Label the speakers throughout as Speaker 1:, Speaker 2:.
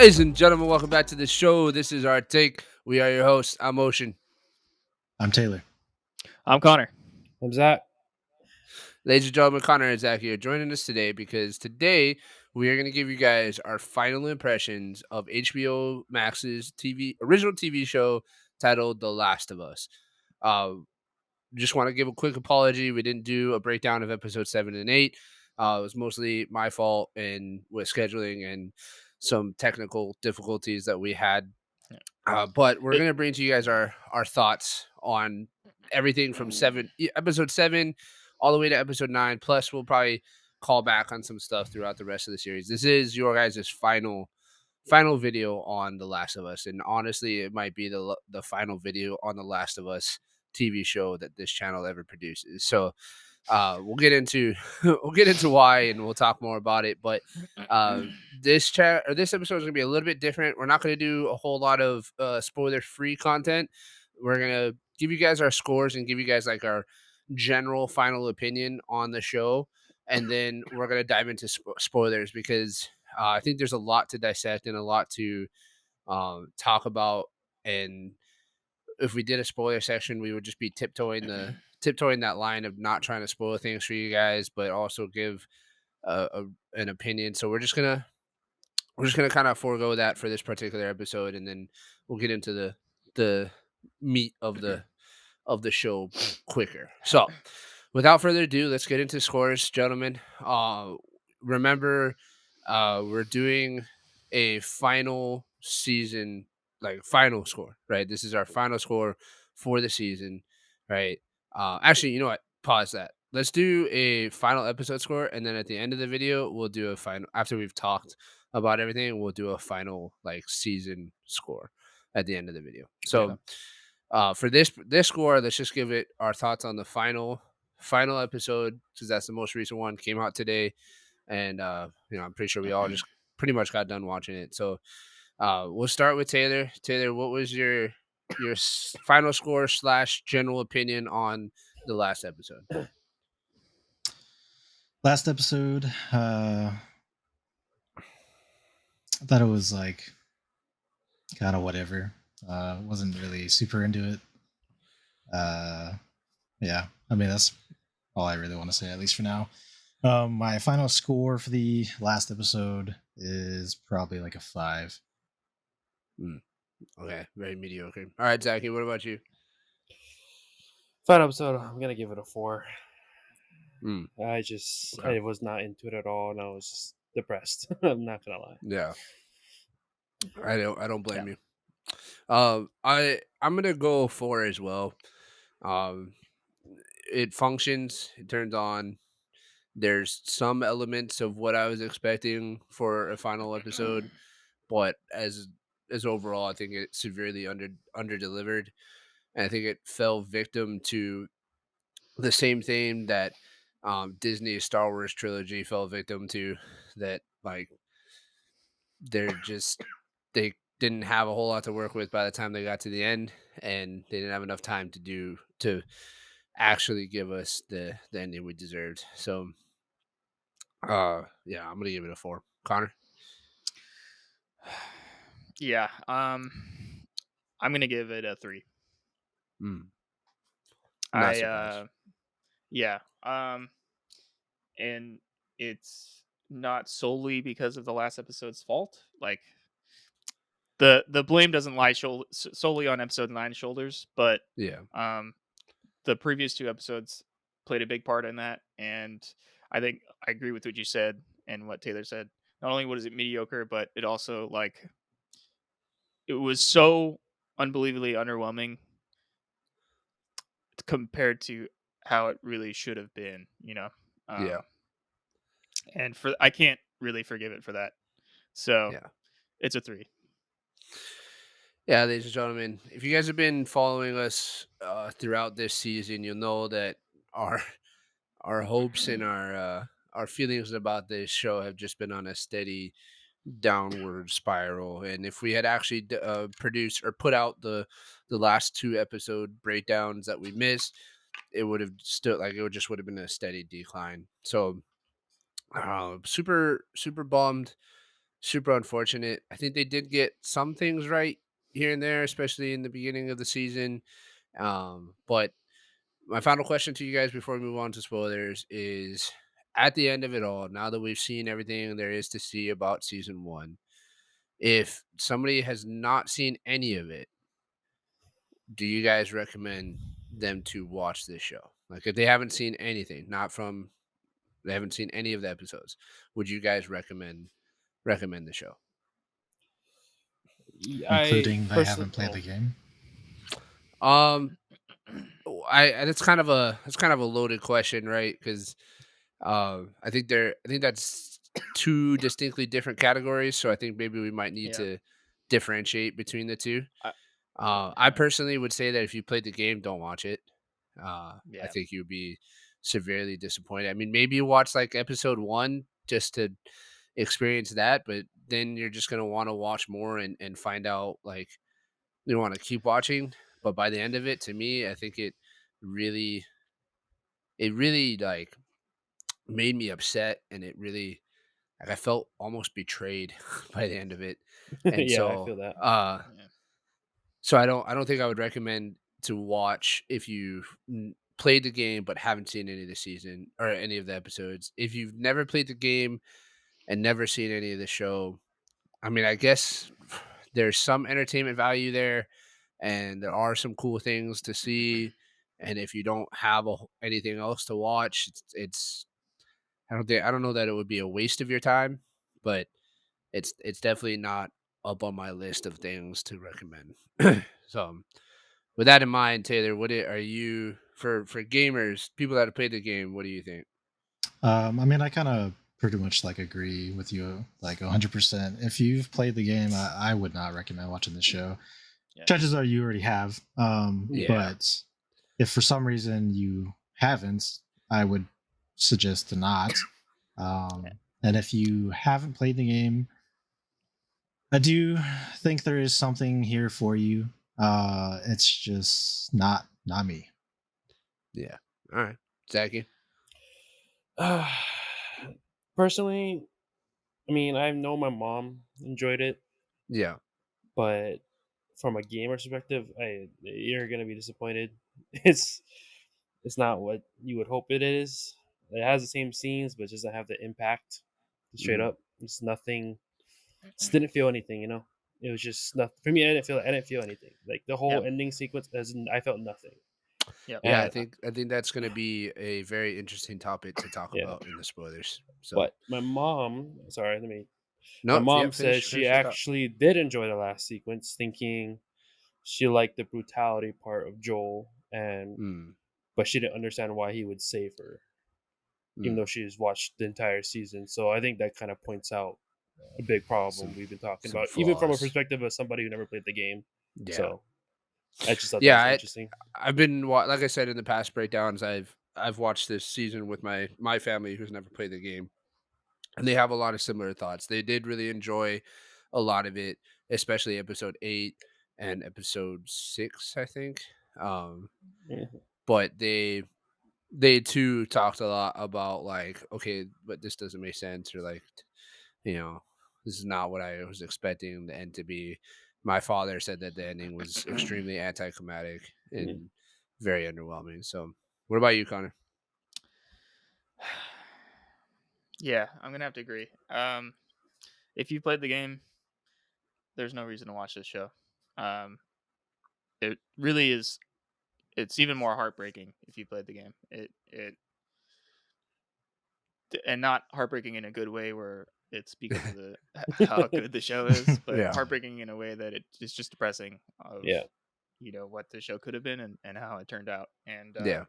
Speaker 1: Ladies and gentlemen, welcome back to the show. This is our take. We are your hosts. I'm Ocean.
Speaker 2: I'm Taylor.
Speaker 3: I'm Connor.
Speaker 4: I'm Zach.
Speaker 1: Ladies and gentlemen, Connor and Zach here joining us today because today we are going to give you guys our final impressions of HBO Max's original TV show titled The Last of Us. Just want to give a quick apology. We didn't do a breakdown of episode 7 and 8. It was mostly my fault and with scheduling and some technical difficulties that we had. But we're going to bring to you guys our thoughts on everything from episode 7 all the way to episode 9. Plus, we'll probably call back on some stuff throughout the rest of the series. This is your guys' final video on The Last of Us, and honestly, it might be the final video on The Last of Us TV show that this channel ever produces. So we'll get into why, and we'll talk more about it. But this episode is gonna be a little bit different. We're not gonna do a whole lot of spoiler free content. We're gonna give you guys our scores and give you guys like our general final opinion on the show, and then we're gonna dive into spoilers because I think there's a lot to dissect and a lot to talk about. And if we did a spoiler section, we would just be tiptoeing that line of not trying to spoil things for you guys, but also give an opinion. So we're just gonna kind of forego that for this particular episode, and then we'll get into the meat of the show quicker. So without further ado, let's get into scores, gentlemen. Remember, we're doing a final season, like final score, right? This is our final score for the season, right? Actually, you know what? Pause that. Let's do a final episode score, and then at the end of the video, we'll do a final. After we've talked about everything, we'll do a final like season score at the end of the video. So, for this score, let's just give it our thoughts on the final episode because that's the most recent one, came out today, and I'm pretty sure we all just pretty much got done watching it. So we'll start with Taylor. Taylor, what was your final score / general opinion on the last episode?
Speaker 2: Last episode, I thought it was like kind of whatever. Wasn't really super into it. Yeah, I mean that's all I really want to say, at least for now. My final score for the last episode is probably like a 5.
Speaker 1: Okay, very mediocre. All right, Zachy, what about you?
Speaker 4: Final episode, I'm gonna give it a 4.
Speaker 1: Okay.
Speaker 4: I was not into it at all, and I was just depressed. I'm not gonna lie.
Speaker 1: Yeah, I don't blame you. I'm gonna go 4 as well. It functions. It turns on. There's some elements of what I was expecting for a final episode, but as overall, I think it severely under delivered, and I think it fell victim to the same thing that Disney's Star Wars trilogy fell victim to. That like they didn't have a whole lot to work with by the time they got to the end, and they didn't have enough time to actually give us the ending we deserved. So yeah, I'm gonna give it a 4. Connor?
Speaker 3: Yeah. I'm gonna give it a 3.
Speaker 1: Not surprised.
Speaker 3: Yeah. And it's not solely because of the last episode's fault. Like the blame doesn't lie solely on episode 9's shoulders, but
Speaker 1: Yeah.
Speaker 3: the previous 2 episodes played a big part in that, and I think I agree with what you said and what Taylor said. Not only was it mediocre, but it also it was so unbelievably underwhelming compared to how it really should have been,
Speaker 1: Yeah.
Speaker 3: And I can't really forgive it for that. So
Speaker 1: Yeah.
Speaker 3: it's a 3.
Speaker 1: Yeah, ladies and gentlemen, if you guys have been following us throughout this season, you'll know that our hopes and our feelings about this show have just been on a steady downward spiral. And if we had actually produced or put out the last 2 episode breakdowns that we missed, it would have still would have been a steady decline. So super bummed, super unfortunate. I think they did get some things right here and there, especially in the beginning of the season. But my final question to you guys before we move on to spoilers is: at the end of it all, now that we've seen everything there is to see about season one, if somebody has not seen any of it, do you guys recommend them to watch this show? Like, if they haven't seen anything, not from they haven't seen any of the episodes, would you guys recommend the show?
Speaker 4: I
Speaker 2: including they
Speaker 4: personally,
Speaker 2: haven't played the game.
Speaker 1: Um, that's kind of a loaded question, right? Because I think that's two distinctly different categories. So I think maybe we might need
Speaker 3: Yeah.
Speaker 1: to differentiate between the two.
Speaker 3: I,
Speaker 1: I
Speaker 3: yeah.
Speaker 1: personally would say that if you played the game, don't watch it. I
Speaker 3: Yeah.
Speaker 1: think you'd be severely disappointed. I mean, maybe you watch like episode one just to experience that, but then you're just gonna want to watch more and find out like you want to keep watching. But by the end of it, to me, I think really it really like made me upset, and it really like I felt almost betrayed by the end of it. And
Speaker 4: yeah, I feel that.
Speaker 3: Yeah.
Speaker 1: so I don't think I would recommend to watch if you've played the game but haven't seen any of the season or any of the episodes. If you've never played the game and never seen any of the show, I mean, I guess there's some entertainment value there, and there are some cool things to see. And if you don't have anything else to watch, it's I don't know that it would be a waste of your time, but it's definitely not up on my list of things to recommend. So, with that in mind, Taylor, are you for gamers, people that have played the game? What do you think?
Speaker 2: I mean, I kind of pretty much like agree with you like 100%. If you've played the game, I would not recommend watching the show.
Speaker 3: Yeah.
Speaker 2: Chances are you already have.
Speaker 1: Yeah.
Speaker 2: But if for some reason you haven't, I would suggest to not. And if you haven't played the game, I do think there is something here for you. It's just not me.
Speaker 1: Yeah. All right. Zachy?
Speaker 4: Personally, I mean, I know my mom enjoyed it,
Speaker 1: Yeah.
Speaker 4: but from a gamer perspective, you're gonna be disappointed. It's it's not what you would hope it is. It has the same scenes, but it doesn't have the impact. Straight
Speaker 1: Mm,
Speaker 4: up, it's nothing. Just didn't feel anything, you know. It was just nothing for me. I didn't feel anything. Like the whole
Speaker 3: Yep.
Speaker 4: ending sequence, I felt nothing.
Speaker 3: Yep.
Speaker 1: yeah,
Speaker 4: And
Speaker 1: I think that's going to be a very interesting topic to talk
Speaker 4: yeah,
Speaker 1: about in the spoilers. So,
Speaker 4: but my mom, sorry, let me. My
Speaker 1: no, yeah,
Speaker 4: mom said she
Speaker 1: finish your thought.
Speaker 4: actually did enjoy the last sequence, thinking she liked the brutality part of Joel, and
Speaker 1: Mm,
Speaker 4: but she didn't understand why he would save her, even though
Speaker 1: mm,
Speaker 4: she's watched the entire season. So I think that kind of points out a big problem
Speaker 1: some
Speaker 4: we've been talking
Speaker 1: some
Speaker 4: about, even from a
Speaker 1: flaws.
Speaker 4: perspective of somebody who never played the game.
Speaker 1: Yeah.
Speaker 4: So I just thought that
Speaker 1: Yeah,
Speaker 4: was interesting.
Speaker 1: I've been like I said in the past breakdowns, I've watched this season with my family who's never played the game, and they have a lot of similar thoughts. They did really enjoy a lot of it, especially episode 8 and episode 6, I think. Um,
Speaker 4: Mhm.
Speaker 1: but they too talked a lot about like, okay, but this doesn't make sense, or like, you know, this is not what I was expecting the end to be. My father said that the ending was extremely anticlimactic
Speaker 4: Yeah.
Speaker 1: and very underwhelming. So, what about you, Connor?
Speaker 3: Yeah, I'm gonna have to agree. If you played the game, there's no reason to watch this show. Um, it really is. It's even more heartbreaking if you played the game. And not heartbreaking in a good way where it's because of the how good the show is, but
Speaker 1: Yeah,
Speaker 3: heartbreaking in a way that it is just depressing of
Speaker 4: Yeah.
Speaker 3: what the show could have been and how it turned out. And
Speaker 1: yeah,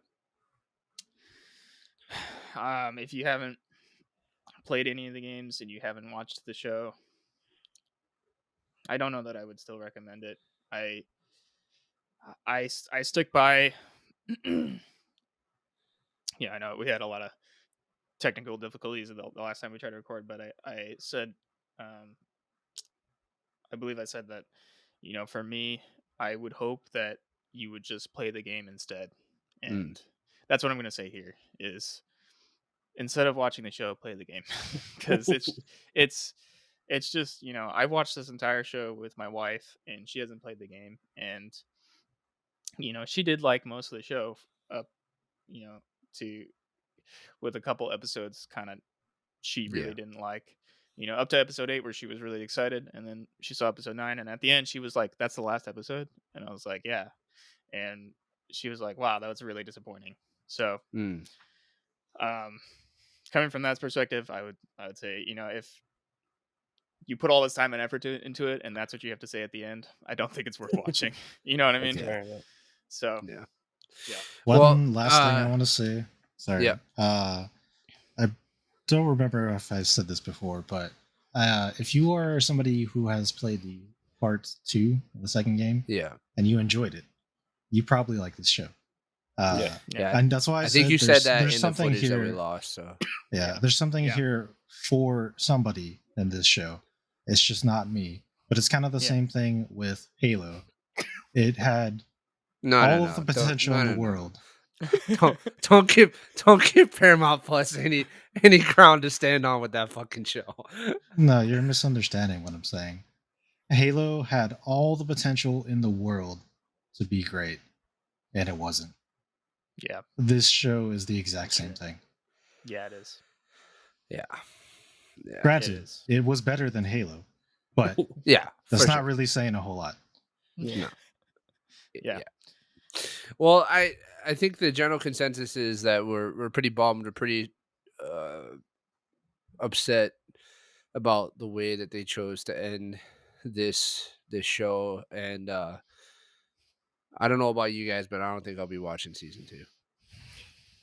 Speaker 3: if you haven't played any of the games and you haven't watched the show, I don't know that I would still recommend it. I I stick by. Yeah, I know we had a lot of technical difficulties the last time we tried to record, but I said, um, I believe I said that, for me, I would hope that you would just play the game instead,
Speaker 1: mm,
Speaker 3: and that's what I'm going to say here is instead of watching the show, play the game because it's it's just, I watched this entire show with my wife, and she hasn't played the game, and she did like most of the show up, you know, to with a couple episodes kind of she
Speaker 1: Yeah.
Speaker 3: really didn't like. Up to episode 8 where she was really excited, and then she saw episode 9, and at the end she was like, "That's the last episode," and I was like, "Yeah," and she was like, "Wow, that was really disappointing." So,
Speaker 1: Mm.
Speaker 3: um, coming from that perspective, I would say, if you put all this time and effort into it, and that's what you have to say at the end, I don't think it's worth watching. You know what I
Speaker 4: That's
Speaker 3: mean?
Speaker 1: Yeah.
Speaker 4: fair. Yeah.
Speaker 3: So,
Speaker 1: Yeah.
Speaker 3: yeah,
Speaker 1: Well,
Speaker 2: One last thing I want to say.
Speaker 1: yeah.
Speaker 2: Sorry. I don't remember if I said this before, but if you are somebody who has played the part 2 of the second game
Speaker 1: Yeah.
Speaker 2: and you enjoyed it, you probably like this show.
Speaker 4: Yeah.
Speaker 3: yeah,
Speaker 1: Yeah.
Speaker 2: And that's why I
Speaker 1: I think
Speaker 2: said
Speaker 1: you said that
Speaker 2: there's
Speaker 1: in the
Speaker 2: something
Speaker 1: footage that we
Speaker 2: here.
Speaker 1: lost. So
Speaker 2: Yeah,
Speaker 3: yeah,
Speaker 2: there's something
Speaker 3: yeah,
Speaker 2: here for somebody in this show. It's just not me. But it's kind of the
Speaker 3: yeah.
Speaker 2: same thing with Halo. It had
Speaker 1: no, no,
Speaker 2: all of the
Speaker 1: no. Don't
Speaker 2: potential
Speaker 1: no,
Speaker 2: in the
Speaker 1: no, no, no.
Speaker 2: world.
Speaker 1: Don't give Paramount Plus any ground to stand on with that fucking show.
Speaker 2: No, you're misunderstanding what I'm saying. Halo had all the potential in the world to be great, and it wasn't.
Speaker 3: Yeah,
Speaker 2: This show is the exact
Speaker 3: that's
Speaker 2: same
Speaker 3: fair.
Speaker 2: thing.
Speaker 3: Yeah, it is.
Speaker 1: Yeah. Yeah.
Speaker 3: It
Speaker 2: Granted,
Speaker 3: is.
Speaker 2: it was better than Halo, but
Speaker 1: Yeah,
Speaker 2: that's
Speaker 1: for
Speaker 2: not
Speaker 1: sure.
Speaker 2: really saying a whole lot.
Speaker 4: Yeah.
Speaker 1: No.
Speaker 3: Yeah.
Speaker 1: Yeah. Well, I think the general consensus is that we're pretty bummed, we're pretty uh upset about the way that they chose to end this show, and I don't know about you guys, but I don't think I'll be watching season 2.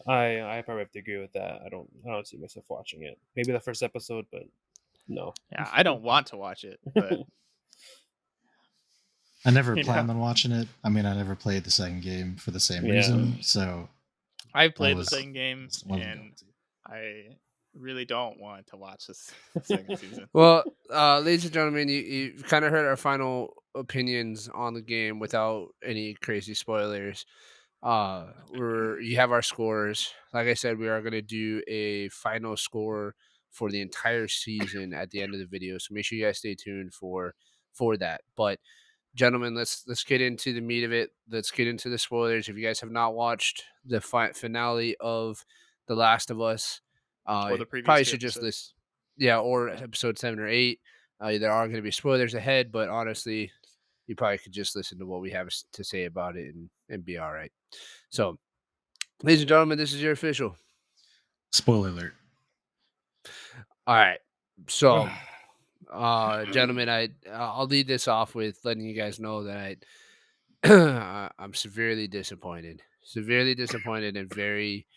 Speaker 4: I probably have to agree with that. I don't see myself watching it. Maybe the first episode, but no.
Speaker 3: Yeah, I don't want to watch it, but
Speaker 2: I never
Speaker 3: you know,
Speaker 2: planned on watching it. I mean, I never played the second game for the same
Speaker 4: Yeah.
Speaker 2: reason, so
Speaker 3: I've
Speaker 2: I
Speaker 3: played the
Speaker 2: was
Speaker 3: second game,
Speaker 2: wasn't going
Speaker 3: and
Speaker 2: to.
Speaker 3: I really don't want to watch this second season.
Speaker 1: Well, ladies and gentlemen, you kind of heard our final opinions on the game without any crazy spoilers. You have our scores. Like I said, we are going to do a final score for the entire season at the end of the video, so make sure you guys stay tuned for that. But gentlemen, let's get into the meat of it. Let's get into the spoilers. If you guys have not watched the finale of The Last of Us,
Speaker 3: Or
Speaker 1: you
Speaker 3: the previous
Speaker 1: probably
Speaker 3: two
Speaker 1: should just
Speaker 3: episodes.
Speaker 1: listen. Yeah, or episode 7 or 8. There are going to be spoilers ahead, but honestly, you probably could just listen to what we have to say about it and be all right. So, ladies and gentlemen, this is your official.
Speaker 2: Spoiler alert.
Speaker 1: All right. So, gentlemen, I'll lead this off with letting you guys know that I'm severely disappointed, and very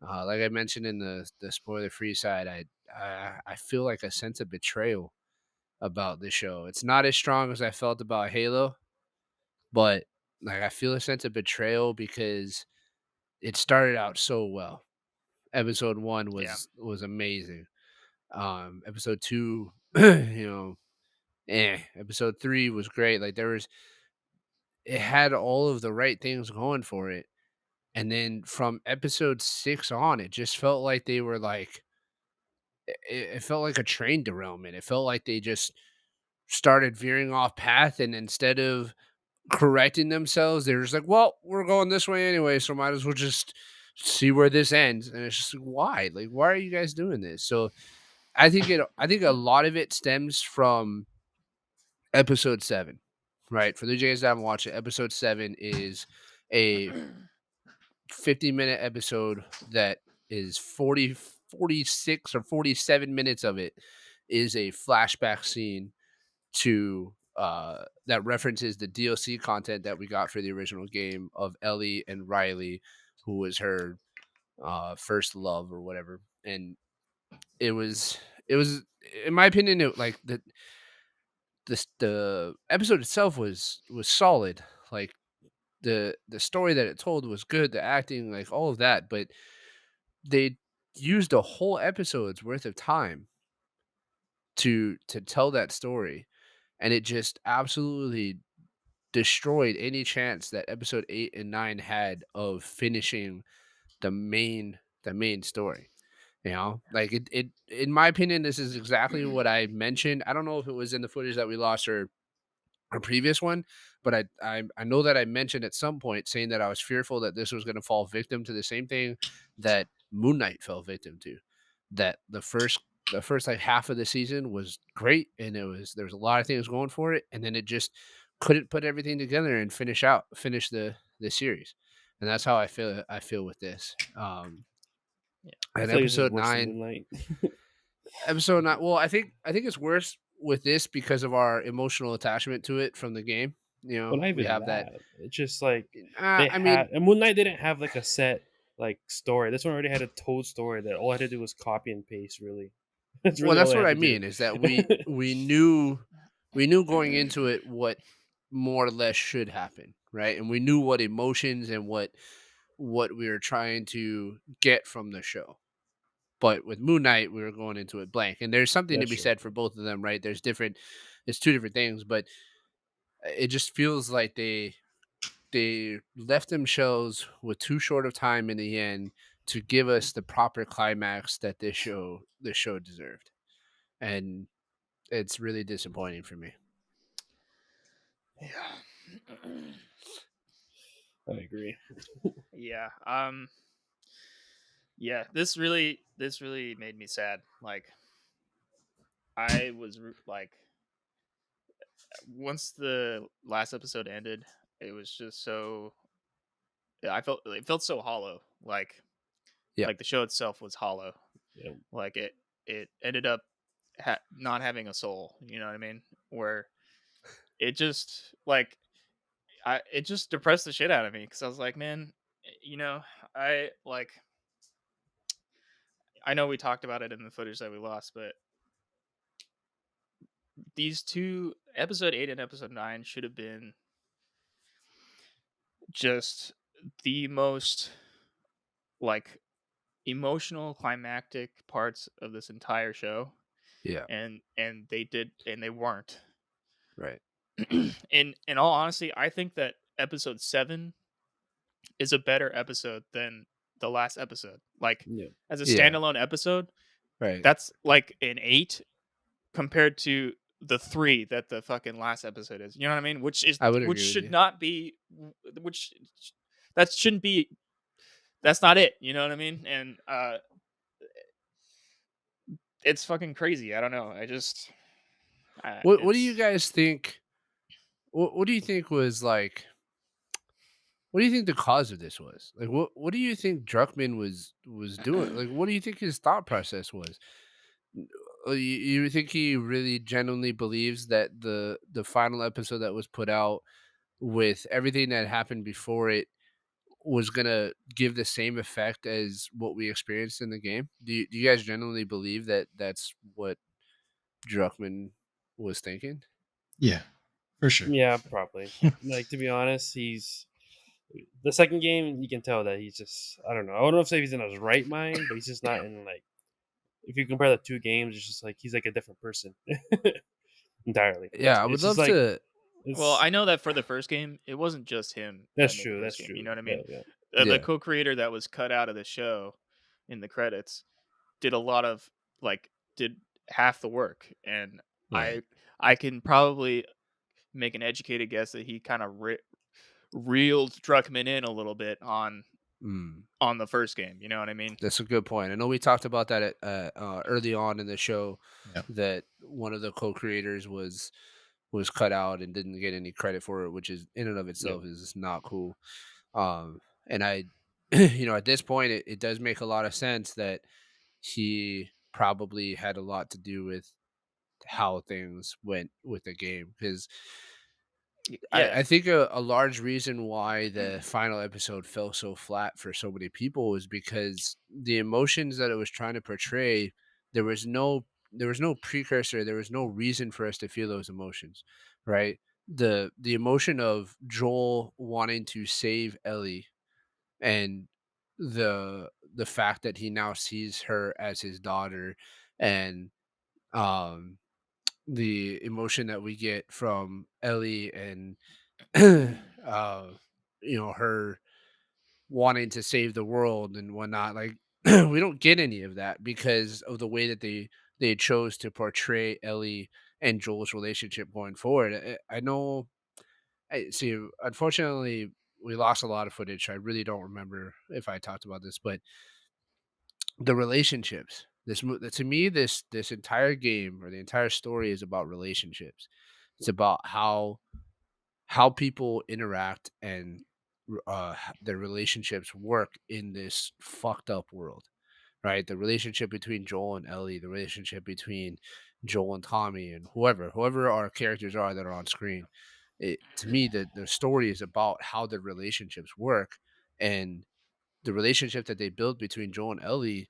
Speaker 1: like I mentioned in the spoiler free side. I feel like a sense of betrayal about this show. It's not as strong as I felt about Halo, but like I feel a sense of betrayal because it started out so well. Episode 1
Speaker 3: Yeah,
Speaker 1: was amazing. Episode 2, episode 3 was great. Like it had all of the right things going for it. And then from episode 6 on, it just felt like they were like it felt like a train derailment. It felt like they just started veering off path, and instead of correcting themselves, they're just like, "Well, we're going this way anyway, so might as well just see where this ends." And it's just like, why? Like, why are you guys doing this? So I think a lot of it stems from episode 7, right? For the guys that haven't watched it, episode 7 is a 50-minute episode that is 46 or 47 minutes of it is a flashback scene to that references the DLC content that we got for the original game of Ellie and Riley, who was her first love or whatever. And it was in my opinion, like the episode itself was solid. Like the story that it told was good, the acting, like all of that, but they used a whole episode's worth of time to tell that story, and it just absolutely destroyed any chance that episode 8 and 9 had of finishing the main story. You know, like it in my opinion, this is exactly what I mentioned. I don't know if it was in the footage that we lost or a previous one, but I know that I mentioned at some point saying that I was fearful that this was going to fall victim to the same thing that Moon Knight fell victim to. That the first like half of the season was great and there was a lot of things going for it, and then it just couldn't put everything together and finish the series. And that's how I feel with this.
Speaker 3: Yeah.
Speaker 4: I
Speaker 1: And
Speaker 4: feel like it's just
Speaker 1: episode
Speaker 4: worse than
Speaker 1: 9
Speaker 4: Moonlight.
Speaker 1: episode 9 well, I think it's worse with this because of our emotional attachment to it from the game.
Speaker 4: But not
Speaker 1: We
Speaker 4: even
Speaker 1: have that.
Speaker 4: that. It's just like they
Speaker 1: I mean,
Speaker 4: had and Moon Knight didn't have like a set like story. This one already had a told story that all I had to do was copy and paste. Really, that's
Speaker 1: well,
Speaker 4: really all
Speaker 1: that's
Speaker 4: I
Speaker 1: what
Speaker 4: had
Speaker 1: I
Speaker 4: to do.
Speaker 1: mean is that we knew going into it what more or less should happen, right? And we knew what emotions and what we were trying to get from the show. But with Moon Knight, we were going into it blank, and there's something to
Speaker 4: That's
Speaker 1: be
Speaker 4: true.
Speaker 1: said for both of them, right? It's two different things, but it just feels like they left themselves with too short of time in the end to give us the proper climax that this show deserved, and it's really disappointing for me.
Speaker 3: Yeah.
Speaker 4: I agree.
Speaker 3: Yeah. Yeah. This really made me sad. Like like once the last episode ended, it was just so yeah, it felt so hollow.
Speaker 1: Yeah,
Speaker 3: Like the show itself was hollow.
Speaker 4: Yeah.
Speaker 3: Like it ended up not having a soul. You know what I mean? Where it just like it just depressed the shit out of me because I was like, man, you know, I like I know we talked about it in the footage that we lost, but these two episode 8 and episode 9 should have been just the most like emotional climactic parts of this entire show,
Speaker 1: yeah,
Speaker 3: and they weren't.
Speaker 1: right.
Speaker 3: In all honesty, I think that episode 7 is a better episode than the last episode. Like
Speaker 4: Yeah.
Speaker 3: as a
Speaker 1: Yeah,
Speaker 3: standalone episode,
Speaker 1: right.
Speaker 3: that's like an 8 compared to the 3 that the fucking last episode is. You know what I mean?
Speaker 1: I would
Speaker 3: Which
Speaker 1: agree with
Speaker 3: should
Speaker 1: you.
Speaker 3: not be which that shouldn't be that's not it. You know what I mean? And it's fucking crazy. I don't know. I just
Speaker 1: What do you
Speaker 3: it's
Speaker 1: guys think? What do you think was like? What do you think the cause of this was? Like, what do you think Druckmann was doing? Like, what do you think his thought process was? You think he really genuinely believes that the final episode that was put out with everything that happened before it was gonna give the same effect as what we experienced in the game? Do you guys genuinely believe that that's what Druckmann was thinking?
Speaker 2: Yeah, for sure.
Speaker 4: Yeah, probably. Like to be honest, he's the second game. You can tell that he's just I don't know. I don't know if he's in his right mind, but he's just not in like. If you compare the two games, it's just like he's like a different person entirely.
Speaker 1: Yeah, I would
Speaker 4: It's just
Speaker 1: love
Speaker 4: like
Speaker 1: to.
Speaker 3: well,
Speaker 4: it's
Speaker 3: I know that for the first game, it wasn't just him
Speaker 4: that's
Speaker 3: that made the
Speaker 4: true.
Speaker 3: first
Speaker 4: That's
Speaker 3: game. You
Speaker 4: true.
Speaker 3: know what I
Speaker 4: Yeah,
Speaker 3: mean?
Speaker 4: yeah,
Speaker 3: The
Speaker 1: Yeah,
Speaker 3: co-creator that was cut out of the show in the credits did a lot of like did half the work, and
Speaker 2: right.
Speaker 3: I can probably make an educated guess that he kind of reeled Druckmann in a little bit
Speaker 1: mm,
Speaker 3: on the first game. You know what I mean?
Speaker 1: that's a good point. I know we talked about that early on in the show
Speaker 2: Yeah.
Speaker 1: that one of the co-creators was cut out and didn't get any credit for it, which is in and of
Speaker 4: yeah.
Speaker 1: itself is not cool. And I, at this point, it does make a lot of sense that he probably had a lot to do with how things went with the game because
Speaker 3: Yeah.
Speaker 1: I think a large reason why the final episode fell so flat for so many people was because the emotions that it was trying to portray, there was no there was no precursor, there was no reason for us to feel those emotions, right? The emotion of Joel wanting to save Ellie and the fact that he now sees her as his daughter and um the emotion that we get from Ellie and her wanting to save the world and whatnot. Like we don't get any of that because of the way that they chose to portray Ellie and Joel's relationship going forward. I know. I see. Unfortunately, we lost a lot of footage. I really don't remember if I talked about this, but the relationships. To me, this entire game or the entire story is about relationships. It's about how people interact and their relationships work in this fucked up world, right? The relationship between Joel and Ellie, the relationship between Joel and Tommy, and whoever our characters are that are on screen. To me, the story is about how the relationships work, and the relationship that they built between Joel and Ellie.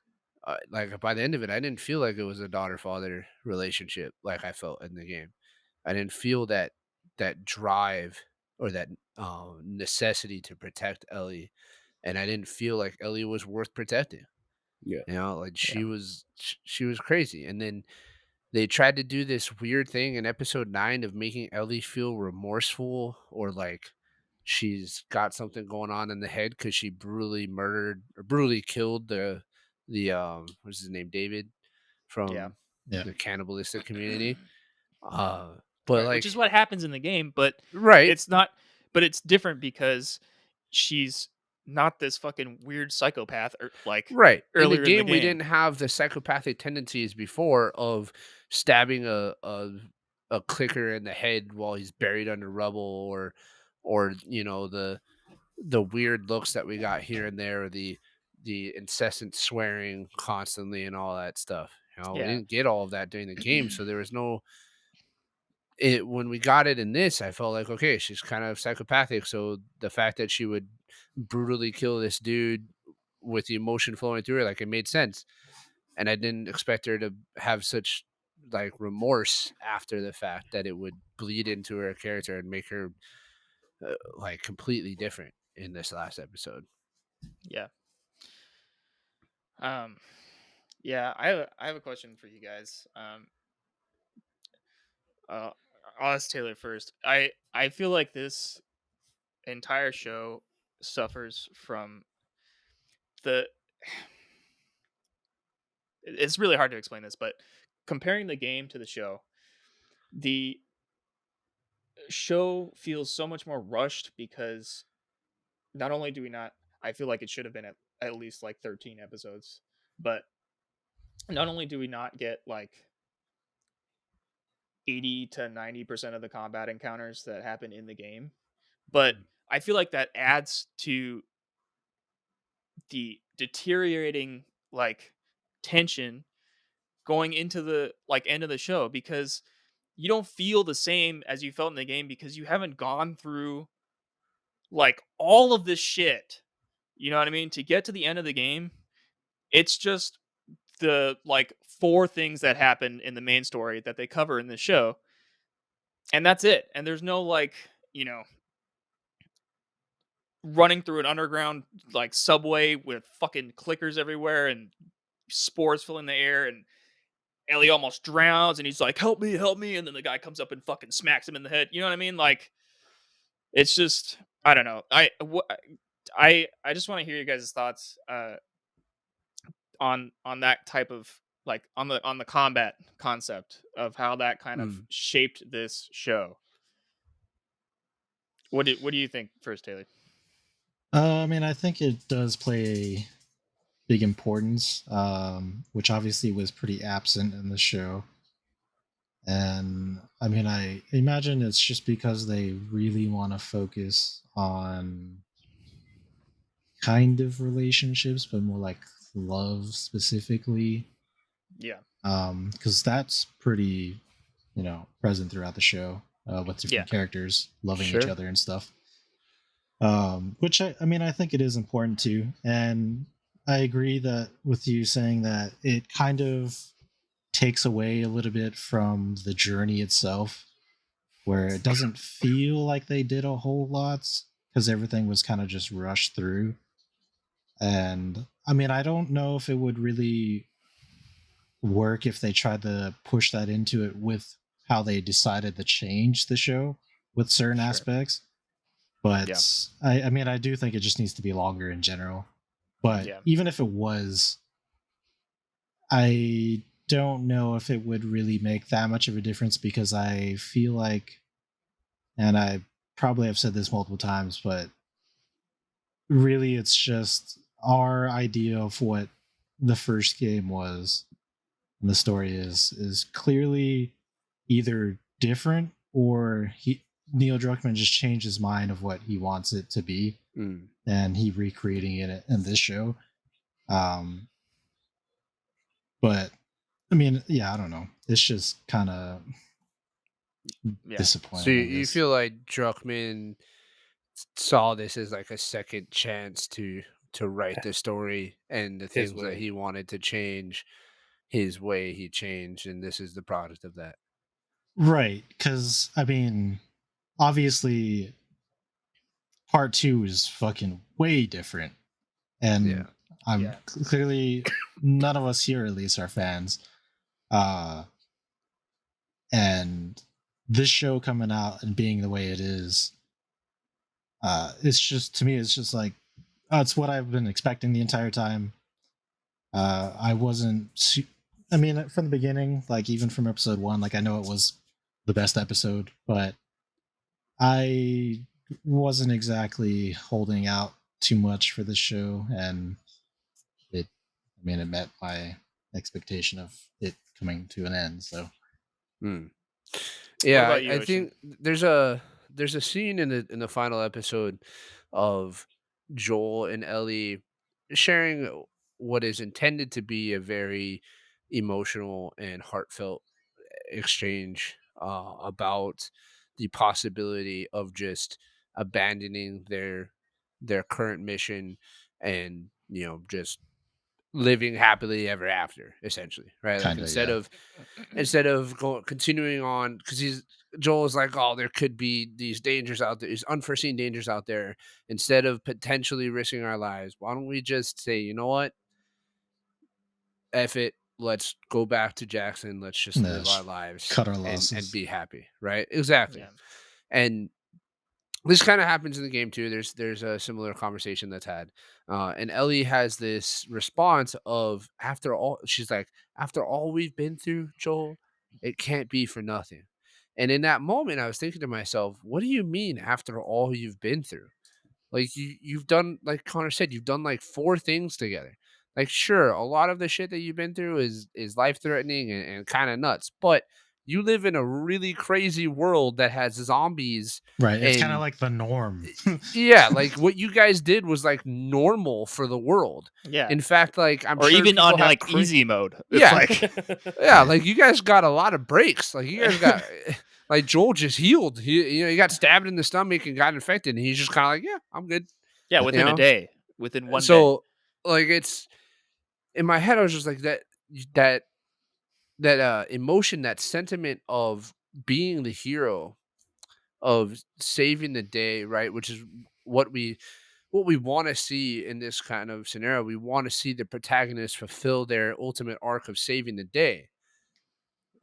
Speaker 1: Like by the end of it, I didn't feel like it was a daughter father relationship like I felt in the game. I didn't feel that drive or that necessity to protect Ellie, and I didn't feel like Ellie was worth protecting.
Speaker 4: Yeah.
Speaker 1: You know, like
Speaker 3: Yeah.
Speaker 1: she was crazy, and then they tried to do this weird thing in episode 9 of making Ellie feel remorseful or like she's got something going on in the head because she brutally murdered or brutally killed the what's his name, David,
Speaker 3: Yeah.
Speaker 1: from
Speaker 2: Yeah.
Speaker 1: the cannibalistic community. Uh, but
Speaker 3: Right, which is
Speaker 1: like
Speaker 3: what happens in the game, but
Speaker 1: right,
Speaker 3: it's not but it's different because she's not this fucking weird psychopath or like
Speaker 1: right. In the
Speaker 3: earlier in the
Speaker 1: game, we
Speaker 3: game.
Speaker 1: didn't have the psychopathic tendencies before of stabbing a clicker in the head while he's buried under rubble, or you know the weird looks that we got here and there, the incessant swearing constantly and all that stuff. You know, we
Speaker 3: Yeah.
Speaker 1: didn't get all of that during the game, so there was no it when we got it in this, I felt like, okay, she's kind of psychopathic. So the fact that she would brutally kill this dude with the emotion flowing through her, like it made sense. And I didn't expect her to have such like remorse after the fact that it would bleed into her character and make her like completely different in this last episode.
Speaker 3: Yeah. Um yeah, I have a question for you guys. Uh I'll ask Taylor first. I feel like this entire show suffers from the it's really hard to explain this, but comparing the game to the show feels so much more rushed because not only do we not I feel like it should have been at least like 13 episodes, but not only do we not get like 80 to 90% of the combat encounters that happen in the game, but I feel like that adds to the deteriorating like tension going into the like end of the show because you don't feel the same as you felt in the game because you haven't gone through like all of this shit. You know what I mean? To get to the end of the game, it's just the like four things that happen in the main story that they cover in the show, and that's it. And there's no like, you know, running through an underground like subway with fucking clickers everywhere and spores filling the air and Ellie almost drowns and he's like, help me. And then the guy comes up and fucking smacks him in the head. You know what I mean? Like, it's just, I don't know. I just want to hear you guys' thoughts on that type of like on the combat concept of how that kind of
Speaker 1: Mm.
Speaker 3: shaped this show. What do you think first, Taylor?
Speaker 2: I mean, I think it does play a big importance, which obviously was pretty absent in the show. And I mean, I imagine it's just because they really want to focus on kind of relationships, but more like love specifically.
Speaker 3: Yeah.
Speaker 2: Because that's pretty, present throughout the show, with
Speaker 3: Yeah.
Speaker 2: different characters loving each
Speaker 1: Sure.
Speaker 2: other and stuff. Which I mean, I think it is important too. And I agree that with you saying that it kind of takes away a little bit from the journey itself, where it doesn't feel like they did a whole lot because everything was kind of just rushed through. And I mean, I don't know if it would really work if they tried to push that into it with how they decided to change the show with certain
Speaker 3: Sure.
Speaker 2: aspects.
Speaker 3: Yeah.
Speaker 2: But I mean, I do think it just needs to be longer in general. But
Speaker 3: Yeah.
Speaker 2: even if it was I don't know if it would really make that much of a difference because I feel like, and I probably have said this multiple times, but really it's just our idea of what the first game was and the story is clearly either different or Neil Druckmann just changed his mind of what he wants it to be
Speaker 1: Mm.
Speaker 2: and he recreating it in this show. Um, but I mean, yeah, I don't know. It's just kind of
Speaker 3: Yeah.
Speaker 1: So
Speaker 2: disappointing,
Speaker 1: you,
Speaker 2: I
Speaker 1: you
Speaker 2: guess.
Speaker 1: feel like Druckmann saw this as like a second chance to write the story, and the
Speaker 4: His
Speaker 1: things that
Speaker 4: way.
Speaker 1: he wanted to change his way he changed, and this is the product of that.
Speaker 2: Right, because I mean, obviously, part two is fucking way different,
Speaker 1: Yeah.
Speaker 2: and I'm
Speaker 3: Yeah.
Speaker 2: clearly none of us here at least are fans. Uh, and this show coming out and being the way it is, it's just to me, it's just like it's what I've been expecting the entire time. I wasn't. I mean, from the beginning, like even from episode one, like I know it was the best episode, but I wasn't exactly holding out too much for this show, and it. I mean, it met my expectation of it coming to an end. So
Speaker 1: Mm.
Speaker 3: What
Speaker 1: Yeah,
Speaker 3: about
Speaker 1: I
Speaker 3: you, Ocean?
Speaker 1: think there's a scene in the final episode of Joel and Ellie sharing what is intended to be a very emotional and heartfelt exchange about the possibility of just abandoning their current mission and just living happily ever after, essentially, right? Like
Speaker 2: kind of, yeah,
Speaker 1: instead of going continuing on, because he's Joel is like, oh, there could be these dangers out there, these unforeseen dangers out there. Instead of potentially risking our lives, why don't we just say, you know what, F it, let's go back to Jackson, let's just
Speaker 2: yeah,
Speaker 1: live our
Speaker 2: just
Speaker 1: lives
Speaker 2: cut our
Speaker 1: and
Speaker 2: losses.
Speaker 1: be happy, right? Exactly.
Speaker 3: Yeah.
Speaker 1: And this kind of happens in the game too. There's a similar conversation that's had, and Ellie has this response of, after all, she's like, after all we've been through, Joel, it can't be for nothing. And in that moment, I was thinking to myself, what do you mean after all you've been through? Like you've done, like Connor said, you've done like four things together. Like, sure, a lot of the shit that you've been through is life threatening and kind of nuts, but you live in a really crazy world that has zombies
Speaker 2: Right, it's kind of
Speaker 1: and
Speaker 2: like the norm.
Speaker 1: yeah, like what you guys did was like normal for the world.
Speaker 3: Yeah.
Speaker 1: In fact, like I'm
Speaker 3: Or
Speaker 1: sure
Speaker 3: even
Speaker 1: people
Speaker 3: on
Speaker 1: have
Speaker 3: like easy mode. It's
Speaker 1: yeah,
Speaker 3: like
Speaker 1: yeah, like you guys got a lot of breaks. Like you guys got like Joel just healed. He got stabbed in the stomach and got infected, and he's just kind of like, yeah, I'm good.
Speaker 3: yeah,
Speaker 2: Yeah,
Speaker 1: You
Speaker 3: within a
Speaker 1: know,
Speaker 3: day, within one day.
Speaker 1: so like it's in my head. I was just like that emotion, that sentiment of being the hero, of saving the day, right? Which is what we want to see in this kind of scenario. We want to see the protagonist fulfill their ultimate arc of saving the day.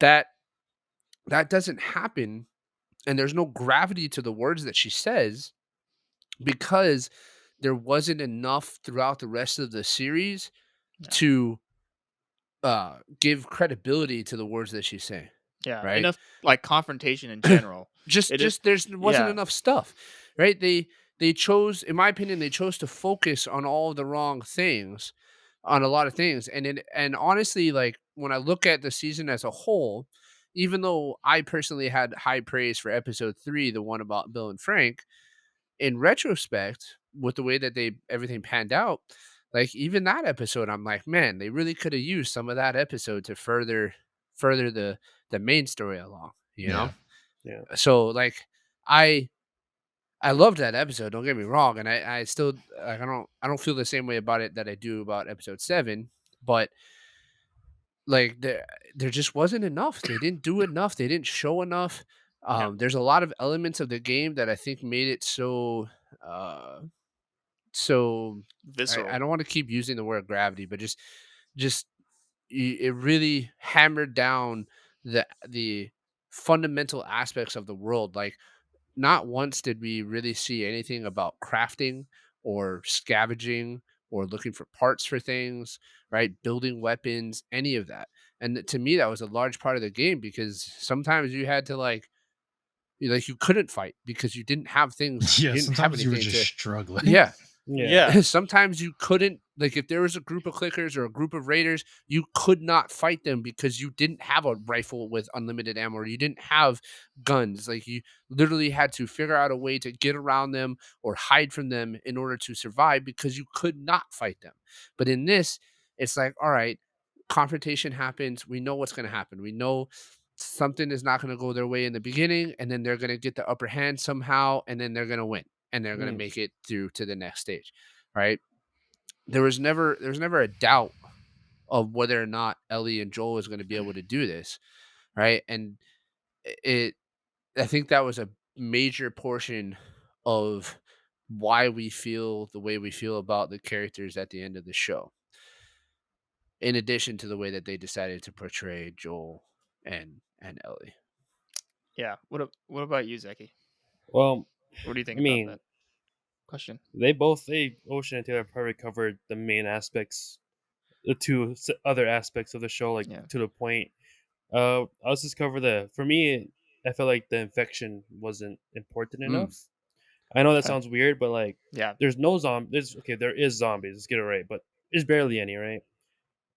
Speaker 1: That that doesn't happen, and there's no gravity to the words that she says because there wasn't enough throughout the rest of the series
Speaker 3: Yeah.
Speaker 1: to give credibility to the words that she's saying,
Speaker 3: Yeah.
Speaker 1: right?
Speaker 3: Enough like confrontation in general.
Speaker 1: just
Speaker 3: It is
Speaker 1: just there's wasn't
Speaker 3: yeah.
Speaker 1: enough stuff, right? They chose, in my opinion, they chose to focus on all of the wrong things, on a lot of things. And honestly, like when I look at the season as a whole, even though I personally had high praise for episode 3, the one about Bill and Frank, in retrospect, with the way that they everything panned out, like even that episode, I'm like, man, they really could have used some of that episode to further the main story along, you know?
Speaker 2: yeah,
Speaker 4: Yeah.
Speaker 1: So like I I loved that episode, don't get me wrong, and I still like I don't feel the same way about it that I do about episode 7, but like there just wasn't enough. They didn't do enough. They didn't show enough.
Speaker 3: Yeah.
Speaker 1: There's a lot of elements of the game that I think made it so uh so I
Speaker 3: Visceral.
Speaker 1: don't want to keep using the word gravity, but just it really hammered down the fundamental aspects of the world. Like not once did we really see anything about crafting or scavenging or looking for parts for things, right? Building weapons, any of that. And to me, that was a large part of the game because sometimes you had to you couldn't fight because you didn't have things,
Speaker 2: Yeah,
Speaker 1: you didn't have
Speaker 2: sometimes you were
Speaker 1: anything
Speaker 2: just
Speaker 1: to,
Speaker 2: struggling.
Speaker 1: yeah.
Speaker 4: Yeah.
Speaker 3: Yeah.
Speaker 1: Sometimes you couldn't, like, if there was a group of clickers or a group of raiders, you could not fight them because you didn't have a rifle with unlimited ammo or you didn't have guns. Like, you literally had to figure out a way to get around them or hide from them in order to survive because you could not fight them. But in this, it's like, all right, confrontation happens. We know what's going to happen. We know something is not going to go their way in the beginning, and then they're going to get the upper hand somehow, and then they're going to win and they're going to
Speaker 4: Mm.
Speaker 1: make it through to the next stage, right? There was never a doubt of whether or not Ellie and Joel is going to be able to do this, right? And it I think that was a major portion of why we feel the way we feel about the characters at the end of the show. In addition to the way that they decided to portray Joel and Ellie.
Speaker 3: Yeah. What about you, Zeki?
Speaker 4: Well,
Speaker 3: What do you think
Speaker 4: I
Speaker 3: about
Speaker 4: mean,
Speaker 3: that question?
Speaker 4: Ocean and Taylor probably covered the main aspects, the two other aspects of the show, like
Speaker 3: Yeah.
Speaker 4: to the point. I'll just cover for me, I feel like the infection wasn't important
Speaker 1: Mm.
Speaker 4: enough. I know that
Speaker 3: Okay.
Speaker 4: sounds weird, but like,
Speaker 3: Yeah.
Speaker 4: there's no zombies. Okay, there is zombies. Let's get it right, but there's barely any, right?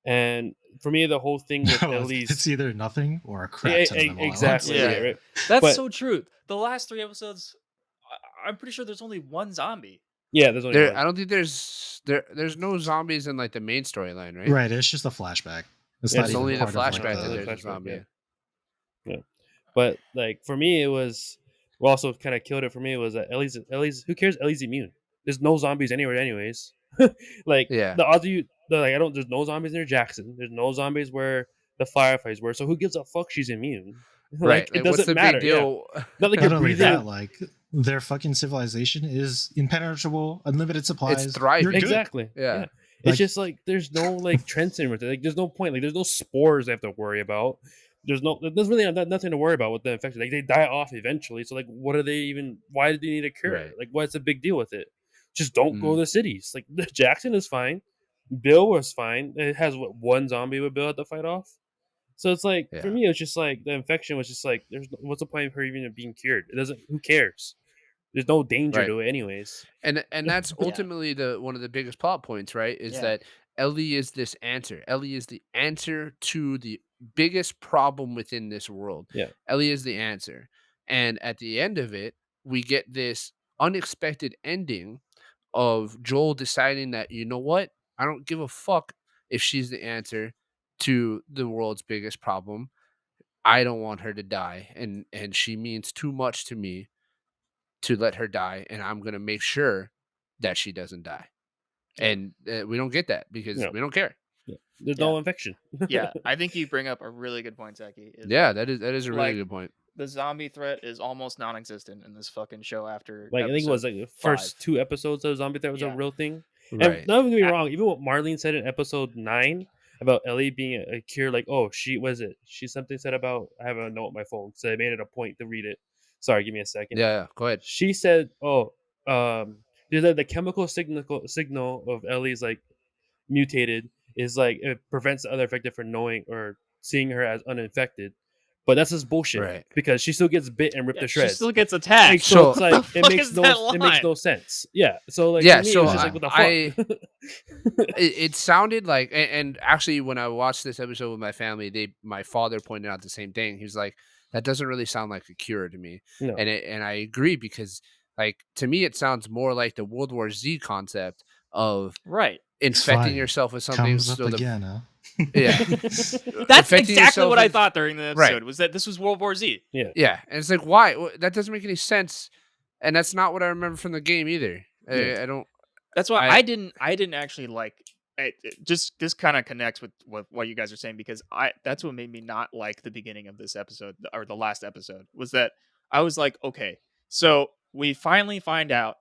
Speaker 4: And for me, the whole thing with
Speaker 2: No, it's
Speaker 4: Ellie's
Speaker 2: either nothing or a crap ton of them all at once.
Speaker 4: exactly
Speaker 3: Yeah.
Speaker 4: right, right.
Speaker 3: That's
Speaker 4: But
Speaker 3: so true. The last 3 episodes, I'm pretty sure there's only one zombie.
Speaker 4: yeah, there's only
Speaker 1: There
Speaker 4: one.
Speaker 1: I don't think there's no zombies in, like, the main storyline, right?
Speaker 2: Right, it's just a flashback. It's
Speaker 4: Yeah,
Speaker 2: not
Speaker 1: It's
Speaker 4: just
Speaker 2: even
Speaker 1: only the
Speaker 2: part of like
Speaker 1: flashback that
Speaker 4: the
Speaker 2: the
Speaker 1: there's a
Speaker 4: flashback. Yeah.
Speaker 1: zombie.
Speaker 4: Yeah. But like for me, it was what also kind of killed it for me was that Ellie's who cares? Ellie's immune. There's no zombies anywhere, anyways. Like
Speaker 1: Yeah.
Speaker 4: the other you, like I don't. There's no zombies near Jackson. There's no zombies where the firefighters were. So who gives a fuck? She's immune.
Speaker 1: Right.
Speaker 4: Like it
Speaker 1: Like, what's
Speaker 4: doesn't
Speaker 1: the big
Speaker 4: matter. Yeah.
Speaker 1: deal?
Speaker 4: Not like
Speaker 2: not
Speaker 4: you're
Speaker 2: only
Speaker 4: breathing.
Speaker 2: that, like their fucking civilization is impenetrable, unlimited supplies.
Speaker 1: thriving.
Speaker 2: You're good.
Speaker 4: Exactly.
Speaker 1: Yeah.
Speaker 4: Yeah. It's
Speaker 2: Like-
Speaker 4: just like there's no like trend center with it. Like there's no point. Like there's no spores they have to worry about. There's really nothing to worry about with the infection. Like they die off eventually. So like what are they even why do they need a cure?
Speaker 1: Right.
Speaker 4: Like what's the big deal with it? Just don't go
Speaker 1: Mhm.
Speaker 4: to the cities. Like Jackson is fine. Bill was fine. It has one zombie with Bill had to fight off. So it's like for
Speaker 1: Yeah.
Speaker 4: me, it's just like the infection was just like what's the point of her even being cured? It doesn't. Who cares? There's no danger
Speaker 1: Right.
Speaker 4: to it anyways.
Speaker 1: And that's ultimately the one of the biggest plot points, right? Is
Speaker 3: Yeah.
Speaker 1: that Ellie is this answer. Ellie is the answer to the biggest problem within this world.
Speaker 4: Yeah.
Speaker 1: Ellie is the answer. And at the end of it, we get this unexpected ending of Joel deciding that, you know what? I don't give a fuck if she's the answer to the world's biggest problem. I don't want her to die. And she means too much to me to let her die, and I'm gonna make sure that she doesn't die.
Speaker 3: Yeah.
Speaker 1: And we don't get that because
Speaker 4: No.
Speaker 1: we don't care.
Speaker 4: Yeah. There's
Speaker 3: Yeah.
Speaker 4: no infection.
Speaker 3: Yeah. I think you bring up a really good point, Zeki. is
Speaker 1: Yeah,
Speaker 3: that
Speaker 1: that is a really
Speaker 3: like,
Speaker 1: good point.
Speaker 3: the zombie threat is almost non-existent in this fucking show after
Speaker 4: Like I think it was
Speaker 3: episode
Speaker 4: like the first
Speaker 3: 5.
Speaker 4: 2 episodes of Zombie Threat was a
Speaker 3: Yeah.
Speaker 4: real thing.
Speaker 1: Right.
Speaker 4: And don't get me
Speaker 3: A-
Speaker 4: wrong, even what Marlene said in episode 9 about Ellie being a cure, like she was it. She something said about I have a note on my phone, so I made it a point to read it. Sorry, give me a second.
Speaker 1: Yeah, go ahead.
Speaker 4: She said, there's the chemical signal of Ellie's like mutated is like it prevents the other infected from knowing or seeing her as uninfected. But that's just bullshit
Speaker 1: Right.
Speaker 4: because she still gets bit and ripped
Speaker 3: Yeah,
Speaker 4: to
Speaker 3: she
Speaker 4: shreds.
Speaker 3: still gets
Speaker 4: Like,
Speaker 3: attacked.
Speaker 4: so it's
Speaker 1: So-
Speaker 4: like
Speaker 3: What the fuck is that
Speaker 4: it makes
Speaker 3: line?
Speaker 4: no sense. Yeah. So like
Speaker 1: Yeah,
Speaker 4: for me,
Speaker 1: so
Speaker 4: it was just like what the fuck.
Speaker 1: it sounded like, and actually, when I watched this episode with my family, my father pointed out the same thing. He was like, "That doesn't really sound like a cure to me,"
Speaker 4: No.
Speaker 1: and I agree because, like, to me, it sounds more like the World War Z concept of
Speaker 3: Right.
Speaker 2: It's
Speaker 1: infecting
Speaker 2: fine.
Speaker 1: yourself with something.
Speaker 2: Comes up
Speaker 1: So the
Speaker 2: again, huh?
Speaker 1: yeah,
Speaker 3: That's
Speaker 1: Affecting
Speaker 3: exactly
Speaker 1: yourself
Speaker 3: what I
Speaker 1: with-
Speaker 3: thought during the
Speaker 1: Right.
Speaker 3: episode was that this was World War Z.
Speaker 1: yeah, and it's like, why? That doesn't make any sense, and that's not what I remember from the game either.
Speaker 4: Yeah.
Speaker 1: I don't.
Speaker 3: That's why
Speaker 1: I-
Speaker 3: I didn't actually like just this kind of connects with what you guys are saying because that's what made me not like the beginning of this episode or the last episode was that I was like, okay, so we finally find out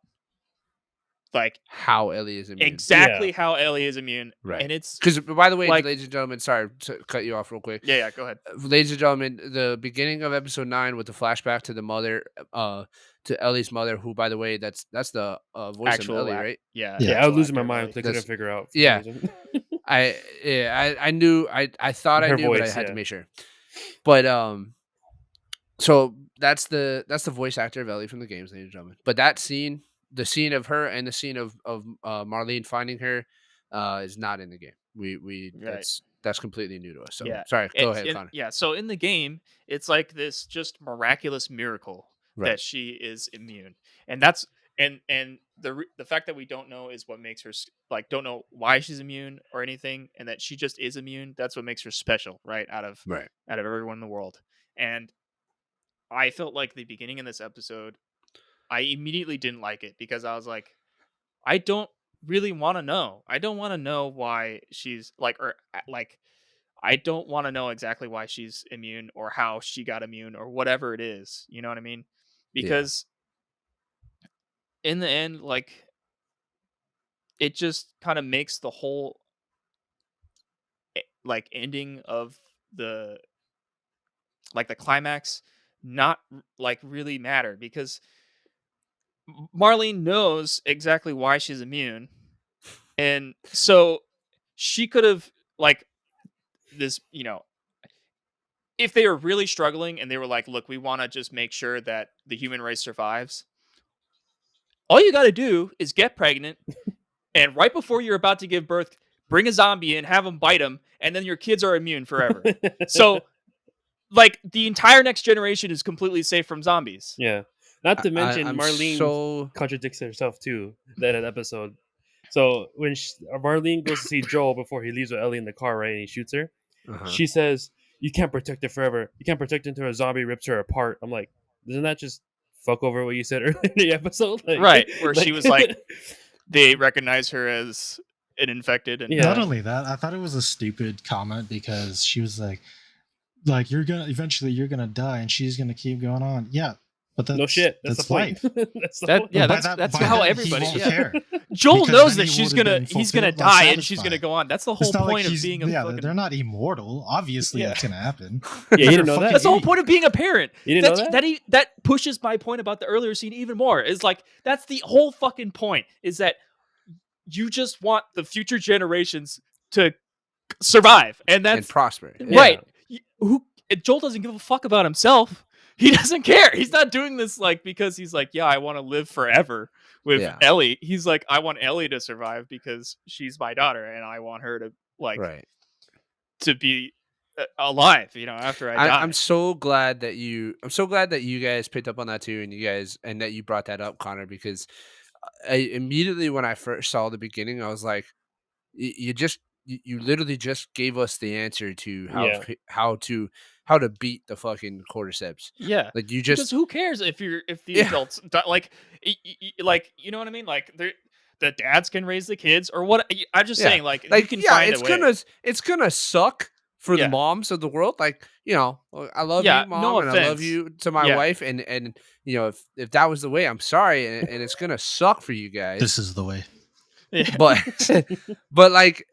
Speaker 3: like
Speaker 1: how Ellie is immune.
Speaker 3: exactly
Speaker 4: Yeah.
Speaker 3: how Ellie is immune,
Speaker 1: Right.
Speaker 3: and it's
Speaker 1: Because, by the way,
Speaker 3: like
Speaker 1: ladies and gentlemen, sorry to cut you off real quick.
Speaker 3: yeah, go ahead.
Speaker 1: Ladies and gentlemen, the beginning of episode 9 with the flashback to the mother, to Ellie's mother, who, by the way, that's the voice of Ellie, right?
Speaker 3: Yeah,
Speaker 2: Yeah.
Speaker 4: I
Speaker 3: actual
Speaker 4: was losing my
Speaker 3: actor of
Speaker 4: mind
Speaker 3: Ellie.
Speaker 4: because I couldn't
Speaker 1: That's-
Speaker 4: figure out for
Speaker 1: yeah.
Speaker 4: some reason.
Speaker 1: I knew I thought I
Speaker 4: Her
Speaker 1: knew, but I
Speaker 4: voice,
Speaker 1: had to
Speaker 4: yeah.
Speaker 1: make sure. But so that's the voice actor of Ellie from the games, ladies and gentlemen. But that scene, the scene of her and the scene of Marlene finding her, is not in the game. We
Speaker 3: Right.
Speaker 1: that's completely new to us. So
Speaker 3: Yeah.
Speaker 1: sorry, go
Speaker 3: It's
Speaker 1: ahead, Connor.
Speaker 3: yeah, so in the game, it's like this just miraculous miracle
Speaker 1: Right.
Speaker 3: that she is immune. And that's and the fact that we don't know is what makes her like don't know why she's immune or anything, and that she just is immune. That's what makes her special, right? Out of
Speaker 1: Right.
Speaker 3: everyone in the world. And I felt like the beginning of this episode, I immediately didn't like it because I was like, I don't really want to know. I don't want to know why she's like, or like, I don't want to know exactly why she's immune or how she got immune or whatever it is. You know what I mean? Because in the end, like, it just kind of makes the whole like ending of the like the climax not like really matter because Marlene knows exactly why she's immune. And so she could have like this, you know, if they were really struggling and they were like, look, we want to just make sure that the human race survives. All you got to do is get pregnant and right before you're about to give birth, bring a zombie in, have them bite them, and then your kids are immune forever. So like the entire next generation is completely safe from zombies.
Speaker 4: Yeah. Not to mention,
Speaker 1: I'm
Speaker 4: Marlene
Speaker 1: so
Speaker 4: contradicts herself too. That episode. So when Marlene goes to see Joel before he leaves with Ellie in the car, right, and he shoots her, she says, "You can't protect her forever. You can't protect her until a zombie rips her apart." I'm like, doesn't that just fuck over what you said earlier in the episode? Like,
Speaker 3: Right, where she was like, they recognize her as an infected, and
Speaker 4: Yeah.
Speaker 2: Not only that, I thought it was a stupid comment because she was like you're gonna die, and she's gonna keep going on. Yeah, but that's
Speaker 4: no shit. That's the point.
Speaker 2: life.
Speaker 4: That's the
Speaker 3: That-
Speaker 4: point.
Speaker 3: yeah,
Speaker 2: By
Speaker 3: that's
Speaker 2: by
Speaker 3: how
Speaker 2: then,
Speaker 3: everybody-
Speaker 2: he won't
Speaker 3: yeah.
Speaker 2: care.
Speaker 3: Joel
Speaker 2: Because
Speaker 3: knows
Speaker 2: then
Speaker 3: that
Speaker 2: he
Speaker 3: he's
Speaker 2: would've
Speaker 3: gonna
Speaker 2: been
Speaker 3: he's gonna
Speaker 2: fulfilled, like,
Speaker 3: die and she's gonna
Speaker 2: satisfied.
Speaker 3: go on. That's the whole
Speaker 2: It's not like
Speaker 3: point of
Speaker 2: he's
Speaker 3: being a fucking.
Speaker 2: they're not immortal. Obviously,
Speaker 3: Yeah.
Speaker 2: it's gonna happen.
Speaker 4: Yeah, you didn't know
Speaker 2: Fucking
Speaker 4: that.
Speaker 3: That's the whole
Speaker 2: idiot.
Speaker 3: point of being a parent.
Speaker 4: You didn't
Speaker 3: That's,
Speaker 4: know that?
Speaker 3: that pushes my point about the earlier scene even more. Is like that's the whole fucking point. Is that you just want the future generations to survive, and
Speaker 1: and
Speaker 3: that's
Speaker 1: prosper.
Speaker 3: right. Joel doesn't give a fuck about himself. He doesn't care. He's not doing this like because he's like, yeah, I want to live forever with
Speaker 1: Yeah.
Speaker 3: Ellie. He's like, I want Ellie to survive because she's my daughter, and I want her to like
Speaker 1: Right.
Speaker 3: to be alive. You know, after I die.
Speaker 1: I'm so glad that you guys picked up on that too, and that you brought that up, Connor, because I immediately when I first saw the beginning, I was like, you literally just gave us the answer to
Speaker 4: Yeah.
Speaker 1: how to beat the fucking cordyceps.
Speaker 3: Yeah,
Speaker 1: Like you
Speaker 3: because
Speaker 1: just
Speaker 3: who cares if the
Speaker 1: Yeah.
Speaker 3: adults like like you know what I mean? Like the dads can raise the kids or what? I'm just
Speaker 1: Yeah.
Speaker 3: saying like you can find a way.
Speaker 1: it's gonna suck for
Speaker 3: Yeah.
Speaker 1: the moms of the world. Like, you know, I love
Speaker 3: Yeah,
Speaker 1: you, mom,
Speaker 3: no
Speaker 1: and I love
Speaker 3: offense.
Speaker 1: you to my
Speaker 3: Yeah.
Speaker 1: wife, and you know, if that was the way, I'm sorry, and it's gonna suck for you guys.
Speaker 2: This is the way.
Speaker 3: Yeah.
Speaker 1: But but like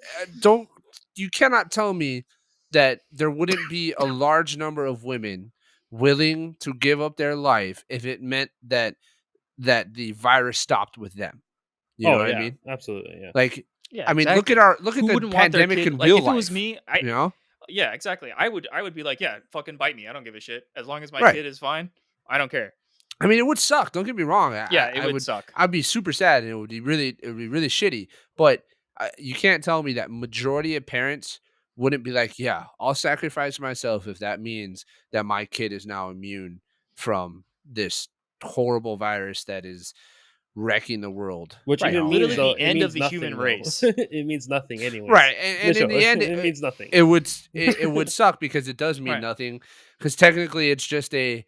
Speaker 1: you cannot tell me that there wouldn't be a large number of women willing to give up their life if it meant that the virus stopped with them. You know what I mean?
Speaker 4: Absolutely. Yeah.
Speaker 1: Like,
Speaker 3: Yeah,
Speaker 1: I mean,
Speaker 3: exactly.
Speaker 1: look at
Speaker 3: Who
Speaker 1: the
Speaker 3: wouldn't want their
Speaker 1: pandemic
Speaker 3: kid
Speaker 1: in
Speaker 3: like
Speaker 1: real
Speaker 3: if
Speaker 1: life.
Speaker 3: it was me?
Speaker 1: You know,
Speaker 3: Yeah, exactly. I would be like, yeah, fucking bite me. I don't give a shit. As long as my
Speaker 1: Right.
Speaker 3: kid is fine, I don't care.
Speaker 1: I mean, it would suck. Don't get me wrong.
Speaker 3: Yeah,
Speaker 1: I
Speaker 3: it would suck.
Speaker 1: I'd be super sad, and it would be really shitty. But you can't tell me that majority of parents wouldn't be like, yeah, I'll sacrifice myself if that means that my kid is now immune from this horrible virus that is wrecking the world.
Speaker 4: Which
Speaker 3: Right,
Speaker 4: even
Speaker 3: literally
Speaker 4: means though,
Speaker 3: the
Speaker 4: it
Speaker 3: end
Speaker 4: means
Speaker 3: of the
Speaker 4: nothing,
Speaker 3: human
Speaker 4: though.
Speaker 3: race.
Speaker 4: It means nothing anyway.
Speaker 1: Right, and in the end,
Speaker 4: it means nothing.
Speaker 1: it would suck because it does mean
Speaker 3: Right.
Speaker 1: nothing. Because technically, it's just it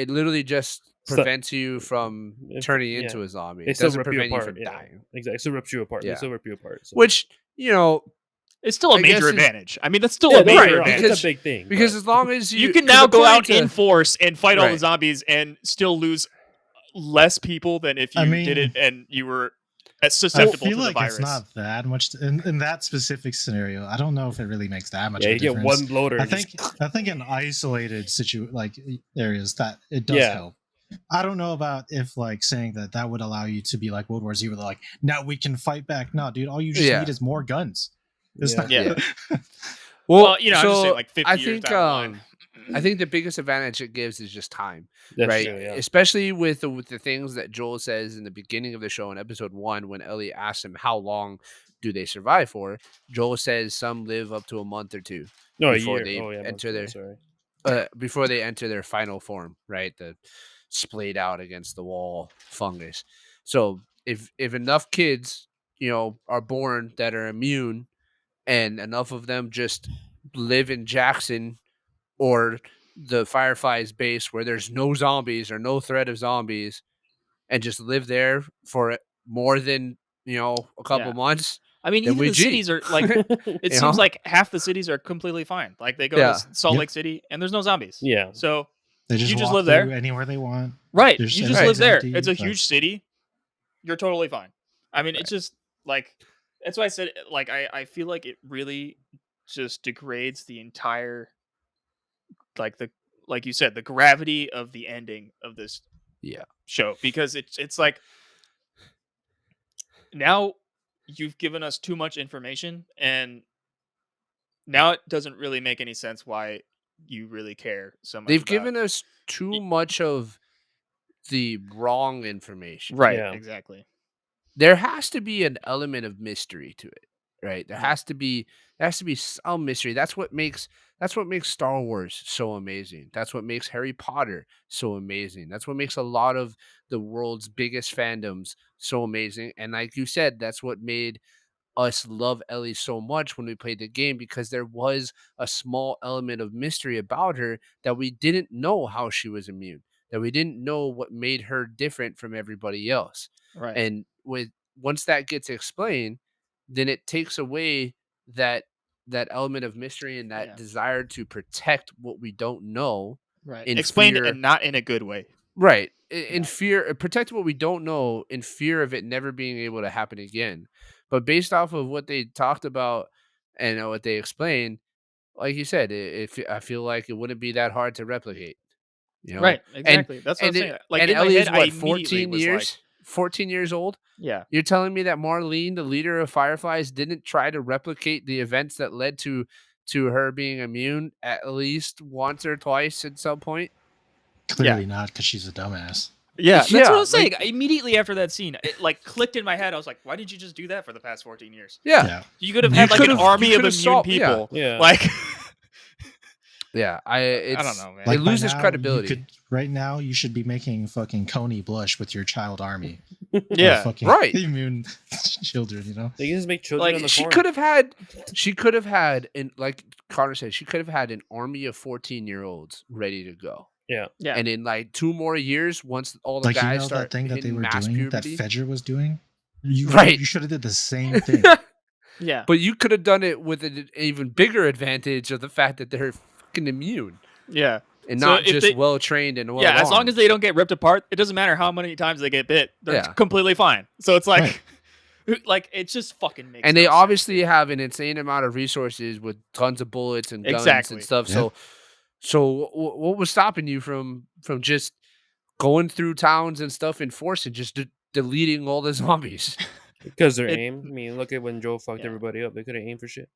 Speaker 1: literally just
Speaker 4: So-
Speaker 1: prevents you from
Speaker 4: If-
Speaker 1: turning
Speaker 4: yeah.
Speaker 1: into a zombie.
Speaker 4: They
Speaker 1: It
Speaker 4: still
Speaker 1: doesn't
Speaker 4: rip you
Speaker 1: prevent you
Speaker 4: apart.
Speaker 1: from
Speaker 4: Yeah.
Speaker 1: dying.
Speaker 4: Exactly. Still rips you apart.
Speaker 1: Yeah.
Speaker 4: They still rip you apart. So.
Speaker 1: Which, you know,
Speaker 3: It's still a
Speaker 1: I guess
Speaker 3: major
Speaker 1: it's-
Speaker 3: advantage. I mean, that's still
Speaker 4: yeah,
Speaker 3: a
Speaker 4: don't
Speaker 3: major
Speaker 4: get me wrong,
Speaker 3: advantage.
Speaker 4: it's a big thing.
Speaker 1: because
Speaker 4: but-
Speaker 1: as long as
Speaker 3: You can now go out in force and fight all the
Speaker 1: Right.
Speaker 3: zombies and still lose less people than if you
Speaker 2: I mean-
Speaker 3: did it and you were That's
Speaker 2: I
Speaker 3: susceptible
Speaker 2: feel
Speaker 3: to the
Speaker 2: like it's
Speaker 3: virus.
Speaker 2: not that much in that specific scenario. I don't know if it really makes that much
Speaker 4: Yeah,
Speaker 2: of a
Speaker 4: you get
Speaker 2: difference.
Speaker 4: one bloater.
Speaker 2: I
Speaker 4: And just,
Speaker 2: think in isolated areas that it does
Speaker 4: Yeah.
Speaker 2: help. I don't know about if like saying that would allow you to be like World War Z, where they're like, now we can fight back. No, dude, all you just
Speaker 1: Yeah.
Speaker 2: need is more guns. It's
Speaker 4: Yeah.
Speaker 2: not.
Speaker 3: Yeah.
Speaker 1: Well,
Speaker 3: Well, I'm just saying,
Speaker 1: so
Speaker 3: like 50
Speaker 1: I
Speaker 3: years
Speaker 1: think
Speaker 3: down the line.
Speaker 1: I think the biggest advantage it gives is just time,
Speaker 4: That's
Speaker 1: right?
Speaker 4: true. Yeah.
Speaker 1: Especially with the things that Joel says in the beginning of the show in episode 1 when Ellie asks him how long do they survive for. Joel says some live up to a month or two
Speaker 4: No, a
Speaker 1: before
Speaker 4: year.
Speaker 1: they
Speaker 4: Oh yeah,
Speaker 1: enter their
Speaker 4: sorry.
Speaker 1: final form, right? The splayed out against the wall fungus. So if enough kids, are born that are immune and enough of them just live in Jackson or the Fireflies base where there's no zombies or no threat of zombies and just live there for more than, a couple
Speaker 3: Yeah.
Speaker 1: months,
Speaker 3: I mean,
Speaker 1: then
Speaker 3: even
Speaker 1: we
Speaker 3: the
Speaker 1: G.
Speaker 3: cities are like, it
Speaker 1: You
Speaker 3: seems
Speaker 1: know?
Speaker 3: like half the cities are completely fine. Like they go to
Speaker 1: Yeah.
Speaker 3: Salt
Speaker 2: Yep.
Speaker 3: Lake City and there's no zombies.
Speaker 4: Yeah.
Speaker 3: So
Speaker 2: They
Speaker 3: you
Speaker 2: just
Speaker 3: just
Speaker 2: walk
Speaker 3: live
Speaker 2: through
Speaker 3: there.
Speaker 2: anywhere they want.
Speaker 3: Right.
Speaker 2: There's
Speaker 3: You just live
Speaker 2: everything's
Speaker 3: there.
Speaker 2: empty,
Speaker 3: It's a
Speaker 2: like-
Speaker 3: huge city. You're totally fine. I mean,
Speaker 1: Right.
Speaker 3: it's just like, that's why I said, like, I feel like it really just degrades the entire, like you said, the gravity of the ending of this
Speaker 1: Yeah.
Speaker 3: show, because it's like, now you've given us too much information, and now it doesn't really make any sense why you really care so much
Speaker 1: They've
Speaker 3: about.
Speaker 1: given us too much of the wrong information.
Speaker 3: Right,
Speaker 4: Yeah.
Speaker 3: exactly.
Speaker 1: There has to be an element of mystery to it, right? There
Speaker 3: Yeah.
Speaker 1: has to be some mystery. That's what makes Star Wars so amazing. That's what makes Harry Potter so amazing. That's what makes a lot of the world's biggest fandoms so amazing. And like you said, that's what made us love Ellie so much when we played the game, because there was a small element of mystery about her that we didn't know how she was immune, that we didn't know what made her different from everybody else.
Speaker 3: Right.
Speaker 1: And once that gets explained, then it takes away that element of mystery and that
Speaker 3: Yeah.
Speaker 1: desire to protect what we don't know
Speaker 3: Right.
Speaker 1: in
Speaker 3: Explained
Speaker 1: fear.
Speaker 3: and not in a good way.
Speaker 1: Right. In
Speaker 3: Yeah.
Speaker 1: fear, protect what we don't know in fear of it never being able to happen again. But based off of what they talked about and what they explained, like you said, I feel like it wouldn't be that hard to replicate,
Speaker 3: Right.
Speaker 1: And
Speaker 3: Exactly. That's what I'm saying. Like,
Speaker 1: and
Speaker 3: in my
Speaker 1: Ellie
Speaker 3: head,
Speaker 1: is
Speaker 3: I
Speaker 1: what,
Speaker 3: immediately
Speaker 1: 14
Speaker 3: was like,
Speaker 1: years? 14 years old?
Speaker 3: yeah.
Speaker 1: You're telling me that Marlene, the leader of Fireflies, didn't try to replicate the events that led to her being immune at least once or twice at some point?
Speaker 2: Clearly not, because she's a dumbass.
Speaker 3: Yeah, that's
Speaker 1: Yeah,
Speaker 3: what I was saying.
Speaker 1: like-
Speaker 3: Immediately after that scene, it like clicked in my head. I was like, why didn't you just do that for the past 14 years?
Speaker 1: Yeah.
Speaker 3: You could have
Speaker 2: You
Speaker 3: had like an
Speaker 1: could've-
Speaker 3: army
Speaker 1: you
Speaker 3: of
Speaker 1: could've
Speaker 3: immune
Speaker 1: solved- yeah.
Speaker 3: people.
Speaker 4: Yeah.
Speaker 3: Like,
Speaker 1: Yeah,
Speaker 3: I don't know, man.
Speaker 1: It
Speaker 2: Like by
Speaker 1: loses
Speaker 2: now,
Speaker 1: credibility.
Speaker 2: Right now, you should be making fucking Coney blush with your child army.
Speaker 3: Yeah,
Speaker 2: Of fucking
Speaker 1: right.
Speaker 2: Immune children,
Speaker 4: They can just make children on
Speaker 3: like
Speaker 4: the
Speaker 1: She
Speaker 4: farm.
Speaker 1: could have had, and like Connor said, she could have had an army of 14-year-olds ready to go.
Speaker 4: Yeah.
Speaker 3: yeah,
Speaker 1: And in like 2 more years, once all the
Speaker 2: Like
Speaker 1: guys
Speaker 2: you know
Speaker 1: start
Speaker 2: that thing that they
Speaker 1: hitting
Speaker 2: were
Speaker 1: mass
Speaker 2: doing,
Speaker 1: puberty,
Speaker 2: that Fedra was doing. You
Speaker 1: Right.
Speaker 2: You should have did the same thing.
Speaker 3: yeah.
Speaker 1: but you could have done it with an even bigger advantage of the fact that they're fucking immune
Speaker 3: Yeah.
Speaker 1: and
Speaker 3: So
Speaker 1: not
Speaker 3: if
Speaker 1: just
Speaker 3: they-
Speaker 1: well trained and well.
Speaker 3: Yeah, as long as they don't get ripped apart, it doesn't matter how many times they get bit. They're
Speaker 1: Yeah.
Speaker 3: completely fine. So it's like,
Speaker 2: Right.
Speaker 3: like it just fucking makes.
Speaker 1: and
Speaker 3: no
Speaker 1: they
Speaker 3: sense.
Speaker 1: obviously have an insane amount of resources with tons of bullets and guns
Speaker 3: Exactly.
Speaker 1: and stuff.
Speaker 2: Yeah.
Speaker 1: So what was stopping you from just going through towns and stuff in force and just deleting all the zombies?
Speaker 4: Because their
Speaker 3: It-
Speaker 4: aim. I mean, look at when Joe fucked
Speaker 3: Yeah.
Speaker 4: everybody up. They couldn't aim for shit.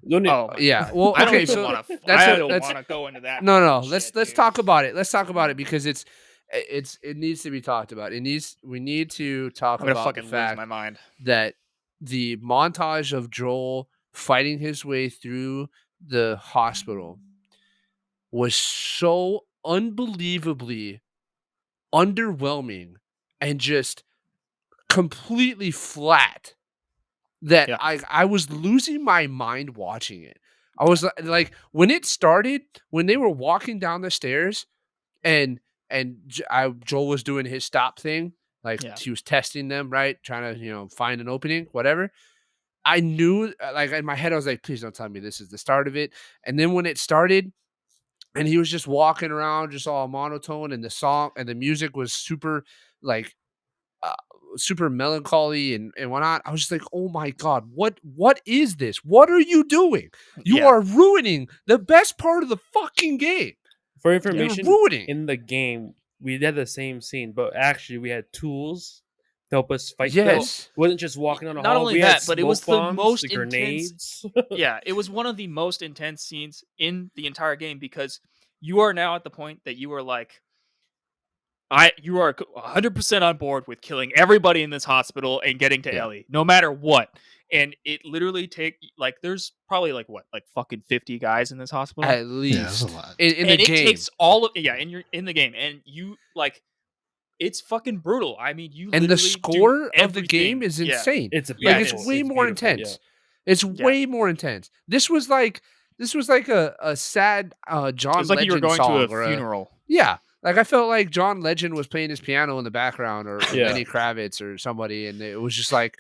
Speaker 4: Don't
Speaker 3: Oh my
Speaker 1: Yeah.
Speaker 3: God.
Speaker 1: Well,
Speaker 3: I don't
Speaker 1: okay.
Speaker 3: even
Speaker 1: So
Speaker 3: want to.
Speaker 1: that's
Speaker 3: I
Speaker 1: a-
Speaker 3: don't
Speaker 1: that's-
Speaker 3: want to go into that.
Speaker 1: No,
Speaker 3: fucking
Speaker 1: let's
Speaker 3: shit, dude.
Speaker 1: talk about it. Let's talk about it because it needs to be talked about. We need to talk
Speaker 3: I'm gonna
Speaker 1: about
Speaker 3: fucking
Speaker 1: the
Speaker 3: lose
Speaker 1: fact
Speaker 3: my mind.
Speaker 1: that the montage of Joel fighting his way through the hospital was so unbelievably underwhelming and just completely flat that
Speaker 3: Yeah.
Speaker 1: I was losing my mind watching it. I was like when it started, when they were walking down the stairs and Joel was doing his stop thing, like
Speaker 3: Yeah.
Speaker 1: he was testing them, right? Trying to, find an opening, whatever. I knew, like in my head, I was like, please don't tell me this is the start of it. And then when it started, and he was just walking around, just all monotone, and the song and the music was super, like super melancholy and whatnot. I was just like, oh my god, what is this? What are you doing? You
Speaker 3: Yeah.
Speaker 1: are ruining the best part of the fucking game.
Speaker 4: For
Speaker 1: You're
Speaker 4: information,
Speaker 1: ruining.
Speaker 4: in the game, we had the same scene, but actually we had tools to help us fight them.
Speaker 1: Yes.
Speaker 4: It wasn't just walking down a
Speaker 3: Not
Speaker 4: hall.
Speaker 3: only
Speaker 4: We had
Speaker 3: that, but it was
Speaker 4: smoke
Speaker 3: the
Speaker 4: bombs,
Speaker 3: most
Speaker 4: the
Speaker 3: intense.
Speaker 4: grenades.
Speaker 3: Yeah, it was one of the most intense scenes in the entire game because you are now at the point that you are like, you are 100% on board with killing everybody in this hospital and getting to
Speaker 1: Yeah.
Speaker 3: Ellie, no matter what. And it literally there's probably like fucking 50 guys in this hospital.
Speaker 1: At
Speaker 2: Yeah, that's
Speaker 1: least
Speaker 2: a lot.
Speaker 1: in the
Speaker 3: And it
Speaker 1: game.
Speaker 3: takes all of in the game, and you like it's fucking brutal. I mean, you
Speaker 1: And the
Speaker 3: literally
Speaker 1: score
Speaker 3: do
Speaker 1: of the game
Speaker 3: everything.
Speaker 1: is
Speaker 3: Yeah.
Speaker 1: insane.
Speaker 4: It's
Speaker 3: Yeah,
Speaker 1: Like,
Speaker 3: it
Speaker 1: it's
Speaker 3: is.
Speaker 1: way
Speaker 4: It's
Speaker 1: more
Speaker 4: beautiful,
Speaker 1: intense.
Speaker 4: yeah.
Speaker 1: It's
Speaker 3: Yeah.
Speaker 1: way more intense. This was like a sad John
Speaker 3: It's like you were
Speaker 1: Legend
Speaker 3: going to
Speaker 1: song
Speaker 3: a
Speaker 1: or
Speaker 3: funeral.
Speaker 1: yeah. Like, I felt like John Legend was playing his piano in the background, or
Speaker 4: Yeah.
Speaker 1: Lenny Kravitz or somebody, and it was just like,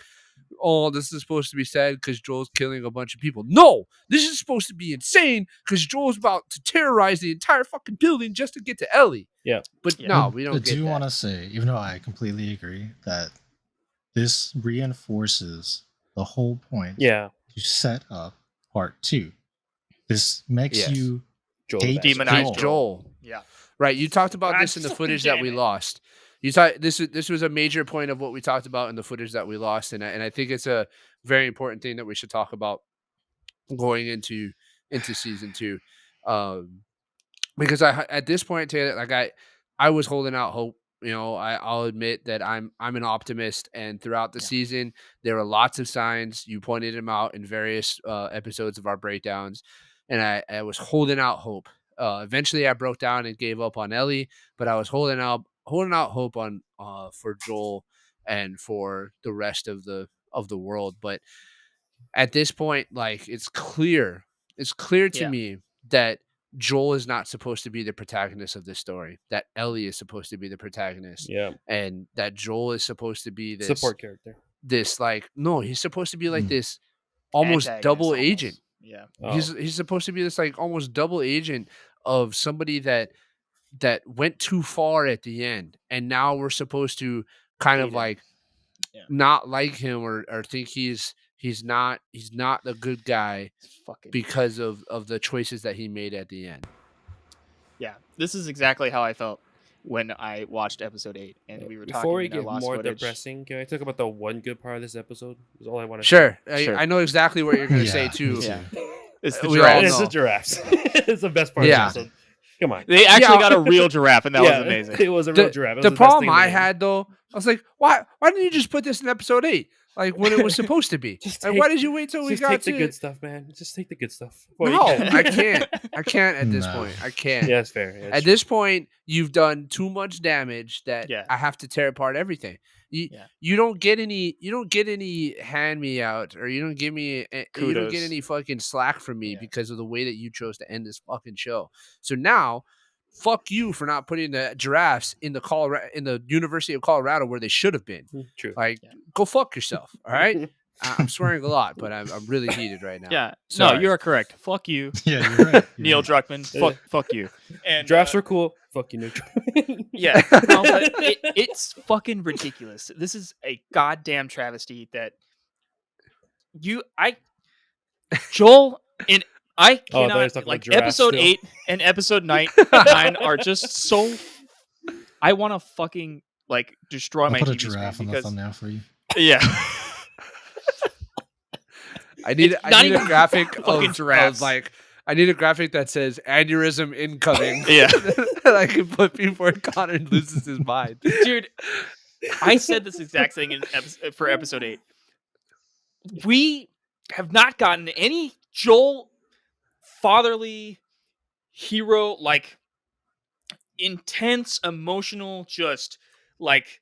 Speaker 1: oh, this is supposed to be sad because Joel's killing a bunch of people. No, this is supposed to be insane because Joel's about to terrorize the entire fucking building just to get to Ellie.
Speaker 4: Yeah.
Speaker 1: But
Speaker 3: Yeah.
Speaker 1: no,
Speaker 2: I
Speaker 1: we don't get
Speaker 2: do
Speaker 1: that.
Speaker 2: want to say, even though I completely agree, that this reinforces the whole point
Speaker 4: Yeah.
Speaker 2: to set up part 2. This makes
Speaker 1: Yes.
Speaker 2: you
Speaker 4: Joel
Speaker 2: hate
Speaker 4: the Bastard.
Speaker 3: Demonize
Speaker 1: Hate
Speaker 3: Joel.
Speaker 1: Joel.
Speaker 3: Yeah.
Speaker 1: Right, you talked about
Speaker 3: God
Speaker 1: this in the
Speaker 3: fucking
Speaker 1: footage that
Speaker 3: damn
Speaker 1: we
Speaker 3: it.
Speaker 1: lost. You thought this was a major point of what we talked about in the footage that we lost, and I think it's a very important thing that we should talk about going into season 2, because at this point, Taylor, like I was holding out hope. You know, I'll admit that I'm an optimist, and throughout the
Speaker 3: Yeah.
Speaker 1: season, there were lots of signs. You pointed them out in various episodes of our breakdowns, and I was holding out hope. Eventually, I broke down and gave up on Ellie, but I was holding out hope on for Joel and for the rest of the world. But at this point, like, it's clear to
Speaker 3: Yeah.
Speaker 1: me that Joel is not supposed to be the protagonist of this story, that Ellie is supposed to be the protagonist,
Speaker 4: Yeah.
Speaker 1: and that Joel is supposed to be this
Speaker 4: Support character.
Speaker 1: like, no, he's supposed to be like
Speaker 2: Mm.
Speaker 1: this almost
Speaker 3: Antagonist,
Speaker 1: double
Speaker 3: almost.
Speaker 1: agent.
Speaker 3: Yeah.
Speaker 4: Oh.
Speaker 1: He's supposed to be this like almost double agent of somebody that went too far at the end, and now we're supposed to kind
Speaker 3: Hate
Speaker 1: of
Speaker 3: him.
Speaker 1: like
Speaker 3: Yeah.
Speaker 1: not like him or think he's not the good guy
Speaker 3: It's fucking
Speaker 1: because of the choices that he made at the end.
Speaker 3: Yeah. This is exactly how I felt when I watched episode 8 and we were
Speaker 4: Before
Speaker 3: talking
Speaker 4: we
Speaker 3: in our
Speaker 4: get
Speaker 3: lost
Speaker 4: more
Speaker 3: footage.
Speaker 4: depressing, can I talk about the one good part of this episode? That's all I want to
Speaker 1: Sure,
Speaker 3: Sure.
Speaker 1: I know exactly what you're going to
Speaker 2: Yeah,
Speaker 1: say
Speaker 2: me
Speaker 1: too.
Speaker 2: too.
Speaker 3: Yeah. It's the
Speaker 1: We all
Speaker 4: say.
Speaker 3: giraffes.
Speaker 4: It's
Speaker 1: know.
Speaker 4: the giraffes. It's the best part
Speaker 1: Yeah.
Speaker 4: of the episode. Come on.
Speaker 3: They actually
Speaker 1: Yeah.
Speaker 3: got a real giraffe, and that was
Speaker 4: Yeah,
Speaker 3: amazing.
Speaker 4: It was a real
Speaker 1: The,
Speaker 4: giraffe. It was
Speaker 1: the
Speaker 4: best
Speaker 1: problem
Speaker 4: thing in the
Speaker 1: I
Speaker 4: game.
Speaker 1: had though, I was like, why didn't you just put this in episode 8, like when it was supposed to be?
Speaker 4: Just
Speaker 1: Like,
Speaker 4: take-
Speaker 1: why did you wait till we
Speaker 4: Just
Speaker 1: got
Speaker 4: take
Speaker 1: to
Speaker 4: the good stuff, man. Just take the good stuff. Well, you
Speaker 1: No,
Speaker 4: can.
Speaker 1: I can't. I can't at this
Speaker 2: No.
Speaker 1: point. I can't.
Speaker 4: Yeah, that's fair. Yeah, that's
Speaker 1: At
Speaker 4: true.
Speaker 1: this point, you've done too much damage that
Speaker 3: Yeah.
Speaker 1: I have to tear apart everything.
Speaker 3: Yeah.
Speaker 1: You don't get any hand me out, or you don't give me you don't
Speaker 3: Kudos.
Speaker 1: get any fucking slack from me
Speaker 3: Yeah.
Speaker 1: because of the way that you chose to end this fucking show. So now, fuck you for not putting the giraffes in the University of Colorado where they should have been.
Speaker 4: True.
Speaker 1: Like,
Speaker 3: Yeah.
Speaker 1: go fuck yourself. All right. I'm swearing a lot, but I'm really heated right now.
Speaker 3: Yeah. No,
Speaker 1: Sorry.
Speaker 3: you are correct. Fuck you,
Speaker 2: Yeah, you're right.
Speaker 3: Neil
Speaker 2: You're right.
Speaker 3: Druckmann. Fuck you. And
Speaker 4: Drafts are cool. Fuck you, neutral.
Speaker 3: Yeah, no, but it's fucking ridiculous. This is a goddamn travesty that Joel and I
Speaker 4: Oh, I thought you were
Speaker 3: cannot
Speaker 4: talking
Speaker 3: like
Speaker 4: about giraffes
Speaker 3: episode
Speaker 4: still.
Speaker 3: 8 and episode 9 are just so. I want to fucking like destroy
Speaker 2: I'll
Speaker 3: my
Speaker 2: put a
Speaker 3: TV screen
Speaker 2: giraffe on the
Speaker 3: because
Speaker 2: thumbnail for you.
Speaker 3: yeah,
Speaker 1: I need
Speaker 3: It's
Speaker 1: I
Speaker 3: not
Speaker 1: need a
Speaker 3: even
Speaker 1: graphic
Speaker 3: fucking
Speaker 1: of
Speaker 3: giraffes.
Speaker 1: like I need a graphic that says aneurysm incoming.
Speaker 3: Yeah.
Speaker 1: that I can put before Connor loses his mind.
Speaker 3: dude. I said this exact thing for episode 8. We have not gotten any Joel fatherly hero, like intense, emotional, just like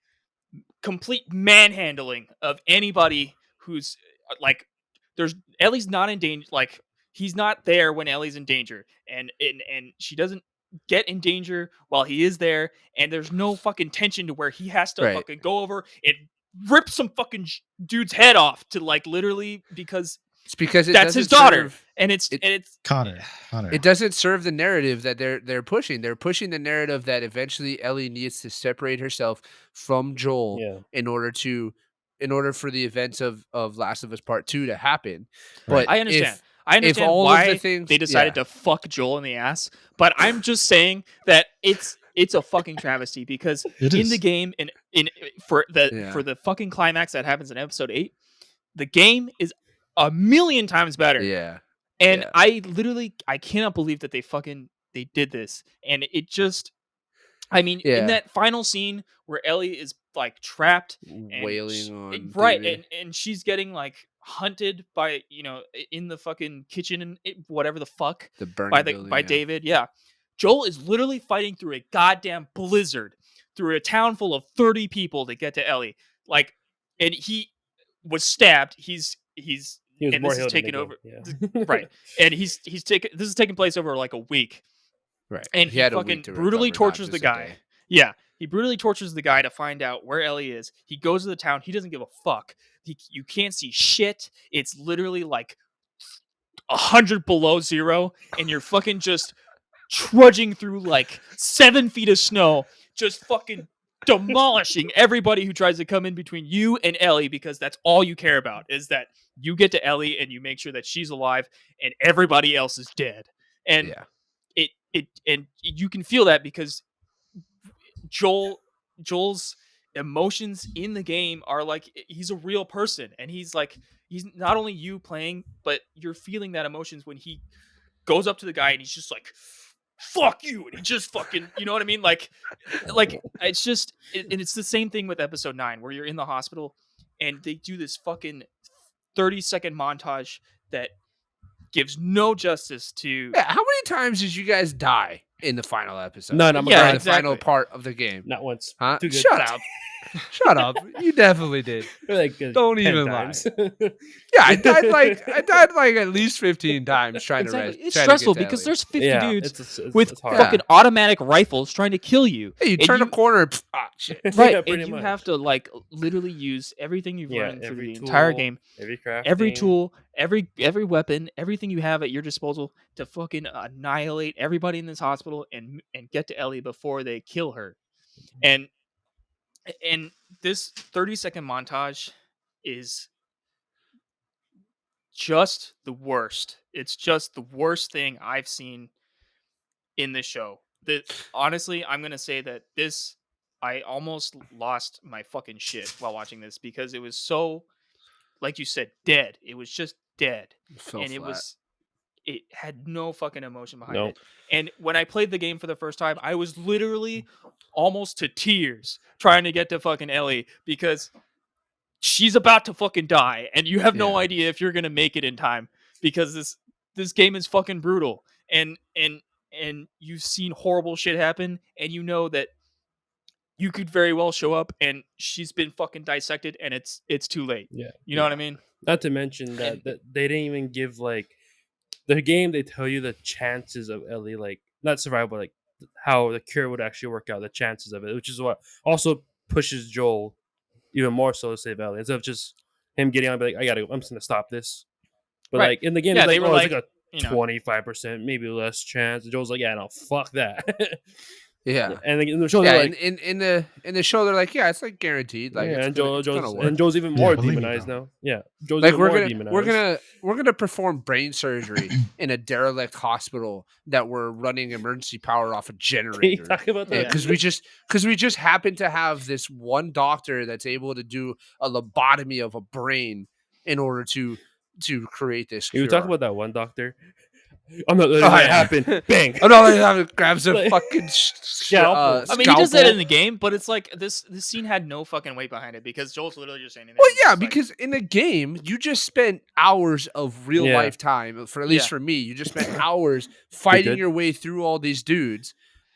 Speaker 3: complete manhandling of anybody who's like there's Ellie's not in danger, like he's not there when Ellie's in danger, and she doesn't get in danger while he is there, and there's no fucking tension to where he has to
Speaker 1: Right.
Speaker 3: fucking go over and rip some fucking dude's head off to like literally because
Speaker 1: It's because it
Speaker 3: That's his
Speaker 1: doesn't
Speaker 3: daughter,
Speaker 1: serve
Speaker 3: and it's
Speaker 1: it.
Speaker 3: and it's
Speaker 2: Connor.
Speaker 1: It doesn't serve the narrative that they're pushing. They're pushing the narrative that eventually Ellie needs to separate herself from Joel
Speaker 4: Yeah.
Speaker 1: in order for the events of Last of Us Part 2 to happen.
Speaker 2: Right.
Speaker 1: But
Speaker 3: I understand. I
Speaker 1: if
Speaker 3: understand
Speaker 1: all of the
Speaker 3: why
Speaker 1: things,
Speaker 3: they decided to fuck Joel in the ass, but I'm just saying that it's a fucking travesty because
Speaker 2: It
Speaker 3: in the
Speaker 2: is.
Speaker 3: game in for
Speaker 1: Yeah.
Speaker 3: the fucking climax that happens in episode 8, the game is a million times better.
Speaker 1: Yeah.
Speaker 3: And
Speaker 1: Yeah.
Speaker 3: I cannot believe that they did this. And it just I mean, in
Speaker 1: Yeah.
Speaker 3: that final scene where Ellie is like trapped and
Speaker 1: Wailing on
Speaker 3: right,
Speaker 1: David.
Speaker 3: and she's getting like hunted by in the fucking kitchen and whatever the fuck
Speaker 1: The burning building.
Speaker 3: by
Speaker 1: Yeah.
Speaker 3: David. Yeah, Joel is literally fighting through a goddamn blizzard through a town full of 30 people to get to Ellie. Like, and he was stabbed. He's
Speaker 4: He was
Speaker 3: and
Speaker 4: more
Speaker 3: this is
Speaker 4: healed in the
Speaker 3: taken
Speaker 4: game.
Speaker 3: over
Speaker 4: Yeah.
Speaker 3: right, and he's taken this is taking place over like a week.
Speaker 1: Right.
Speaker 3: And he
Speaker 1: had a
Speaker 3: fucking
Speaker 1: week to
Speaker 3: brutally
Speaker 1: recover, not
Speaker 3: tortures the
Speaker 1: just a
Speaker 3: guy.
Speaker 1: day.
Speaker 3: Yeah, he brutally tortures the guy to find out where Ellie is. He goes to the town. He doesn't give a fuck. You can't see shit. It's literally like 100 below zero, and you're fucking just trudging through like 7 feet of snow, just fucking demolishing everybody who tries to come in between you and Ellie because that's all you care about is that you get to Ellie and you make sure that she's alive and everybody else is dead. And
Speaker 1: Yeah.
Speaker 3: and you can feel that because Joel's emotions in the game are like he's a real person and he's not only you playing but you're feeling that emotions when he goes up to the guy and he's just like fuck you and he just fucking you know what I mean like it's just and it's the same thing with episode 9 where you're in the hospital and they do this fucking 30-second montage that gives no justice to
Speaker 1: Yeah. How many times did you guys die in the final episode?
Speaker 4: None, I'm
Speaker 3: Yeah,
Speaker 1: Or
Speaker 4: afraid.
Speaker 1: the
Speaker 3: exactly.
Speaker 1: final part of the game.
Speaker 4: Not once.
Speaker 1: Huh?
Speaker 4: Too good.
Speaker 1: Shut up. Shut up. You definitely did.
Speaker 4: Like,
Speaker 1: Don't
Speaker 4: 10
Speaker 1: even
Speaker 4: times.
Speaker 1: Yeah, I died like at least 15 times trying
Speaker 3: exactly.
Speaker 1: to
Speaker 3: It's
Speaker 1: try
Speaker 3: stressful
Speaker 1: to get to
Speaker 3: because
Speaker 1: Ellie.
Speaker 3: there's 50
Speaker 4: yeah,
Speaker 3: dudes
Speaker 4: it's
Speaker 3: with
Speaker 4: hard.
Speaker 3: fucking automatic rifles trying to kill you.
Speaker 1: Hey, you
Speaker 3: And
Speaker 1: turn a corner. Shit.
Speaker 3: right,
Speaker 4: Yeah,
Speaker 3: and
Speaker 4: pretty
Speaker 3: you
Speaker 4: much.
Speaker 3: have to like literally use everything you've
Speaker 4: Yeah,
Speaker 3: learned through
Speaker 4: every
Speaker 3: the entire
Speaker 4: tool,
Speaker 3: game,
Speaker 4: every
Speaker 3: tool, every weapon, everything you have at your disposal to fucking annihilate everybody in this hospital and get to Ellie before they kill her. And this 30-second montage is just the worst. It's just the worst thing I've seen in this show. That honestly, I'm gonna say that I almost lost my fucking shit while watching this because it was so, like you said, dead. It was just dead,
Speaker 1: Fell
Speaker 3: and
Speaker 1: flat.
Speaker 3: it had no fucking emotion behind
Speaker 4: Nope.
Speaker 3: it. And when I played the game for the first time, I was literally almost to tears trying to get to fucking Ellie because she's about to fucking die and you have no
Speaker 1: Yeah.
Speaker 3: idea if you're going to make it in time because this game is fucking brutal and you've seen horrible shit happen and you know that you could very well show up and she's been fucking dissected and it's too late.
Speaker 4: Yeah.
Speaker 3: You know what I mean?
Speaker 4: Not to mention that,
Speaker 3: And-
Speaker 4: that they didn't even give like the game. They tell you the chances of Ellie, like not survival, but like how the cure would actually work out, the chances of it, which is what also pushes Joel even more so to save Ellie instead of just him getting on and be like, I'm just gonna stop this. But
Speaker 3: Right.
Speaker 4: like in the game,
Speaker 3: Yeah,
Speaker 4: it's
Speaker 3: they
Speaker 4: like,
Speaker 3: were
Speaker 4: it's like
Speaker 3: you
Speaker 4: a
Speaker 3: know,
Speaker 4: 25%, maybe less chance. And Joel's like, yeah, no, fuck that.
Speaker 1: Yeah.
Speaker 4: And like, in the show,
Speaker 1: Yeah,
Speaker 4: they're like,
Speaker 1: in the show they're like, yeah, it's like guaranteed. Like
Speaker 4: yeah,
Speaker 1: it's
Speaker 4: and
Speaker 1: gonna, it's gonna work.
Speaker 4: and Joel's even
Speaker 2: Yeah,
Speaker 4: more
Speaker 2: believe me,
Speaker 4: demonized
Speaker 2: bro.
Speaker 4: now. Yeah, Joel's
Speaker 1: Like
Speaker 4: even
Speaker 1: we're
Speaker 4: more
Speaker 1: gonna
Speaker 4: demonized.
Speaker 1: we're gonna perform brain surgery in a derelict hospital that we're running emergency power off a
Speaker 4: Can you
Speaker 1: generator.
Speaker 4: talk about that?
Speaker 1: Because we just happen to have this one doctor that's able to do a lobotomy of a brain in order to create this
Speaker 4: You
Speaker 1: cure.
Speaker 4: were talking about that one doctor. I'm not letting
Speaker 1: Oh,
Speaker 4: that
Speaker 1: yeah.
Speaker 4: happen. Bang.
Speaker 1: I'm not letting him grabs a
Speaker 4: Like-
Speaker 1: fucking
Speaker 4: Scalpel.
Speaker 3: I mean, he does that
Speaker 1: scalpel.
Speaker 3: in the game, but it's like this scene had no fucking weight behind it because Joel's literally just saying.
Speaker 1: Well,
Speaker 3: he's
Speaker 1: yeah,
Speaker 3: just like-
Speaker 1: because in the game, you just spent hours of real
Speaker 4: Yeah.
Speaker 1: life time. For at least
Speaker 3: Yeah.
Speaker 1: for me, you just spent hours fighting
Speaker 4: good?
Speaker 1: your way through all these dudes.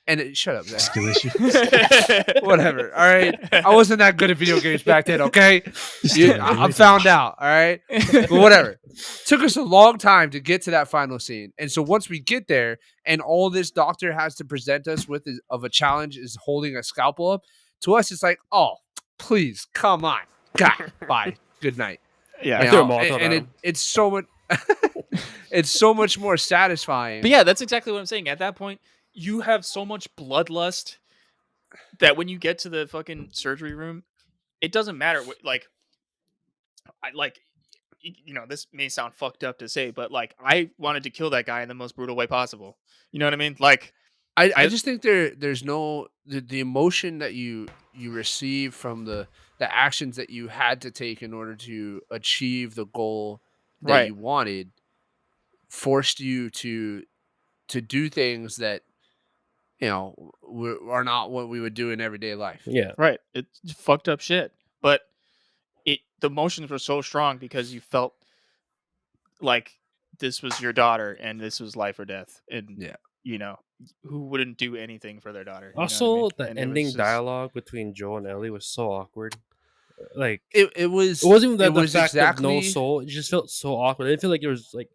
Speaker 1: And shut up, Zach.
Speaker 2: Skill issue.
Speaker 1: Whatever. All right, I wasn't that good at video games back then. Okay, I'm found out. All right, but whatever. Took us a long time to get to that final scene, and so once we get there, and all this doctor has to present us with of a challenge is holding a scalpel up. To us, it's like, oh, please, come on, God, bye, good night.
Speaker 3: yeah,
Speaker 4: I
Speaker 1: You
Speaker 4: threw a
Speaker 1: know,
Speaker 4: Molotov at
Speaker 1: and
Speaker 4: him.
Speaker 1: it's so much. It's so much more satisfying.
Speaker 3: But yeah, that's exactly what I'm saying. At that point, you have so much bloodlust that when you get to the fucking surgery room, it doesn't matter what like I like this may sound fucked up to say, but like I wanted to kill that guy in the most brutal way possible. You know what I mean? Like
Speaker 1: I
Speaker 3: I
Speaker 1: just think there's no the emotion that you receive from the actions that you had to take in order to achieve the goal that
Speaker 3: right,
Speaker 1: you wanted forced you to do things that are not what we would do in everyday life.
Speaker 4: Yeah.
Speaker 3: right. It's fucked up shit. But the emotions were so strong because you felt like this was your daughter and this was life or death. And
Speaker 1: Yeah.
Speaker 3: you know, who wouldn't do anything for their daughter? You know what I mean?
Speaker 4: Also, the
Speaker 3: And it was
Speaker 4: ending
Speaker 3: just
Speaker 4: dialogue between Joel and Ellie was so awkward. Like,
Speaker 1: It
Speaker 4: it wasn't even
Speaker 1: it
Speaker 4: that the
Speaker 1: was
Speaker 4: fact of no
Speaker 1: exactly
Speaker 4: soul. It just felt so awkward. I didn't feel like it was like.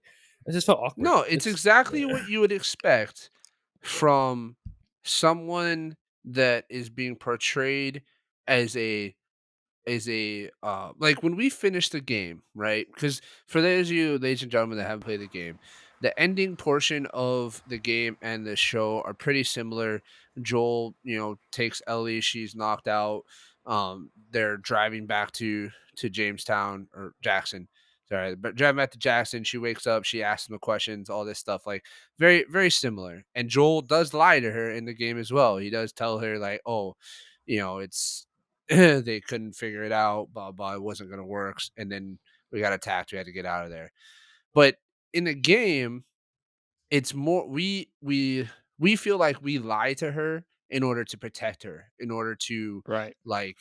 Speaker 4: It just felt awkward.
Speaker 1: no, it's
Speaker 4: It's
Speaker 1: exactly
Speaker 4: yeah.
Speaker 1: what you would expect from someone that is being portrayed as like when we finish the game, right? Because for those of you, ladies and gentlemen, that haven't played the game, the ending portion of the game and the show are pretty similar. Joel, takes Ellie, she's knocked out. They're driving back to Jamestown or Jackson. Sorry, but driving back to Jackson, she wakes up, she asks him questions, all this stuff, like very, very similar. And Joel does lie to her in the game as well. He does tell her, like, oh, it's they couldn't figure it out, blah blah. It wasn't gonna work, and then we got attacked. We had to get out of there. But in the game, it's more we feel like we lie to her in order to protect her, in order to
Speaker 3: right,
Speaker 1: like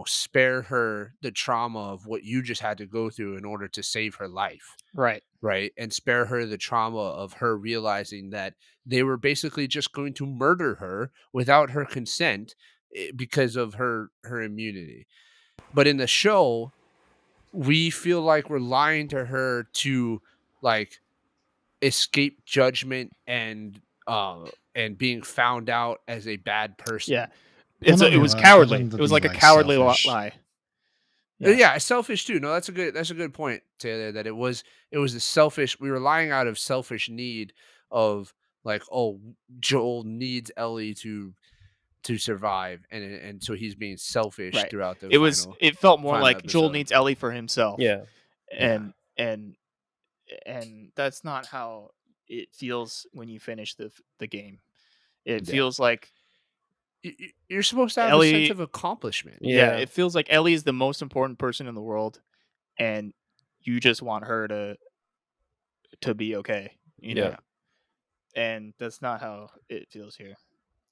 Speaker 1: spare her the trauma of what you just had to go through in order to save her life,
Speaker 3: right,
Speaker 1: right? And spare her the trauma of her realizing that they were basically just going to murder her without her consent because of her immunity. But in the show, we feel like we're lying to her to like escape judgment and being found out as a bad
Speaker 3: yeah.
Speaker 1: person.
Speaker 2: Well, not
Speaker 3: It
Speaker 2: even
Speaker 3: was
Speaker 2: that. Judge
Speaker 3: cowardly.
Speaker 2: him to
Speaker 3: It was
Speaker 2: be
Speaker 3: like a
Speaker 2: like
Speaker 3: cowardly
Speaker 2: selfish.
Speaker 3: lie. Yeah,
Speaker 1: Yeah, it's selfish too. No, that's a good point, Taylor. That it was a selfish. We were lying out of selfish need of like, oh, Joel needs Ellie to survive, and so he's being selfish
Speaker 3: right.
Speaker 1: throughout the
Speaker 3: It was.
Speaker 1: final
Speaker 3: It felt more
Speaker 1: final
Speaker 3: like Joel
Speaker 1: episode.
Speaker 3: needs Ellie for himself,
Speaker 4: Yeah.
Speaker 1: Yeah,
Speaker 3: and that's not how it feels when you finish the game. It
Speaker 1: yeah.
Speaker 3: feels like
Speaker 1: You're supposed to have a sense
Speaker 3: Ellie.
Speaker 1: of accomplishment.
Speaker 3: Yeah,
Speaker 4: Yeah.
Speaker 3: it feels like Ellie is the most important person in the world, and you just want her to be okay. You
Speaker 4: Yeah.
Speaker 3: know,
Speaker 1: Yeah,
Speaker 3: and that's not how it feels here.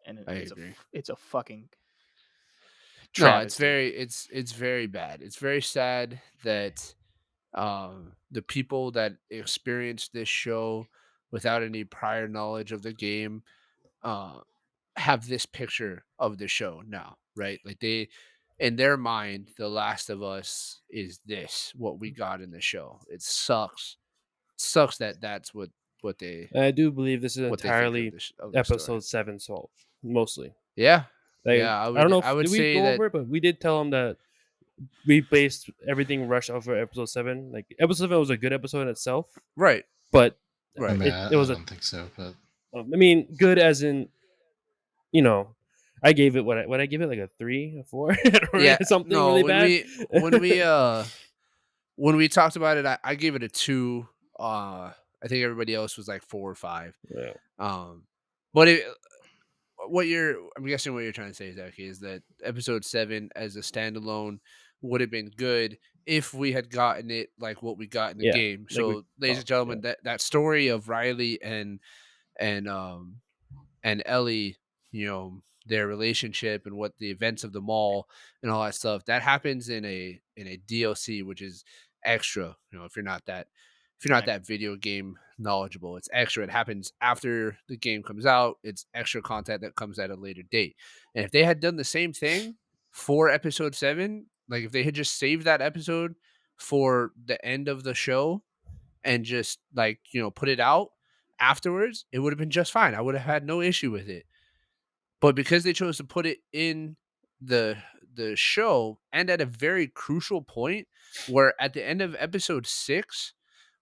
Speaker 3: And
Speaker 1: I agree.
Speaker 3: it's a fucking
Speaker 1: No, it's
Speaker 3: travesty.
Speaker 1: very it's very bad. It's very sad that the people that experienced this show without any prior knowledge of the game uh, have this picture of the show now, right? Like they, in their mind, The Last of Us is this what we got in the show. It sucks. It sucks that that's what they
Speaker 4: And I do believe this is
Speaker 1: what they think of
Speaker 4: entirely
Speaker 1: this of the story.
Speaker 4: episode 7's fault, mostly.
Speaker 1: Yeah,
Speaker 4: Like,
Speaker 1: yeah. I
Speaker 4: I don't
Speaker 1: would
Speaker 4: know
Speaker 1: I
Speaker 4: if
Speaker 1: would
Speaker 4: did we
Speaker 1: say
Speaker 4: go
Speaker 1: that
Speaker 4: over it, but we did tell him that we based everything rush off of episode 7. Like, episode 7 was a good episode in itself,
Speaker 1: right,
Speaker 4: but
Speaker 2: I
Speaker 1: right.
Speaker 2: mean,
Speaker 4: it
Speaker 2: I
Speaker 4: was a
Speaker 2: don't think so, but
Speaker 4: I mean, good as in, you know, I gave it what I give it, like a 3, a 4,
Speaker 1: Yeah,
Speaker 4: something
Speaker 1: no.
Speaker 4: really
Speaker 1: When
Speaker 4: bad.
Speaker 1: we when we uh when we talked about it, I gave it a 2. I think everybody else was like 4 or 5.
Speaker 4: Yeah.
Speaker 1: Um, but I'm guessing what you're trying to say, Zachy, is that episode 7 as a standalone would have been good if we had gotten it like what we got in the
Speaker 4: Yeah,
Speaker 1: game.
Speaker 4: like we
Speaker 1: So, ladies and
Speaker 4: talked. Yeah.
Speaker 1: gentlemen, that story of Riley and and Ellie, their relationship and what the events of the mall and all that stuff that happens in a DLC, which is extra. If you're not that video game knowledgeable, it's extra. It happens after the game comes out. It's extra content that comes at a later date. And if they had done the same thing for episode 7, like if they had just saved that episode for the end of the show and just like put it out afterwards, it would have been just fine. I would have had no issue with it. But because they chose to put it in the the show and at a very crucial point where at the end of episode 6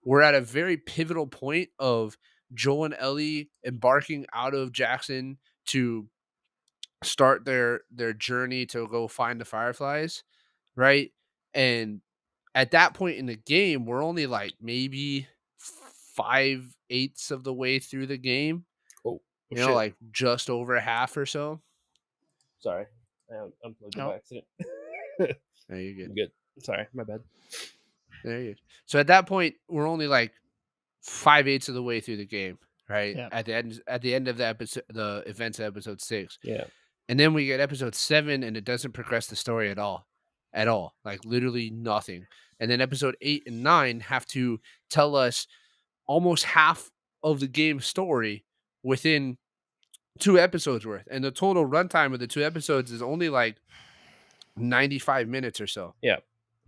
Speaker 1: we're at a very pivotal point of Joel and Ellie embarking out of Jackson to start their journey to go find the Fireflies, right? And at that point in the game, we're only like maybe 5/8 of the way through the game.
Speaker 4: Oh,
Speaker 1: You know,
Speaker 4: shit.
Speaker 1: like just over half or so.
Speaker 4: Sorry, I unplugged it
Speaker 3: No.
Speaker 4: by accident.
Speaker 1: There you
Speaker 4: I'm
Speaker 1: good.
Speaker 4: good. Sorry, my bad.
Speaker 1: There you go. So at that point, we're only like 5/8 of the way through the game, right?
Speaker 3: Yeah.
Speaker 1: At the end of the episode, the events of episode 6.
Speaker 4: Yeah.
Speaker 1: And then we get episode 7 and it doesn't progress the story at all. At all. Like literally nothing. And then episode 8 and 9 have to tell us almost half of the game's story within 2 episodes worth. And the total runtime of the 2 episodes is only like 95 minutes or so.
Speaker 4: Yeah.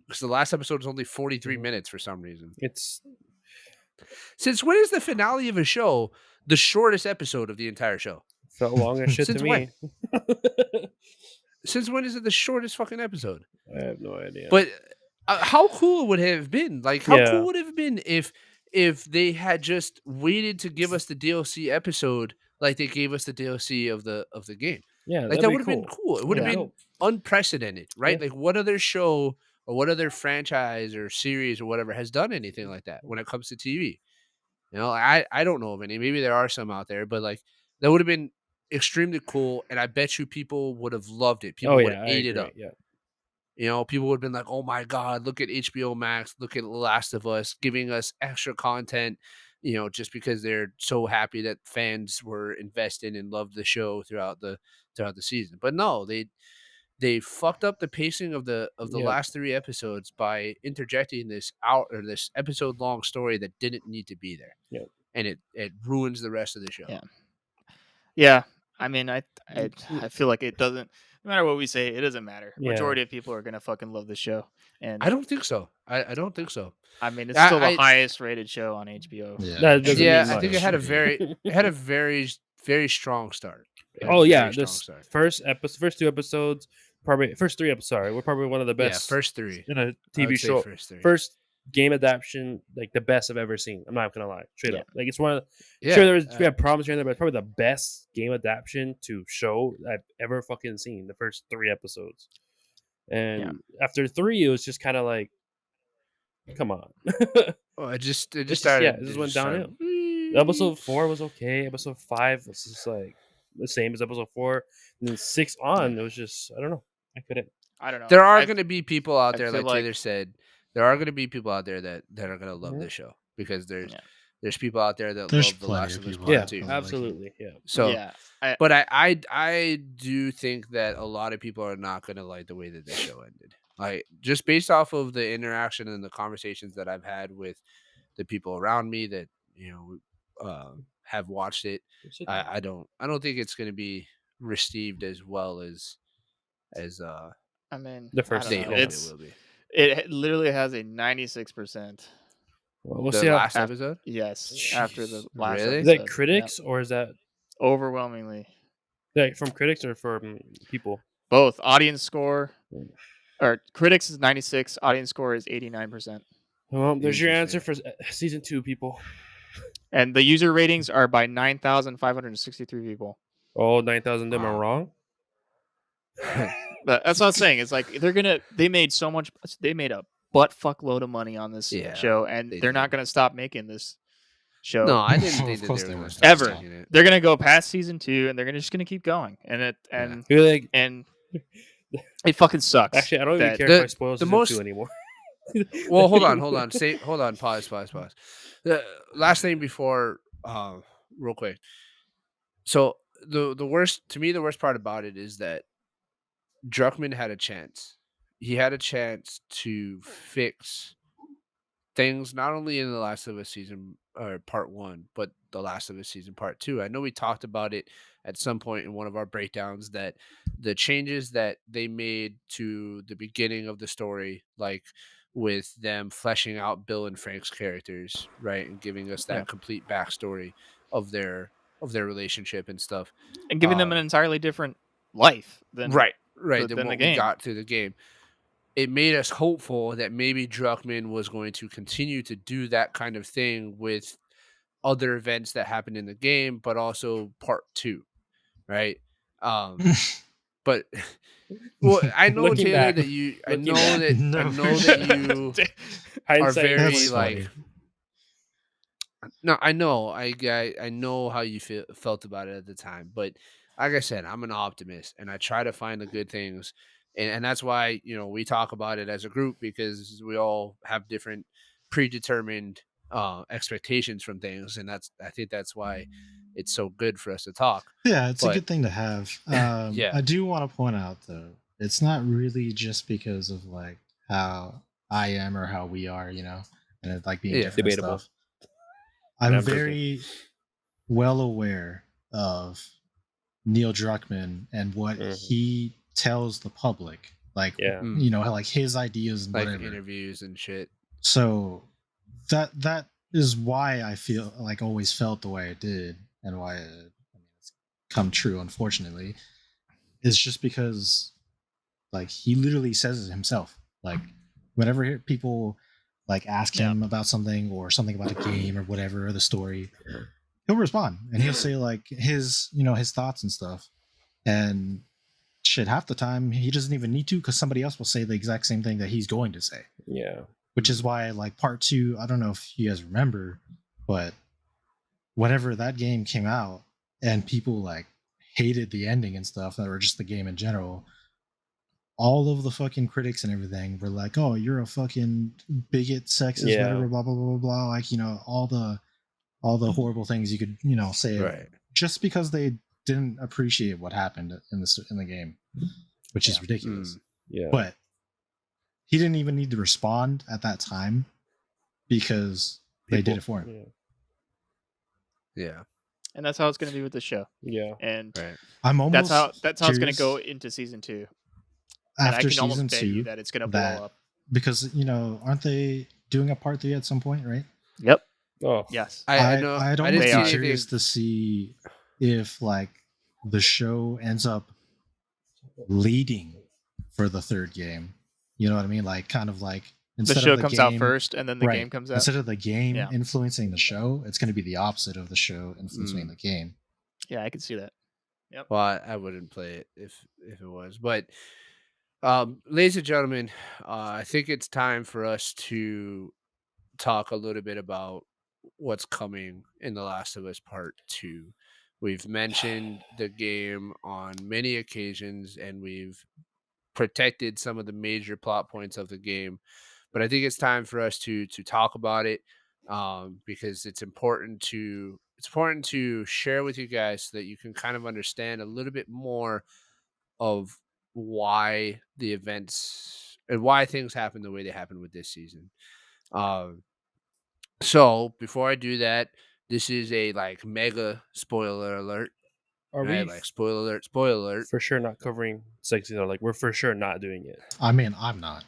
Speaker 1: Because the last episode is only 43
Speaker 4: Mhm.
Speaker 1: minutes for some reason.
Speaker 4: It's
Speaker 1: Since when is the finale of a show the shortest episode of the entire show?
Speaker 4: felt long as shit to
Speaker 1: Since
Speaker 4: me.
Speaker 1: when? Since when is it the shortest fucking episode?
Speaker 4: I have no idea.
Speaker 1: But how cool would it have been? Like, how
Speaker 4: Yeah.
Speaker 1: cool would it have been if they had just waited to give us the DLC episode like they gave us the DLC of the game?
Speaker 4: yeah,
Speaker 1: Like
Speaker 4: that'd
Speaker 1: that
Speaker 4: be
Speaker 1: would have been
Speaker 4: cool.
Speaker 1: cool. It would have
Speaker 3: Yeah.
Speaker 1: been unprecedented, right?
Speaker 4: Yeah.
Speaker 1: Like what other show or what other franchise or series or whatever has done anything like that when it comes to TV? You know, I don't know of any. Maybe there are some out there, but like that would have been extremely cool, and I bet you people would have loved it. People
Speaker 4: Oh
Speaker 1: would
Speaker 4: yeah,
Speaker 1: have
Speaker 4: I
Speaker 1: ate it
Speaker 4: agree.
Speaker 1: up.
Speaker 4: Yeah.
Speaker 1: You know, people would have been like, "Oh my god, look at HBO Max, look at Last of Us, giving us extra content." You know, just because they're so happy that fans were invested and loved the show throughout the season. But no, they fucked up the pacing of the
Speaker 4: Yep.
Speaker 1: last 3 episodes by interjecting this episode long story that didn't need to be there.
Speaker 4: Yep.
Speaker 1: And it ruins the rest of the show.
Speaker 3: Yeah. Yeah. I mean, I
Speaker 4: Mm.
Speaker 3: feel like it doesn't. No matter what we say, it doesn't matter.
Speaker 4: Yeah.
Speaker 3: Majority of people are gonna fucking love the show, and
Speaker 1: I don't think so. I don't think so.
Speaker 3: I mean, it's
Speaker 1: I-
Speaker 3: still the
Speaker 1: I-
Speaker 3: highest rated show on HBO.
Speaker 2: Yeah,
Speaker 4: That doesn't
Speaker 1: Yeah,
Speaker 4: mean
Speaker 1: I think it
Speaker 4: much.
Speaker 1: had a very strong start. It had
Speaker 4: Oh
Speaker 1: a
Speaker 4: yeah,
Speaker 1: very strong
Speaker 4: this
Speaker 1: start.
Speaker 4: first 2 episodes, probably first 3 episodes. Sorry, we're probably one of the
Speaker 1: Yeah,
Speaker 4: best
Speaker 1: first 3.
Speaker 4: in a
Speaker 1: I would
Speaker 4: TV
Speaker 1: say
Speaker 4: show.
Speaker 1: First 3.
Speaker 4: First game adaptation, like the best I've ever seen. I'm not gonna lie, straight
Speaker 3: Yeah.
Speaker 4: up. Like it's one of
Speaker 1: Yeah,
Speaker 4: sure we have problems here and there, but it's probably the best game adaptation to show I've ever fucking seen. The first 3 episodes, and after 3, it was just kind of like, come on.
Speaker 1: well, it just
Speaker 4: just-
Speaker 1: started.
Speaker 4: yeah, it just went downhill. Episode 4 was okay. Episode 5 was just like the same as episode 4, and then 6 on, it was just I don't know. I couldn't.
Speaker 3: I don't know.
Speaker 1: There are
Speaker 3: I-
Speaker 1: going to be people out
Speaker 3: I
Speaker 1: there,
Speaker 3: feel
Speaker 1: like Taylor
Speaker 3: like-
Speaker 1: said. There are going to be people out there that are going to love
Speaker 4: Mhm.
Speaker 1: this show because there's
Speaker 3: Yeah.
Speaker 1: there's people out there that
Speaker 2: There's
Speaker 1: love The
Speaker 2: plenty
Speaker 1: Last
Speaker 2: of
Speaker 1: of Us
Speaker 2: people
Speaker 1: Part
Speaker 4: Yeah,
Speaker 1: Two.
Speaker 2: like it.
Speaker 4: absolutely. Yeah.
Speaker 1: So,
Speaker 3: yeah.
Speaker 1: but I do think that a lot of people are not going to like the way that this show ended. Like just based off of the interaction and the conversations that I've had with the people around me that have watched it. I don't think it's going to be received as well as
Speaker 3: I mean,
Speaker 4: The
Speaker 3: I
Speaker 4: first
Speaker 3: don't
Speaker 1: they
Speaker 3: know.
Speaker 1: hope
Speaker 3: It's
Speaker 1: it will be.
Speaker 3: it literally has a 96%.
Speaker 4: Well, we'll
Speaker 1: The
Speaker 4: see how.
Speaker 1: last
Speaker 3: af-
Speaker 1: episode.
Speaker 3: Yes, after the last
Speaker 1: Really?
Speaker 4: Is that
Speaker 3: episode.
Speaker 4: critics or is that
Speaker 3: Yeah. Overwhelmingly
Speaker 4: like from critics or from people?
Speaker 3: both. Audience score
Speaker 4: Mm.
Speaker 3: or critics is 96, audience score is 89%.
Speaker 4: Well, there's your answer for
Speaker 1: Interesting.
Speaker 4: season 2, people.
Speaker 3: And the user ratings are by 9,563 people.
Speaker 4: Oh, 9,000 them are
Speaker 1: Wow.
Speaker 4: wrong.
Speaker 3: But that's what I'm saying. It's like they made a butt fuck load of money on this
Speaker 1: Yeah,
Speaker 3: show, and
Speaker 1: they
Speaker 3: they're not
Speaker 1: did.
Speaker 3: gonna stop making this show.
Speaker 1: No, I didn't
Speaker 2: Of
Speaker 1: think that
Speaker 2: course
Speaker 1: they
Speaker 2: they
Speaker 1: were going
Speaker 2: weren't.
Speaker 1: to stop
Speaker 3: Ever.
Speaker 1: making it.
Speaker 3: They're gonna go past season 2, and they're just gonna keep going, and
Speaker 4: You're like,
Speaker 3: and it fucking sucks.
Speaker 4: actually, I don't even
Speaker 3: that-
Speaker 4: care
Speaker 1: the-
Speaker 4: if I spoil
Speaker 1: the
Speaker 4: season
Speaker 1: most-
Speaker 4: 2 anymore.
Speaker 1: Well, hold on. Pause. The last thing before, real quick. So the worst to me, the worst part about it is that Druckmann had a chance. He had a chance to fix things not only in the Last of Us season or part 1, but the Last of Us season part 2. I know we talked about it at some point in one of our breakdowns that the changes that they made to the beginning of the story, like with them fleshing out Bill and Frank's characters, right, and giving us that
Speaker 4: Yeah.
Speaker 1: complete backstory of their relationship and stuff.
Speaker 3: and giving them an entirely different life than
Speaker 1: Right,
Speaker 3: than
Speaker 1: than
Speaker 3: the
Speaker 1: what we
Speaker 3: game.
Speaker 1: got through the game. it made us hopeful that maybe Druckmann was going to continue to do that kind of thing with other events that happened in the game, but also part two, right? Um, but well, I know
Speaker 4: Looking
Speaker 1: Taylor
Speaker 4: back,
Speaker 1: that you,
Speaker 4: looking back,
Speaker 1: I
Speaker 2: No, for
Speaker 1: know that
Speaker 2: sure.
Speaker 1: you are
Speaker 4: hindsight
Speaker 1: very
Speaker 2: That's
Speaker 4: 2020.
Speaker 1: like
Speaker 2: funny.
Speaker 1: no, I know. I know how you felt about it at the time, but like I said, I'm an optimist, and I try to find the good things, and that's why we talk about it as a group because we all have different predetermined expectations from things, and I think that's why it's so good for us to talk.
Speaker 2: Yeah, it's a
Speaker 1: But
Speaker 2: good thing to have.
Speaker 1: yeah,
Speaker 2: I do want to point out though, it's not really just because of like how I am or how we are, and it like being
Speaker 1: yeah,
Speaker 2: different and
Speaker 4: Debatable.
Speaker 2: stuff. I'm
Speaker 4: I'm joking.
Speaker 2: very well aware of Neil Druckmann and what
Speaker 4: Mhm.
Speaker 2: he tells the public, like
Speaker 4: Yeah.
Speaker 1: mm,
Speaker 2: like his ideas and
Speaker 1: like
Speaker 2: whatever.
Speaker 1: interviews and shit.
Speaker 2: So that is why I feel like always felt the way I did, and why it's come true. Unfortunately, is just because like he literally says it himself. Like whenever people like ask
Speaker 3: Yeah.
Speaker 2: him about something or something about a game or whatever or the story, he'll respond and he'll say like his thoughts and stuff. And shit, half the time he doesn't even need to because somebody else will say the exact same thing that he's going to say.
Speaker 4: Yeah.
Speaker 2: Which is why like part two, I don't know if you guys remember, but whenever that game came out and people like hated the ending and stuff, or just the game in general, all of the fucking critics and everything were like, "Oh, you're a fucking bigot, sexist,
Speaker 4: Yeah.
Speaker 2: whatever, blah blah blah blah blah." Like all the horrible things you could say,
Speaker 1: Right.
Speaker 2: just because they didn't appreciate what happened in the game, which
Speaker 3: Yeah.
Speaker 2: is ridiculous.
Speaker 1: Mm,
Speaker 4: Yeah.
Speaker 2: But he didn't even need to respond at that time because they did
Speaker 4: People.
Speaker 2: it for him.
Speaker 4: Yeah.
Speaker 1: yeah.
Speaker 3: And that's how it's going to be with the show.
Speaker 4: Yeah.
Speaker 3: And
Speaker 1: Right.
Speaker 2: I'm
Speaker 3: that's
Speaker 2: almost
Speaker 3: how it's going to go
Speaker 2: curious
Speaker 3: into season 2. And I
Speaker 2: after
Speaker 3: can
Speaker 2: season
Speaker 3: almost bet you
Speaker 2: 2
Speaker 3: that it's going to blow
Speaker 2: that,
Speaker 3: up.
Speaker 2: because aren't they doing a part 3 at some point, right?
Speaker 3: Yep.
Speaker 4: Oh.
Speaker 3: Yes.
Speaker 1: I know
Speaker 2: I'd
Speaker 1: I
Speaker 2: almost
Speaker 1: didn't
Speaker 3: They
Speaker 2: be
Speaker 1: see
Speaker 3: are.
Speaker 2: curious
Speaker 1: anything.
Speaker 2: to see if like the show ends up leading for the third game. You know what I mean? Like kind of like
Speaker 3: The
Speaker 2: instead of
Speaker 3: show
Speaker 2: the
Speaker 3: comes out
Speaker 2: game,
Speaker 3: first and then the
Speaker 2: right?
Speaker 3: game comes out.
Speaker 2: Instead of the game
Speaker 3: Yeah.
Speaker 2: influencing the show, it's going to be the opposite of the show influencing
Speaker 1: Mm.
Speaker 2: the game.
Speaker 3: Yeah, I can see that.
Speaker 1: Well, I wouldn't play it if it was, but ladies and gentlemen, I think it's time for us to talk a little bit about what's coming in The Last of Us Part 2. We've mentioned the game on many occasions and we've protected some of the major plot points of the game, but I think it's time for us to talk about it because it's important to share with you guys so that you can kind of understand a little bit more of why the events and why things happen the way they happen with this season. Um, so before I do that, this is a like mega spoiler alert.
Speaker 4: Are
Speaker 1: Right,
Speaker 4: we
Speaker 1: like spoiler alert, spoiler alert.
Speaker 4: for sure not covering sexy though? Like we're for sure not doing it.
Speaker 2: I mean, I'm not.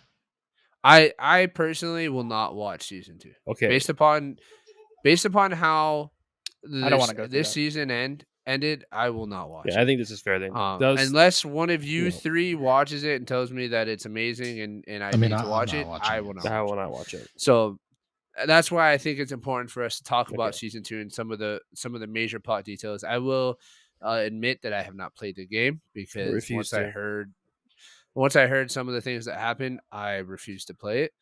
Speaker 1: I personally will not watch season 2
Speaker 4: Okay.
Speaker 1: based upon how
Speaker 3: I don't want
Speaker 1: this
Speaker 3: to go through
Speaker 1: this
Speaker 3: that.
Speaker 1: season ended. I will not watch
Speaker 4: Yeah, I
Speaker 1: it.
Speaker 4: think this is fair then. Does
Speaker 1: Unless one of you
Speaker 4: no,
Speaker 1: three watches it and tells me that it's amazing and I
Speaker 2: I mean,
Speaker 1: need to
Speaker 2: I'm
Speaker 1: watch
Speaker 2: not
Speaker 1: it,
Speaker 2: watching
Speaker 1: I
Speaker 2: it.
Speaker 1: will not
Speaker 4: I
Speaker 1: watch
Speaker 4: will
Speaker 1: it.
Speaker 4: not watch it.
Speaker 1: So that's why I think it's important for us to talk about
Speaker 4: Okay.
Speaker 1: season 2 and some of the major plot details. I will admit that I have not played the game
Speaker 4: I
Speaker 1: because
Speaker 4: refuse to.
Speaker 1: once I heard some of the things that happened, I refused to play it.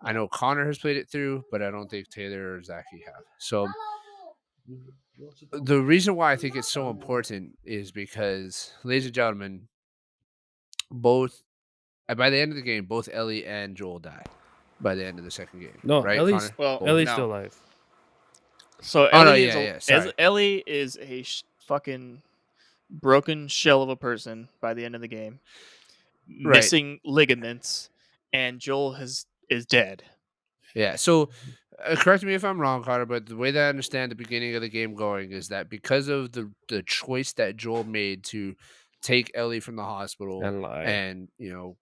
Speaker 1: I
Speaker 3: Yeah.
Speaker 1: know Connor has played it through, but I don't think Taylor or Zachy have. So the reason why I think it's so important is because, ladies and gentlemen, both by the end of the game, both Ellie and Joel die by the end of the second game.
Speaker 4: No,
Speaker 1: Right, Connor?
Speaker 3: Well,
Speaker 1: Both of
Speaker 4: Ellie's
Speaker 1: them?
Speaker 4: still
Speaker 3: no.
Speaker 4: alive.
Speaker 3: So
Speaker 1: Oh no,
Speaker 3: Ellie is
Speaker 1: yeah, yeah. Sorry.
Speaker 3: Ellie is a fucking broken shell of a person by the end of the game,
Speaker 1: Right.
Speaker 3: missing ligaments, and Joel is dead.
Speaker 1: Yeah. So, correct me if I'm wrong, Connor, but the way that I understand the beginning of the game going is that because of the choice that Joel made to take Ellie from the hospital
Speaker 4: And lie.
Speaker 1: and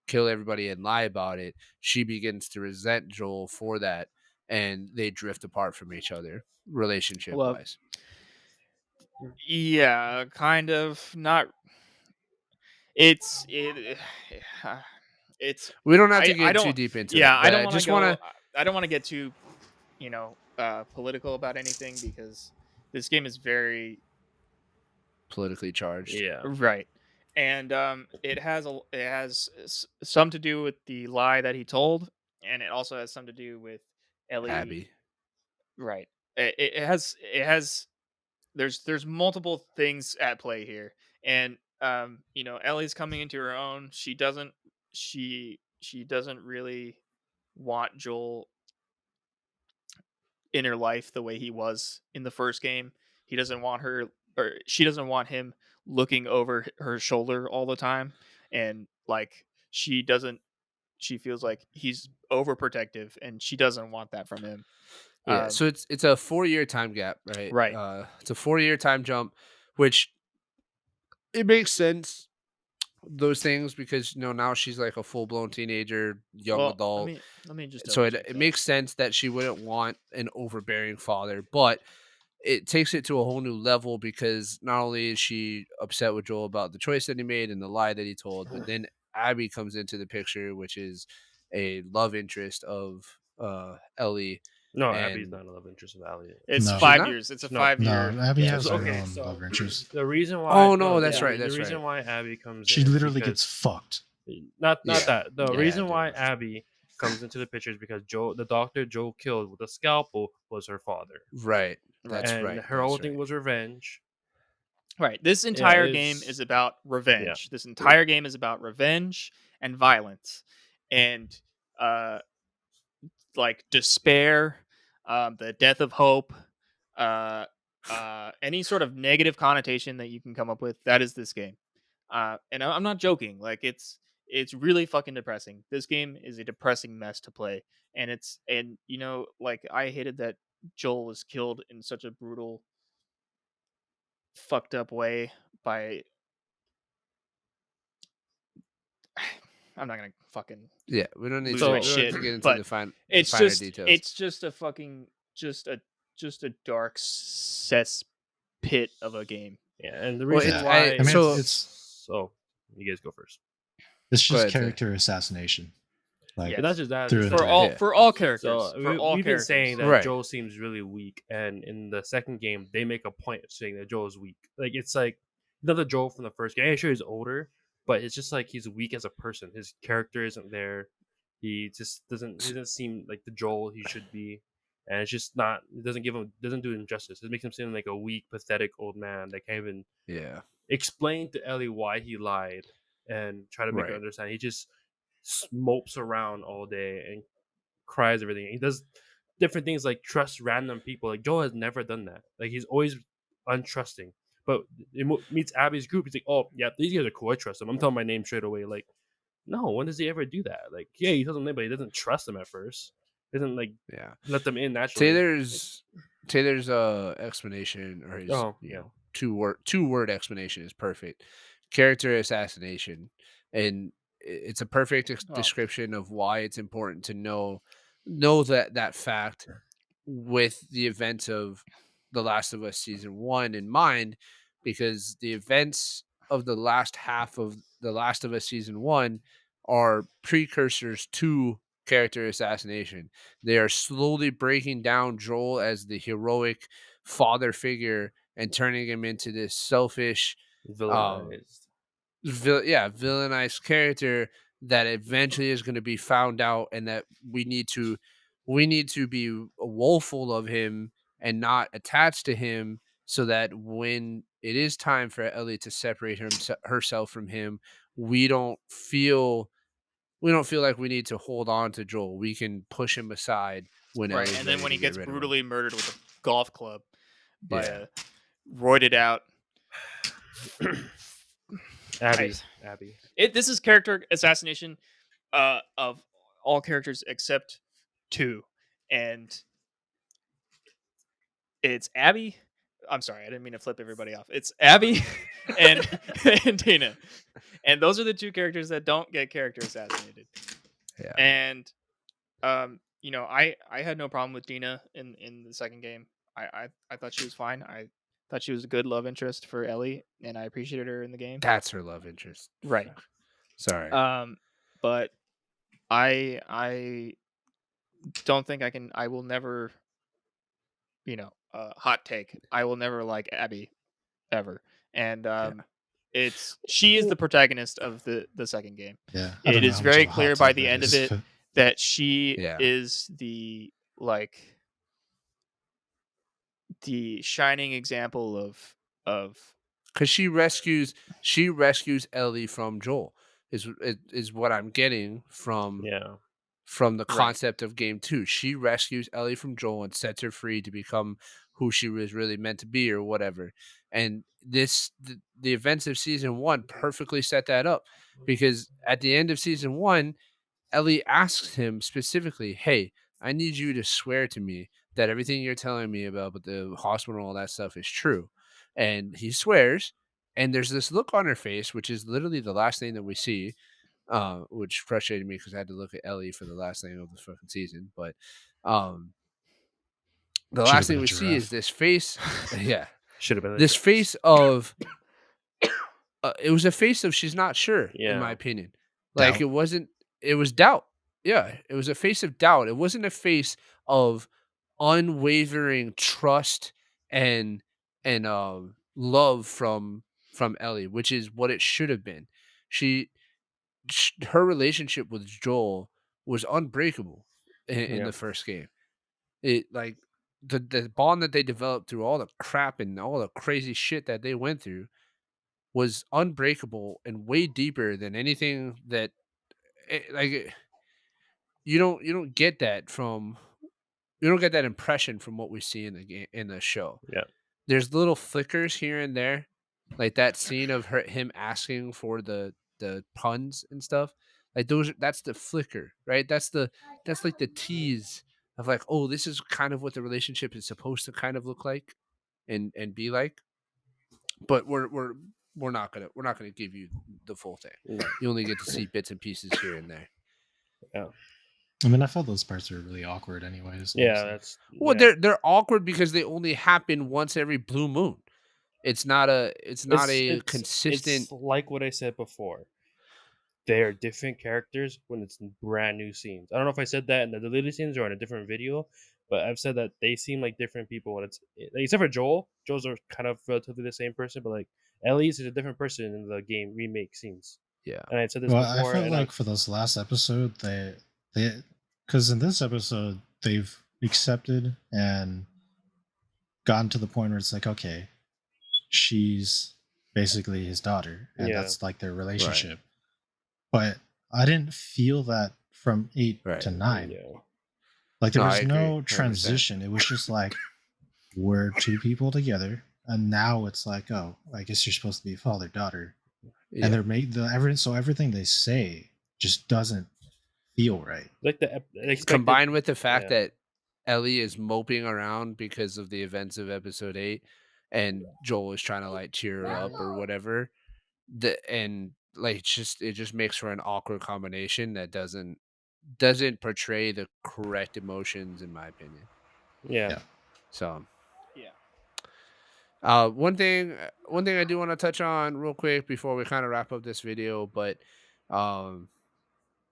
Speaker 1: kill everybody and lie about it, she begins to resent Joel for that, and they drift apart from each other, relationship
Speaker 3: Well,
Speaker 1: wise.
Speaker 3: yeah, kind of not. It's it's
Speaker 1: We don't have to
Speaker 3: I
Speaker 1: get too
Speaker 3: don't
Speaker 1: deep into
Speaker 3: yeah
Speaker 1: it,
Speaker 3: I
Speaker 1: but
Speaker 3: don't
Speaker 1: I
Speaker 3: want to
Speaker 1: just want
Speaker 3: go
Speaker 1: to
Speaker 3: I don't want to get too political about anything because this game is very
Speaker 1: politically charged.
Speaker 4: Yeah.
Speaker 3: right, and it has some to do with the lie that he told, and it also has some to do with Ellie.
Speaker 1: Abby.
Speaker 3: Right, it has there's multiple things at play here, and Ellie's coming into her own. She doesn't really want Joel in her life the way he was in the first game. He doesn't want her, or she doesn't want him looking over her shoulder all the time, and like she feels like he's overprotective, and she doesn't want that from him.
Speaker 1: Yeah,
Speaker 3: Um,
Speaker 1: so it's a 4-year time gap, right?
Speaker 3: right.
Speaker 1: It's a 4-year time jump, which it makes sense those things because now she's like a full blown teenager, young
Speaker 3: Well,
Speaker 1: adult.
Speaker 3: let me just
Speaker 1: So
Speaker 3: double
Speaker 1: it
Speaker 3: check
Speaker 1: it
Speaker 3: that.
Speaker 1: makes sense that she wouldn't want an overbearing father, but it takes it to a whole new level because not only is she upset with Joel about the choice that he made and the lie that he told, but then Abby comes into the picture, which is a love interest of Ellie,
Speaker 4: No, Abby's
Speaker 1: and
Speaker 4: not a love interest of Elliot.
Speaker 3: It's
Speaker 2: No,
Speaker 1: she's
Speaker 3: 5 years.
Speaker 1: not.
Speaker 3: It's a
Speaker 4: No.
Speaker 3: 5 year
Speaker 2: no. Abby
Speaker 3: gap.
Speaker 2: has her
Speaker 4: Okay,
Speaker 2: own
Speaker 4: so
Speaker 2: love interest.
Speaker 4: the reason why
Speaker 1: Oh no,
Speaker 4: no,
Speaker 1: that's
Speaker 3: Yeah.
Speaker 1: right.
Speaker 4: the
Speaker 1: That's
Speaker 4: reason
Speaker 1: right.
Speaker 4: why Abby comes
Speaker 2: She
Speaker 4: in is
Speaker 2: literally
Speaker 4: because
Speaker 2: gets fucked.
Speaker 4: not
Speaker 1: Yeah,
Speaker 4: that the
Speaker 3: Yeah.
Speaker 4: reason
Speaker 1: dude.
Speaker 4: why Abby comes into the picture is because the doctor Joe killed with a scalpel, was her father,
Speaker 1: Right.
Speaker 3: Right.
Speaker 1: That's
Speaker 4: and
Speaker 1: right.
Speaker 4: her whole
Speaker 1: That's
Speaker 4: thing
Speaker 1: right.
Speaker 4: was revenge.
Speaker 3: Right. This
Speaker 4: Yeah,
Speaker 3: entire game is
Speaker 4: is
Speaker 3: about
Speaker 4: yeah.
Speaker 3: revenge. This entire game is about revenge and violence and uh like despair, the death of hope, uh any sort of negative connotation that you can come up with. That is this game. And I'm not joking. Like it's really fucking depressing. This game is a depressing mess to play, and like I hated that Joel was killed in such a brutal, fucked up way by. I'm not gonna fucking
Speaker 1: Yeah, we don't need
Speaker 3: lose
Speaker 1: to
Speaker 3: my
Speaker 4: So
Speaker 3: shit,
Speaker 1: to get into
Speaker 3: but
Speaker 1: the
Speaker 3: it's
Speaker 1: finer
Speaker 3: just
Speaker 1: details.
Speaker 3: it's just a fucking just a dark cess pit of a game.
Speaker 4: yeah, and the
Speaker 1: Well,
Speaker 4: reason
Speaker 1: it's
Speaker 2: Yeah,
Speaker 4: why
Speaker 2: I mean
Speaker 1: so
Speaker 4: so you guys go first.
Speaker 2: it's
Speaker 1: go
Speaker 2: just
Speaker 1: ahead, Tay.
Speaker 2: character assassination, like
Speaker 4: But not
Speaker 3: Yes,
Speaker 4: just that,
Speaker 2: through
Speaker 4: just
Speaker 2: and
Speaker 3: for
Speaker 4: like
Speaker 2: through.
Speaker 3: all
Speaker 1: Yeah.
Speaker 3: for all
Speaker 4: so
Speaker 3: characters, for all
Speaker 4: we've been saying
Speaker 3: characters.
Speaker 4: that
Speaker 1: Right.
Speaker 4: Joel seems really weak, and in the second game they make a point of saying that Joel is weak. Like it's like another Joel from the first game. Yeah, sure he's older, but it's just like he's weak as a person. His character isn't there. He just doesn't seem like the Joel he should be, and it's just not. It doesn't do him justice. It makes him seem like a weak, pathetic old man that can't even
Speaker 1: Yeah.
Speaker 4: explain to Ellie why he lied and try to make her
Speaker 1: Right.
Speaker 4: understand. He just mopes around all day and cries everything. He does different things like trust random people. Like Joel has never done that. Like he's always untrusting. But it meets Abby's group. He's like, "Oh yeah, these guys are cool. I trust them. I'm telling my name straight away." Like, no, when does he ever do that? Like, yeah, he tells them name, but he doesn't trust them at first. He doesn't like
Speaker 1: Yeah.
Speaker 4: let them in naturally.
Speaker 1: Taylor's explanation or his
Speaker 4: Oh yeah,
Speaker 1: two word explanation is perfect. Character assassination, and it's a perfect
Speaker 3: Oh,
Speaker 1: description of why it's important to know that fact with the events of The Last of Us season 1 in mind, because the events of the last half of The Last of Us season 1 are precursors to character assassination. They are slowly breaking down Joel as the heroic father figure and turning him into this selfish, um,
Speaker 4: villainized.
Speaker 1: villainized character that eventually is going to be found out, and that we need to be woeful of him and not attached to him, so that when it is time for Ellie to separate herself from him, we don't feel we don't feel like we need to hold on to Joel. We can push him aside when
Speaker 3: right.
Speaker 1: Ellie's
Speaker 3: And then
Speaker 1: ready
Speaker 3: when
Speaker 1: to
Speaker 3: he
Speaker 1: get
Speaker 3: gets
Speaker 1: rid of him.
Speaker 3: brutally murdered with a golf club by
Speaker 1: Yeah.
Speaker 3: a roided out.
Speaker 4: Abby,
Speaker 3: Guys,
Speaker 4: Abby.
Speaker 3: this is character assassination of all characters except two, and it's Abby. I'm sorry, I didn't mean to flip everybody off. It's Abby and and Dana, and those are the two characters that don't get character assassinated.
Speaker 1: Yeah.
Speaker 3: And I had no problem with Dina in the second game. I thought she was fine. I thought she was a good love interest for Ellie, and I appreciated her in the game.
Speaker 1: That's her love interest.
Speaker 3: Right.
Speaker 1: Sorry.
Speaker 3: But I don't think I can. I will never. Hot take. I will never like Abby ever. And
Speaker 1: Yeah.
Speaker 3: she is
Speaker 1: Well,
Speaker 3: the protagonist of the second game.
Speaker 2: Yeah, I
Speaker 3: It
Speaker 2: don't know
Speaker 3: is
Speaker 2: how much of
Speaker 3: very
Speaker 2: a hot
Speaker 3: clear by
Speaker 2: take
Speaker 3: the
Speaker 2: that
Speaker 3: end of
Speaker 2: is.
Speaker 3: it that she
Speaker 1: yeah.
Speaker 3: is the shining example of
Speaker 1: Because she rescues Ellie from Joel is what I'm getting
Speaker 4: Yeah.
Speaker 1: from the
Speaker 3: right.
Speaker 1: concept of game two. She rescues Ellie from Joel and sets her free to become who she was really meant to be or whatever. And the events of season one perfectly set that up because at the end of season one, Ellie asks him specifically, "Hey, I need you to swear to me that everything you're telling me about the hospital and all that stuff is true." And he swears, and there's this look on her face, which is literally the last thing that we see, which frustrated me because I had to look at Ellie for the last thing of the fucking season. But um, the
Speaker 2: Should have
Speaker 1: last
Speaker 2: been
Speaker 1: thing
Speaker 2: a
Speaker 1: we see is
Speaker 2: giraffe.
Speaker 1: this face. Yeah,
Speaker 4: Should have been the
Speaker 1: this
Speaker 4: giraffes.
Speaker 1: face of it was a face of she's not sure, in my
Speaker 4: Yeah.
Speaker 1: opinion. Like
Speaker 2: Doubt.
Speaker 1: it wasn't. It was doubt. Yeah, it was a face of doubt. It wasn't a face of unwavering trust and love from Ellie, which is what it should have been. She her relationship with Joel was unbreakable in
Speaker 4: Yeah.
Speaker 1: the first game. It like the bond that they developed through all the crap and all the crazy shit that they went through was unbreakable and way deeper than anything that you don't get that from you don't get that impression from what we see in the game in the show.
Speaker 4: Yeah.
Speaker 1: There's little flickers here and there, like that scene of him asking for the puns and stuff. Like that's the flicker, right? That's like the tease of like, oh, this is kind of what the relationship is supposed to kind of look like and be like. But we're not gonna give you the full thing.
Speaker 4: No.
Speaker 1: You only get to see bits and pieces here and there.
Speaker 4: Yeah.
Speaker 2: I mean, I felt those parts were really awkward, anyways.
Speaker 4: Yeah.
Speaker 2: Honestly.
Speaker 4: That's
Speaker 1: Well,
Speaker 4: yeah.
Speaker 1: they're awkward because they only happen once every blue moon. It's not a
Speaker 4: It's
Speaker 1: consistent.
Speaker 4: like what I said before. They are different characters when it's brand new scenes. I don't know if I said that in the deleted scenes or in a different video, but I've said that they seem like different people when it's except for Joel. Joel's are kind of relatively the same person, but like Ellie's is a different person in the game remake scenes.
Speaker 1: Yeah.
Speaker 4: And I've said this
Speaker 2: Well, I
Speaker 4: before,
Speaker 2: felt
Speaker 4: and I
Speaker 2: like for this last episode, they, because in this episode they've accepted and gotten to the point where it's like, okay, she's basically his daughter, and
Speaker 4: yeah,
Speaker 2: that's like their relationship. But I didn't feel that from 8 to 9.
Speaker 4: yeah,
Speaker 2: Like there
Speaker 1: No, I
Speaker 2: was
Speaker 1: agree,
Speaker 2: no
Speaker 1: 100%.
Speaker 2: transition. It was just like we're two people together, and now it's like, oh, I guess you're supposed to be father daughter, and
Speaker 1: Yeah.
Speaker 2: they're made the everything. So everything they say just doesn't feel right.
Speaker 4: like the expected.
Speaker 1: Combined with the fact
Speaker 4: Yeah,
Speaker 1: that Ellie is moping around because of the events of episode 8 and Joel is trying to like cheer her up or whatever. And like it just makes for an awkward combination that doesn't portray the correct emotions in my opinion.
Speaker 4: yeah,
Speaker 2: Yeah.
Speaker 1: So
Speaker 3: Yeah.
Speaker 1: one thing I do want to touch on real quick before we kind of wrap up this video, but um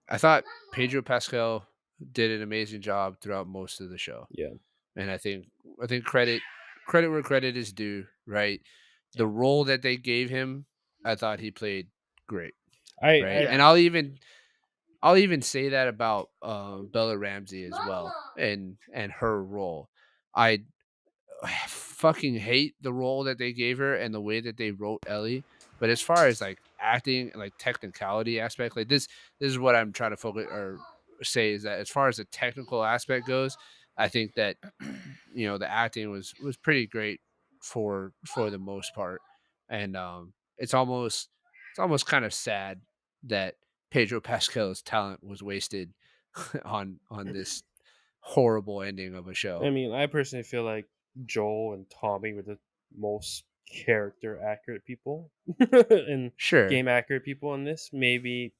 Speaker 1: I thought Pedro Pascal did an amazing job throughout most of the show.
Speaker 4: yeah.
Speaker 1: And I think credit where credit is due, right? The role that they gave him, I thought he played great, right?
Speaker 4: I
Speaker 1: And
Speaker 3: Yeah.
Speaker 1: I'll even say that about Bella Ramsey as well and her role. I fucking hate the role that they gave her and the way that they wrote Ellie. But as far as like acting and like technicality aspect, like this is what I'm trying to focus or say is that as far as the technical aspect goes, I think that the acting was pretty great for the most part. And it's almost kind of sad that Pedro Pascal's talent was wasted on this horrible ending of a show.
Speaker 4: mean, I personally feel like Joel and Tommy were the most character accurate people and
Speaker 1: Sure.
Speaker 4: game accurate people in this. Maybe,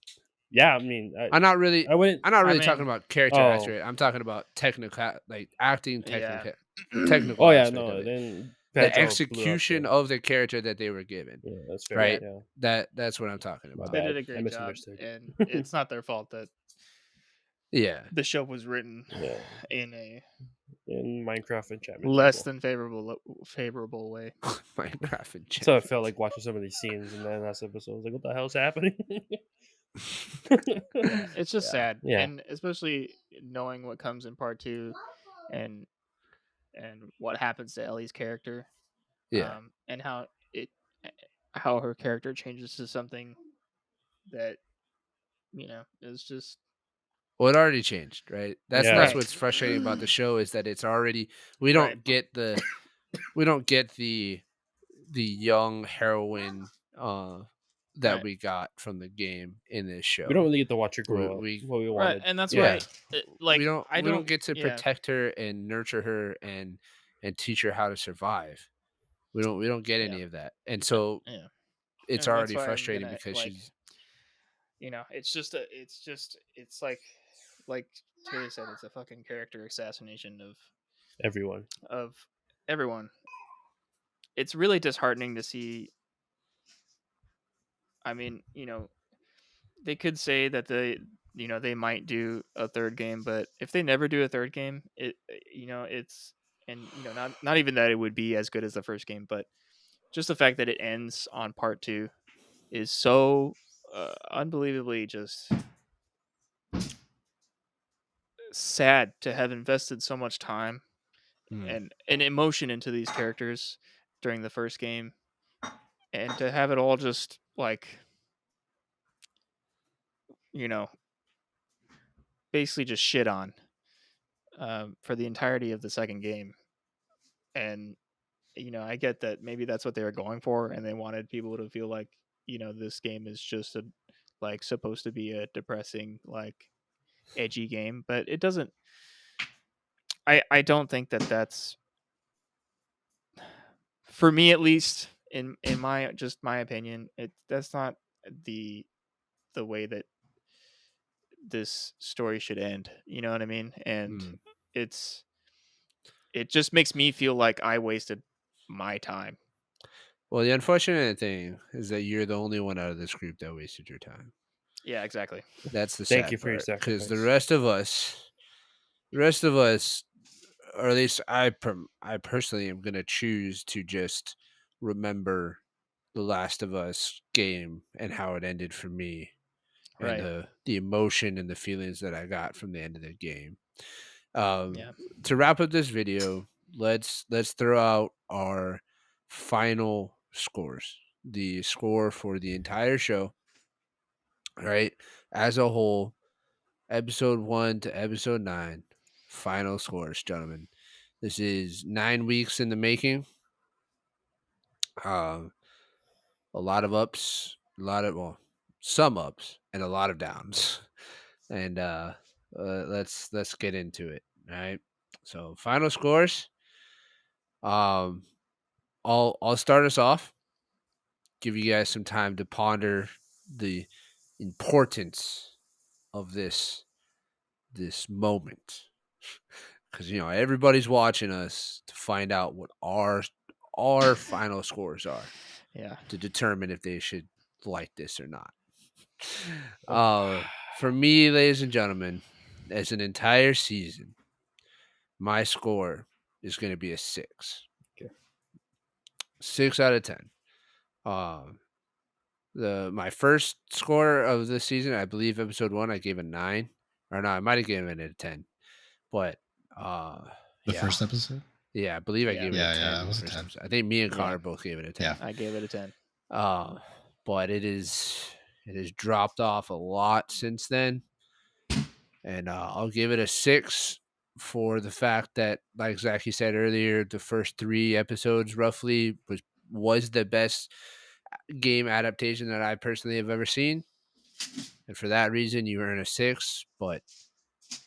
Speaker 4: yeah. I mean,
Speaker 1: I'm not really
Speaker 4: I wouldn't.
Speaker 1: I'm not
Speaker 3: I
Speaker 1: really talking
Speaker 3: mean,
Speaker 1: about character
Speaker 4: Oh,
Speaker 1: accurate. I'm talking about technical like acting
Speaker 3: yeah.
Speaker 1: technical
Speaker 4: oh yeah,
Speaker 1: aspect of
Speaker 4: no.
Speaker 1: it.
Speaker 4: Then
Speaker 1: The
Speaker 4: Pedro blew up
Speaker 1: execution
Speaker 4: the.
Speaker 1: of the character that they were given,
Speaker 4: Yeah, that's fair.
Speaker 3: Yeah.
Speaker 1: right?
Speaker 4: Yeah,
Speaker 1: That's what I'm talking
Speaker 4: my
Speaker 1: about.
Speaker 3: They
Speaker 4: bad.
Speaker 3: did a
Speaker 4: I
Speaker 3: great job,
Speaker 4: misunderstood.
Speaker 3: and it's not their fault that
Speaker 1: Yeah.
Speaker 3: the show was written
Speaker 4: Yeah,
Speaker 3: in a
Speaker 4: in Minecraft enchantment
Speaker 3: less
Speaker 4: table.
Speaker 3: than favorable way.
Speaker 1: Minecraft
Speaker 4: So I
Speaker 1: enchantment.
Speaker 4: felt like watching some of these scenes in the last episode. I was like, what the hell's happening?
Speaker 3: Yeah, it's just
Speaker 1: Yeah.
Speaker 3: sad,
Speaker 4: Yeah.
Speaker 3: and especially knowing what comes in part two, and what happens to Ellie's character,
Speaker 1: Yeah.
Speaker 3: and it how her character changes to something that is just
Speaker 1: Well, it already changed, right? That's
Speaker 4: Yeah.
Speaker 3: right,
Speaker 1: what's frustrating about the show is that it's already
Speaker 3: right.
Speaker 1: we don't get the young heroine that
Speaker 3: Right.
Speaker 1: we got from the game in this
Speaker 4: We don't
Speaker 1: show.
Speaker 4: really get to watch her
Speaker 1: We,
Speaker 4: grow up.
Speaker 1: we
Speaker 4: What we
Speaker 3: Right,
Speaker 4: wanted.
Speaker 3: and that's
Speaker 1: yeah,
Speaker 3: why, like, I
Speaker 1: we don't
Speaker 3: don't.
Speaker 1: get to
Speaker 3: Yeah,
Speaker 1: protect her and nurture her and teach her how to survive. We don't get
Speaker 3: yeah,
Speaker 1: any of that. And so
Speaker 3: yeah,
Speaker 1: it's
Speaker 3: and that's
Speaker 1: already
Speaker 3: why I'm
Speaker 1: frustrating
Speaker 3: gonna
Speaker 1: because
Speaker 3: like,
Speaker 1: she's
Speaker 3: it's like Taylor said, it's a fucking character assassination
Speaker 4: Everyone.
Speaker 3: of everyone. It's really disheartening to see. I mean, they could say that they might do a third game, but if they never do a third game, it's, and not even that it would be as good as the first game, but just the fact that it ends on part two is so unbelievably just sad to have invested so much time
Speaker 1: Hmm.
Speaker 3: and emotion into these characters during the first game, and to have it all just like, you know basically just shit on, for the entirety of the second game. And I get that maybe that's what they were going for, and they wanted people to feel like, this game is just supposed to be a depressing, like, edgy game, but it doesn't. I don't think that that's, for me at least, in my opinion, that's not the the way that this story should end. You know what I mean? And
Speaker 1: Hmm.
Speaker 3: it's it just makes me feel like I wasted my time.
Speaker 1: Well, the unfortunate thing is that you're the only one out of this group that wasted your time.
Speaker 3: Yeah, exactly.
Speaker 1: That's the
Speaker 4: Thank you
Speaker 1: sad
Speaker 4: for your
Speaker 1: part because
Speaker 4: sacrifice.
Speaker 1: the rest of us, or at least I personally am gonna choose to just remember the Last of Us game and how it ended for me, and
Speaker 3: Right.
Speaker 1: the emotion and the feelings that I got from the end of the game. Um,
Speaker 3: Yeah.
Speaker 1: to wrap up this video, let's throw out our final scores. The score for the entire show, right? As a whole, episode 1 to episode 9, final scores, gentlemen. This is 9 weeks in the making. Um, a lot of ups, some ups and a lot of downs. And let's get into it. All right. So final scores. Um, I'll start us off. Give you guys some time to ponder the importance of this moment, because everybody's watching us to find out what our final scores are
Speaker 3: Yeah.
Speaker 1: to determine if they should like this or not.
Speaker 4: Oh.
Speaker 1: For me, ladies and gentlemen, as an entire season, my score is going to be a 6.
Speaker 4: Okay.
Speaker 1: 6 out of 10. Um, my first score of the season, I believe episode 1, I gave a 9, or no, I might have given it a 10, but uh,
Speaker 2: The
Speaker 1: yeah,
Speaker 2: first episode?
Speaker 1: yeah, I believe I
Speaker 3: Yeah.
Speaker 1: gave it a
Speaker 2: Yeah,
Speaker 1: 10
Speaker 2: it
Speaker 1: in the
Speaker 2: was a
Speaker 1: first
Speaker 2: 10.
Speaker 1: episode. I think me and
Speaker 3: Yeah.
Speaker 1: Connor both gave it a 10.
Speaker 2: Yeah.
Speaker 3: I gave it a 10.
Speaker 1: But it has dropped off a lot since then, and I'll give it a 6 for the fact that, like Zachy said earlier, the first 3 episodes roughly was the best game adaptation that I personally have ever seen, and for that reason, you earn a 6. But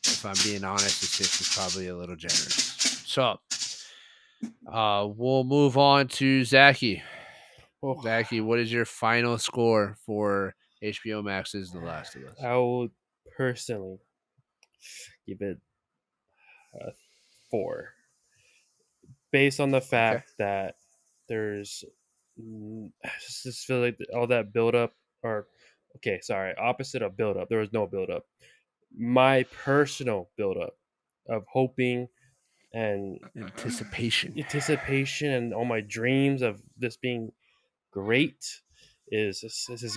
Speaker 1: if I'm being honest, a 6 is probably a little generous. So, we'll move on to Zachy.
Speaker 4: Oh,
Speaker 1: Zachy, what is your final score for HBO Max's The Last of Us?
Speaker 4: I would personally give it a 4, based on the
Speaker 1: Okay.
Speaker 4: fact that there's I just feel like all that build up, or okay, sorry, opposite of build up. There was no build up. my personal buildup of hoping and
Speaker 1: Anticipation.
Speaker 4: and all my dreams of this being great is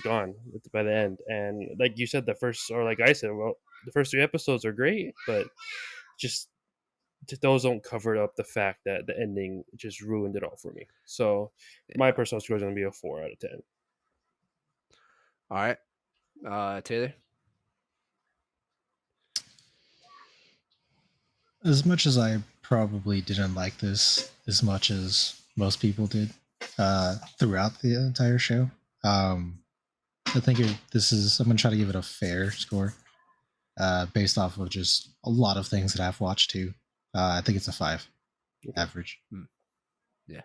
Speaker 4: gone by the end. And like you said, like I said, well, the first 3 episodes are great, but just those don't cover up the fact that the ending just ruined it all for me. So my personal score is going to be a 4 out of 10.
Speaker 1: All right. Taylor?
Speaker 2: As much as I probably didn't like this as much as most people did throughout the entire show, I think I'm going to try to give it a fair score based off of just a lot of things that I've watched too. I think it's a 5 average.
Speaker 1: Yeah.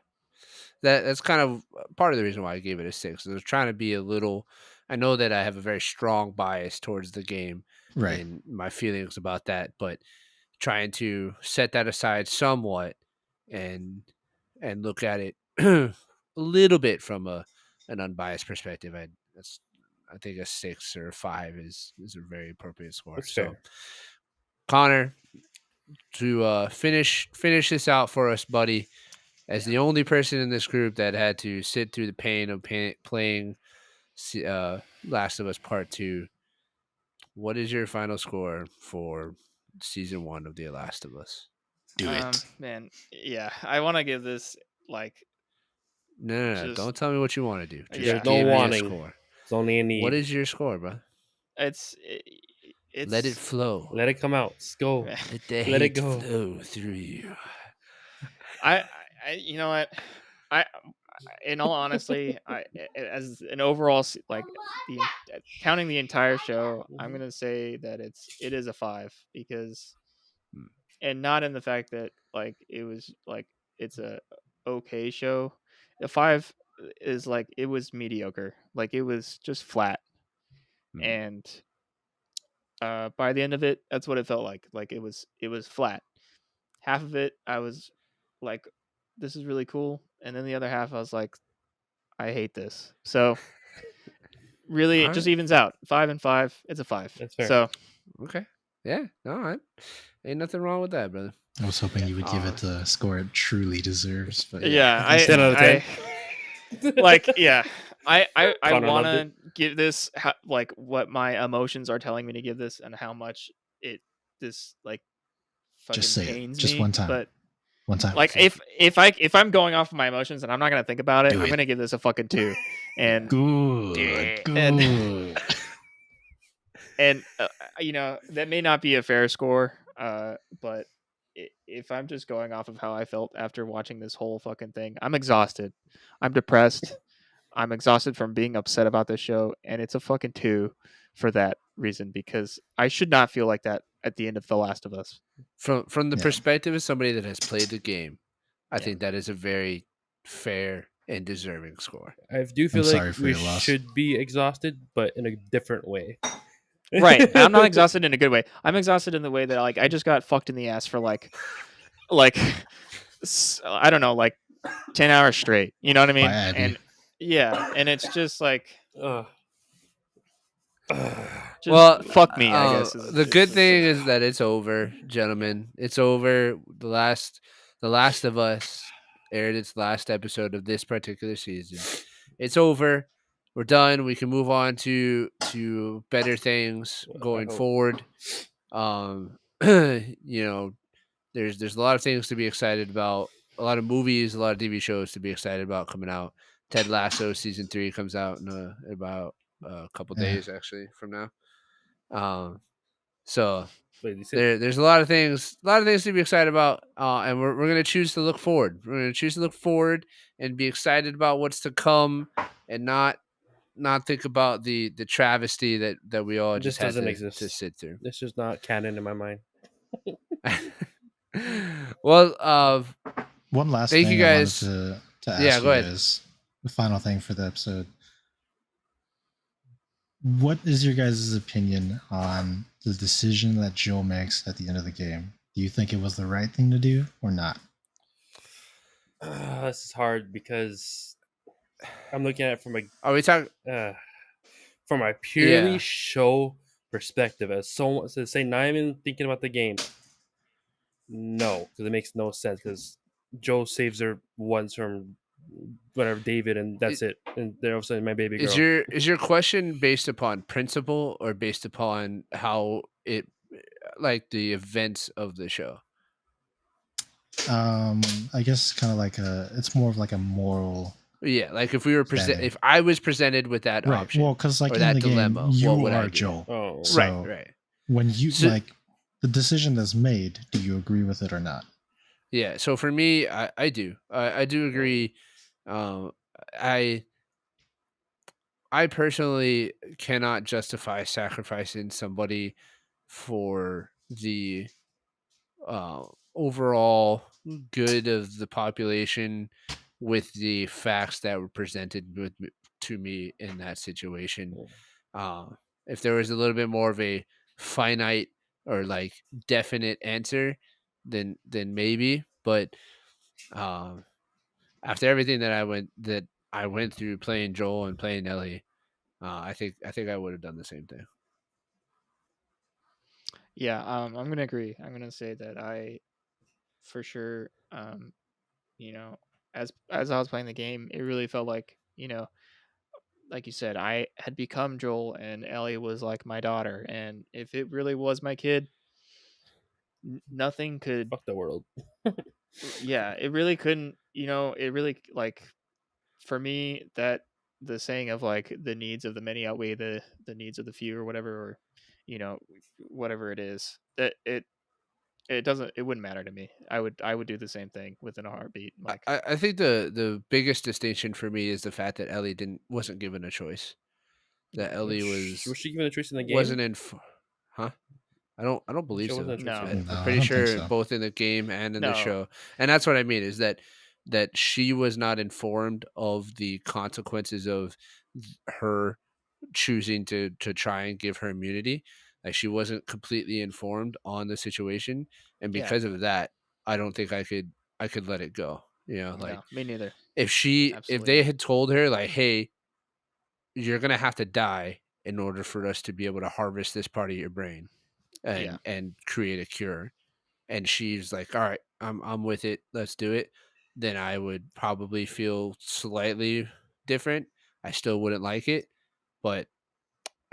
Speaker 1: That's kind of part of the reason why I gave it a 6. I was trying to be a little. I know that I have a very strong bias towards the game
Speaker 2: Right.
Speaker 1: and my feelings about that, but trying to set that aside somewhat and look at it a little bit from an unbiased perspective. I think a 6 or a 5 is a very appropriate score.
Speaker 4: That's
Speaker 1: So,
Speaker 4: fair.
Speaker 1: Connor, to finish this out for us, buddy. As the only person in this group that had to sit through the pain of playing Last of Us Part 2, what is your final score for season 1 of The Last of Us?
Speaker 2: Do it.
Speaker 3: Man, yeah, I want to give this like
Speaker 1: No.
Speaker 3: just
Speaker 1: Don't tell me what you want to do. Just
Speaker 3: yeah.
Speaker 4: There's no
Speaker 1: give me a
Speaker 4: wanting.
Speaker 1: score.
Speaker 4: It's only a need.
Speaker 1: What is your score, bro?
Speaker 3: It's
Speaker 1: Let it flow.
Speaker 4: Let it come out. Let's go.
Speaker 1: Let the
Speaker 4: Let it
Speaker 1: hate
Speaker 4: go.
Speaker 1: flow through you.
Speaker 3: I you know what I in all honesty, as an overall like the counting the entire show, I'm gonna say that it is a 5 because,
Speaker 1: Hmm.
Speaker 3: and not in the fact that like it was like it's a okay show. The 5 is like it was mediocre, like it was just flat,
Speaker 1: Hmm.
Speaker 3: and by the end of it, that's what it felt like. Like it was flat. Half of it, I was like, "This is really cool," and then the other half, I was like, "I hate this." So really,
Speaker 1: All
Speaker 3: it just
Speaker 1: right.
Speaker 3: evens out. 5 and 5, it's a 5.
Speaker 4: That's fair.
Speaker 3: So
Speaker 1: Okay. Yeah. All right. Ain't nothing wrong with that, brother.
Speaker 2: I was hoping you would give
Speaker 1: Uh,
Speaker 2: it the score it truly deserves, but
Speaker 3: yeah,
Speaker 2: I guess
Speaker 4: 10 out
Speaker 2: not.
Speaker 4: of 10.
Speaker 3: like yeah, I
Speaker 4: Connor
Speaker 3: want
Speaker 4: loved
Speaker 3: to
Speaker 4: it.
Speaker 3: give this like what my emotions are telling me to give this and how much this like
Speaker 2: Just
Speaker 3: fucking
Speaker 2: say it.
Speaker 3: pains
Speaker 2: Just
Speaker 3: me,
Speaker 2: one time.
Speaker 3: but
Speaker 2: One time.
Speaker 3: like
Speaker 2: Say it.
Speaker 3: if I'm going off of my emotions and I'm not gonna think about it,
Speaker 2: Do
Speaker 3: I'm
Speaker 2: it.
Speaker 3: gonna give this a fucking 2. And
Speaker 2: Good.
Speaker 3: and
Speaker 2: Good.
Speaker 3: and that may not be a fair score, but if I'm just going off of how I felt after watching this whole fucking thing, I'm exhausted, I'm depressed, I'm exhausted from being upset about this show, and it's a fucking 2 for that reason, because I should not feel like that at the end of The Last of Us.
Speaker 1: from the
Speaker 2: Yeah.
Speaker 1: perspective of somebody that has played the game, I
Speaker 3: Yeah.
Speaker 1: think that is a very fair and deserving score.
Speaker 4: I do feel
Speaker 2: I'm
Speaker 4: like
Speaker 2: sorry for
Speaker 4: we
Speaker 2: your loss.
Speaker 4: should be exhausted, but in a different way.
Speaker 3: Right. I'm not exhausted in a good way. I'm exhausted in the way that like I just got fucked in the ass for like I don't know, like 10 hours straight. You know what I mean?
Speaker 2: By Abby.
Speaker 3: And yeah, and it's just like
Speaker 4: Ugh.
Speaker 3: just
Speaker 1: Well,
Speaker 3: fuck me, I guess.
Speaker 1: the good thing is that it's over, gentlemen. It's over. The Last of Us aired its last episode of this particular season. It's over. We're done. We can move on to better things going
Speaker 4: hope.
Speaker 1: forward. You know, there's a lot of things to be excited about. A lot of movies, a lot of TV shows to be excited about coming out. Ted Lasso season 3 comes out in about a couple
Speaker 2: Yeah.
Speaker 1: days actually from now. So
Speaker 4: Wait, you said
Speaker 1: there's a lot of things to be excited about, and we're gonna choose to look forward. We're gonna choose to look forward and be excited about what's to come, and not think about the travesty that we all
Speaker 4: this
Speaker 1: just had
Speaker 4: doesn't
Speaker 1: to
Speaker 4: exist.
Speaker 1: sit through.
Speaker 4: This is not canon in my mind.
Speaker 1: Well,
Speaker 2: One last
Speaker 1: thank
Speaker 2: thing
Speaker 1: you
Speaker 2: I wanted
Speaker 1: guys.
Speaker 2: to
Speaker 1: Yeah,
Speaker 2: ask
Speaker 1: go
Speaker 2: you
Speaker 1: ahead.
Speaker 2: guys, the final thing for the episode. What is your guys' opinion on the decision that Joel makes at the end of the game? Do you think it was the right thing to do or not?
Speaker 4: This is hard because I'm looking at it
Speaker 1: Are we talking?
Speaker 4: from a purely
Speaker 1: Yeah.
Speaker 4: show perspective as someone to say not even thinking about the game. No, because it makes no sense. Because Joe saves her once from whatever David, and that's it. And they're all of a sudden my baby
Speaker 1: Is
Speaker 4: girl.
Speaker 1: your question based upon principle or based upon how it like the events of the show?
Speaker 2: I guess kind of like it's more of like a moral
Speaker 1: Yeah, like if we were
Speaker 2: standing.
Speaker 1: if I was presented with that
Speaker 2: Right.
Speaker 1: option
Speaker 2: Well, because like
Speaker 1: or
Speaker 2: in
Speaker 1: that
Speaker 2: the game,
Speaker 1: dilemma, what
Speaker 2: you
Speaker 1: would I
Speaker 2: are
Speaker 1: do?
Speaker 2: Joel.
Speaker 4: Oh,
Speaker 1: Right,
Speaker 2: So
Speaker 1: right.
Speaker 2: when you
Speaker 1: So
Speaker 2: like the decision that's made, do you agree with it or not?
Speaker 1: yeah, so for me, I do. I do
Speaker 4: oh.
Speaker 1: agree. I I personally cannot justify sacrificing somebody for the uh, overall good of the population with the facts that were presented to me in that situation.
Speaker 4: Oh.
Speaker 1: Uh, if there was a little bit more of a finite or like definite answer, then maybe. But um, after everything that I went through playing Joel and playing Ellie, I think I would have done the same thing.
Speaker 3: Yeah, I'm gonna agree. I'm gonna say that I for sure, you know, as I was playing the game, it really felt like, like you said, I had become Joel and Ellie was like my daughter, and if it really was my kid, nothing could.
Speaker 4: Fuck the world.
Speaker 3: Yeah, it really couldn't. It really like for me that the saying of like the needs of the many outweigh the needs of the few or whatever, or you know whatever it is, that it wouldn't matter to me. I would do the same thing within a heartbeat. Like,
Speaker 1: I think the biggest distinction for me is the fact that Ellie wasn't given a choice. That Ellie
Speaker 4: Was she given a choice in the
Speaker 1: wasn't
Speaker 4: game?
Speaker 1: in, huh? I don't believe
Speaker 4: She
Speaker 1: so.
Speaker 4: wasn't a choice in the
Speaker 3: no,
Speaker 4: game.
Speaker 2: No,
Speaker 1: I'm
Speaker 2: I
Speaker 1: pretty
Speaker 2: don't think
Speaker 1: sure
Speaker 2: so.
Speaker 1: both in the game and in the
Speaker 3: no,
Speaker 1: show, and that's what I mean is that she was not informed of the consequences of her choosing to try and give her immunity. Like she wasn't completely informed on the situation, and
Speaker 3: yeah,
Speaker 1: because of that, I don't think I could let it go. Like
Speaker 3: no, me neither.
Speaker 1: if
Speaker 3: Absolutely
Speaker 1: they
Speaker 3: not.
Speaker 1: had told her like, hey, you're gonna have to die in order for us to be able to harvest this part of your brain
Speaker 3: Yeah,
Speaker 1: and create a cure, and she's like, all right, I'm with it, let's do it, then I would probably feel slightly different. I still wouldn't like it, but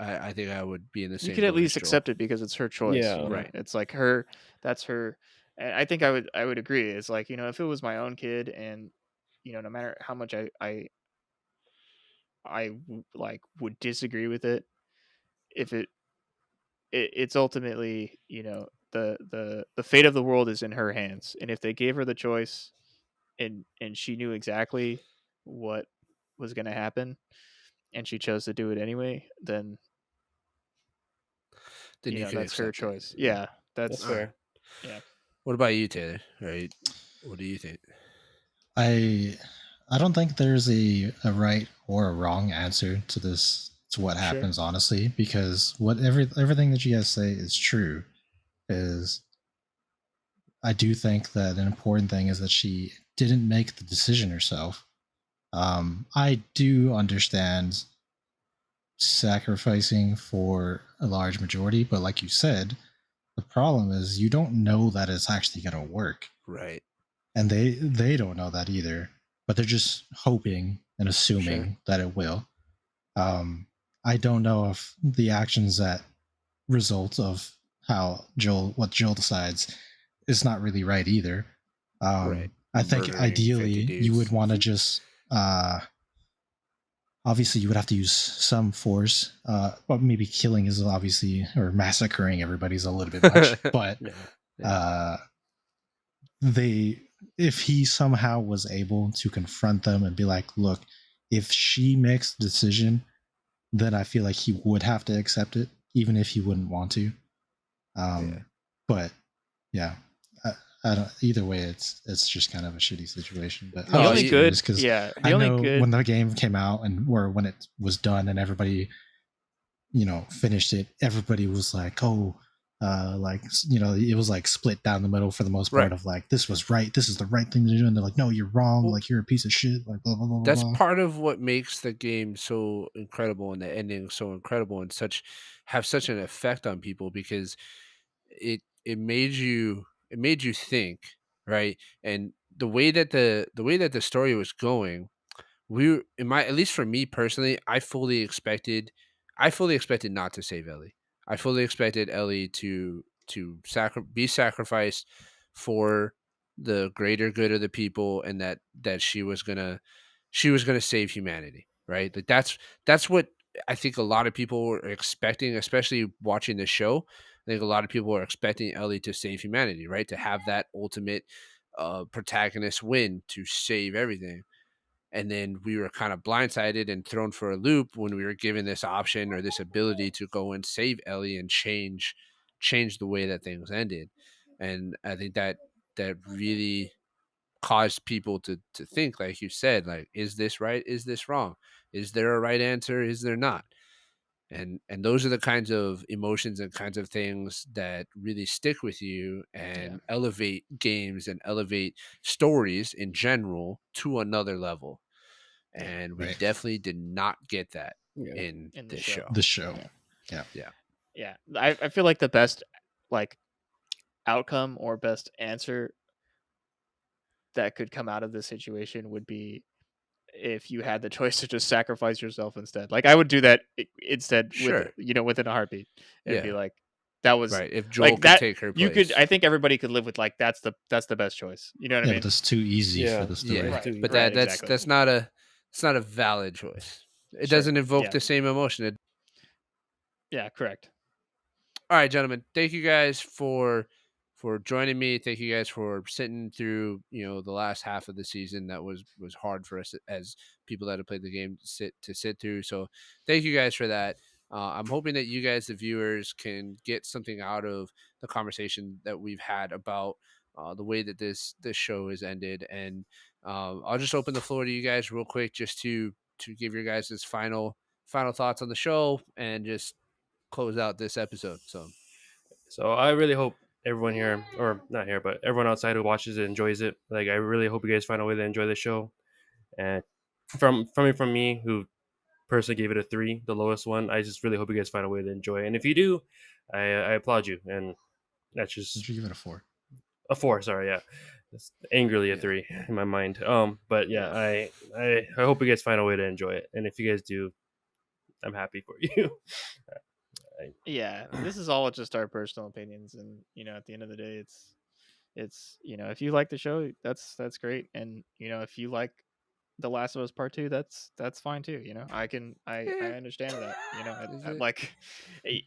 Speaker 1: I think I would be in the
Speaker 3: you
Speaker 1: same
Speaker 3: could at
Speaker 1: boat as
Speaker 3: least
Speaker 1: Joel.
Speaker 3: accept it because it's her choice.
Speaker 4: Yeah.
Speaker 1: Right.
Speaker 3: It's like her. That's her. And I think I would agree. It's like, if it was my own kid, and no matter how much like would disagree with it, if it's ultimately, the fate of the world is in her hands, and if they gave her the choice, and she knew exactly what was going to happen, and she chose to do it anyway, then
Speaker 1: Then you could
Speaker 3: that's her
Speaker 1: accept it.
Speaker 3: choice. Yeah,
Speaker 4: That's
Speaker 3: that's
Speaker 1: All right.
Speaker 4: fair.
Speaker 3: yeah.
Speaker 1: What about you, Taylor? Right? What do you think?
Speaker 2: I I don't think there's a right or a wrong answer to this to what
Speaker 3: Sure.
Speaker 2: happens honestly, because everything that you guys say is true. Is I do think that an important thing is that she didn't make the decision herself. I do understand sacrificing for a large majority, but like you said, the problem is you don't know that it's actually going to work,
Speaker 1: Right.
Speaker 2: and they don't know that either. But they're just hoping and
Speaker 3: Sure.
Speaker 2: assuming that it will. I don't know if the actions that result of what Joel decides is not really right either.
Speaker 1: Right.
Speaker 2: I think
Speaker 1: Murdering 50
Speaker 2: ideally you would
Speaker 1: dudes.
Speaker 2: want to just obviously you would have to use some force, but maybe killing is obviously or massacring everybody's a little bit much. But
Speaker 4: Yeah.
Speaker 2: uh, they if he somehow was able to confront them and be like, look, if she makes the decision, then I feel like he would have to accept it, even if he wouldn't want to.
Speaker 1: Yeah.
Speaker 2: But yeah, I don't. Either way, it's just kind of a shitty situation. But I
Speaker 3: The
Speaker 2: was
Speaker 1: No,
Speaker 3: only
Speaker 2: just
Speaker 1: you,
Speaker 2: curious
Speaker 3: good,
Speaker 2: because
Speaker 3: yeah, the
Speaker 2: I
Speaker 3: only
Speaker 2: know when
Speaker 3: good,
Speaker 2: the game came out or when it was done and everybody finished it, everybody was like, oh, like it was like split down the middle for the most part
Speaker 1: Right.
Speaker 2: of like this was right, this is the right thing to do, and they're like, no, you're wrong,
Speaker 1: Well,
Speaker 2: like you're a piece of shit, like blah blah blah blah
Speaker 1: that's
Speaker 2: blah.
Speaker 1: part of what makes the game so incredible and the ending so incredible and have such an effect on people because it made you think, right? And the way that the story was going, in my at least for me personally, I fully expected not to save Ellie. I fully expected Ellie to be sacrificed for the greater good of the people, and that she was gonna save humanity, right? Like that's what I think a lot of people were expecting, especially watching the show. I think a lot of people were expecting Ellie to save humanity, right? To have that ultimate protagonist win to save everything, and then we were kind of blindsided and thrown for a loop when we were given this option or this ability to go and save Ellie and change the way that things ended. And I think that really caused people to think, like you said, like, is this right, is this wrong, is there a right answer, is there not? And those are the kinds of emotions and kinds of things that really stick with you
Speaker 3: Yeah.
Speaker 1: and elevate games and elevate stories in general to another level,
Speaker 3: Yeah.
Speaker 1: and we
Speaker 2: Right.
Speaker 1: definitely did not get that
Speaker 4: Yeah.
Speaker 1: in
Speaker 3: In the
Speaker 1: this
Speaker 3: show.
Speaker 1: show.
Speaker 2: The show.
Speaker 3: Yeah.
Speaker 2: Yeah.
Speaker 1: Yeah,
Speaker 3: Yeah. I feel like the best like outcome or best answer that could come out of this situation would be if you had the choice to just sacrifice yourself instead. Like I would do that instead with
Speaker 1: sure.
Speaker 3: within a heartbeat and be
Speaker 1: Yeah,
Speaker 3: like that was
Speaker 1: right. If Joel
Speaker 3: like
Speaker 1: could
Speaker 3: that
Speaker 1: take her
Speaker 3: you could
Speaker 1: place,
Speaker 3: I think everybody could live with like that's the best choice. You know what I
Speaker 2: Yeah, but
Speaker 3: mean?
Speaker 2: that's too easy for
Speaker 4: Yeah.
Speaker 2: the
Speaker 1: yeah,
Speaker 2: story.
Speaker 4: It's too
Speaker 3: Right.
Speaker 1: but
Speaker 4: easy.
Speaker 3: Right,
Speaker 1: that's
Speaker 3: exactly.
Speaker 1: not a it's not a valid choice. It
Speaker 3: Sure.
Speaker 1: doesn't evoke
Speaker 3: Yeah.
Speaker 1: the same emotion.
Speaker 3: Yeah, correct.
Speaker 1: All right, gentlemen. Thank you guys for joining me. Thank you guys for sitting through, the last half of the season that was hard for us as people that have played the game to sit through. So thank you guys for that. I'm hoping that you guys, the viewers, can get something out of the conversation that we've had about the way that this show has ended. And I'll just open the floor to you guys real quick, just to give your guys this final thoughts on the show and just close out this episode. So
Speaker 4: So I really hope everyone here, or not here, but everyone outside who watches it enjoys it. Like I really hope you guys find a way to enjoy the show. And from me, who personally gave it a 3, the lowest one, I just really hope you guys find a way to enjoy it. And if you do, I applaud you. And that's
Speaker 2: Did
Speaker 4: just
Speaker 2: you give it a 4?
Speaker 4: a 4. Sorry, yeah, it's angrily a
Speaker 1: yeah.
Speaker 4: 3 in my mind. But yeah,
Speaker 1: Yeah.
Speaker 4: I hope you guys find a way to enjoy it. And if you guys do, I'm happy for you.
Speaker 3: Yeah, this is all just our personal opinions, and at the end of the day, it's if you like the show, that's great, and if you like The Last of Us Part Two, that's fine too. I
Speaker 1: Eh,
Speaker 3: understand that.
Speaker 1: is
Speaker 3: I
Speaker 1: it
Speaker 3: like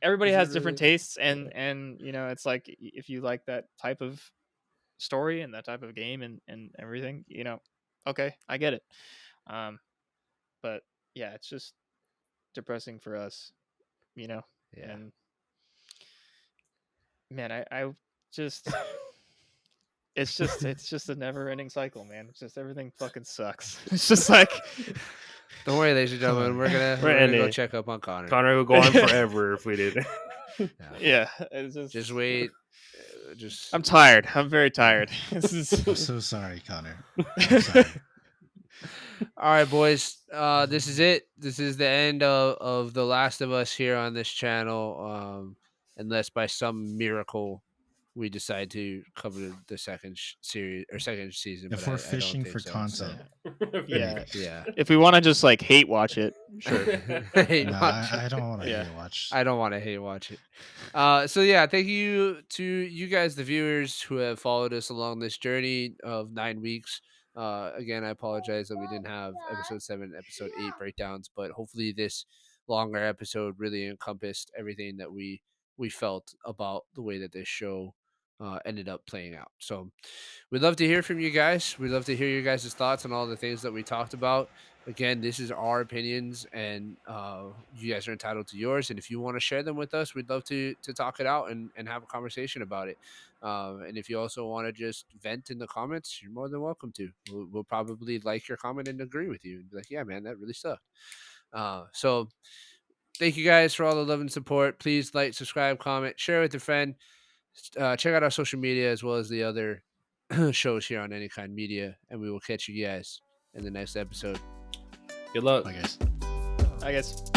Speaker 3: everybody
Speaker 1: is it
Speaker 3: has different
Speaker 1: really?
Speaker 3: tastes,
Speaker 1: Yeah.
Speaker 3: and it's like if you like that type of story and that type of game and everything, okay, I get it. Um, but yeah, it's just depressing for us, you know,
Speaker 1: Yeah.
Speaker 3: and man, I just it's just a never ending cycle, man. It's just everything fucking sucks. It's just like
Speaker 1: Don't worry, ladies and gentlemen. We're gonna
Speaker 4: Right,
Speaker 1: we're gonna
Speaker 4: and
Speaker 1: go check up on Connor.
Speaker 4: Connor would go on forever if we did.
Speaker 1: Yeah.
Speaker 3: yeah, it's
Speaker 1: Just
Speaker 3: just
Speaker 1: wait. Just
Speaker 3: I'm tired. I'm very tired. This is
Speaker 2: I'm so sorry, Connor. I'm sorry.
Speaker 1: all right, boys. This is it. This is the end of The Last of Us here on this channel. Unless by some miracle we decide to cover the second series or second season, but
Speaker 2: If we're
Speaker 1: I don't
Speaker 2: fishing
Speaker 1: think
Speaker 2: for
Speaker 1: so. So
Speaker 2: content,
Speaker 3: yeah.
Speaker 2: maybe.
Speaker 1: yeah.
Speaker 3: If we want to just like hate watch it, sure.
Speaker 1: Hate
Speaker 2: No,
Speaker 1: watch.
Speaker 2: I don't want to
Speaker 3: Yeah.
Speaker 2: hate watch.
Speaker 1: I don't want to hate watch it. So yeah, thank you to you guys, the viewers who have followed us along this journey of 9 weeks. Again, I apologize that we didn't have episode 7, episode 8 breakdowns, but hopefully this longer episode really encompassed everything that we felt about the way that this show ended up playing out. So we'd love to hear from you guys. We'd love to hear your guys' thoughts on all the things that we talked about. Again, this is our opinions, and you guys are entitled to yours. And if you want to share them with us, we'd love to talk it out and have a conversation about it. And if you also want to just vent in the comments, you're more than welcome to. We'll probably like your comment and agree with you and be like, "Yeah, man, that really sucked." So Thank you guys for all the love and support. Please like, subscribe, comment, share with your friend. Check out our social media as well as the other shows here on Any Kine Media, and we will catch you guys in the next episode.
Speaker 4: Good luck.
Speaker 2: Bye, guys.
Speaker 3: I guess.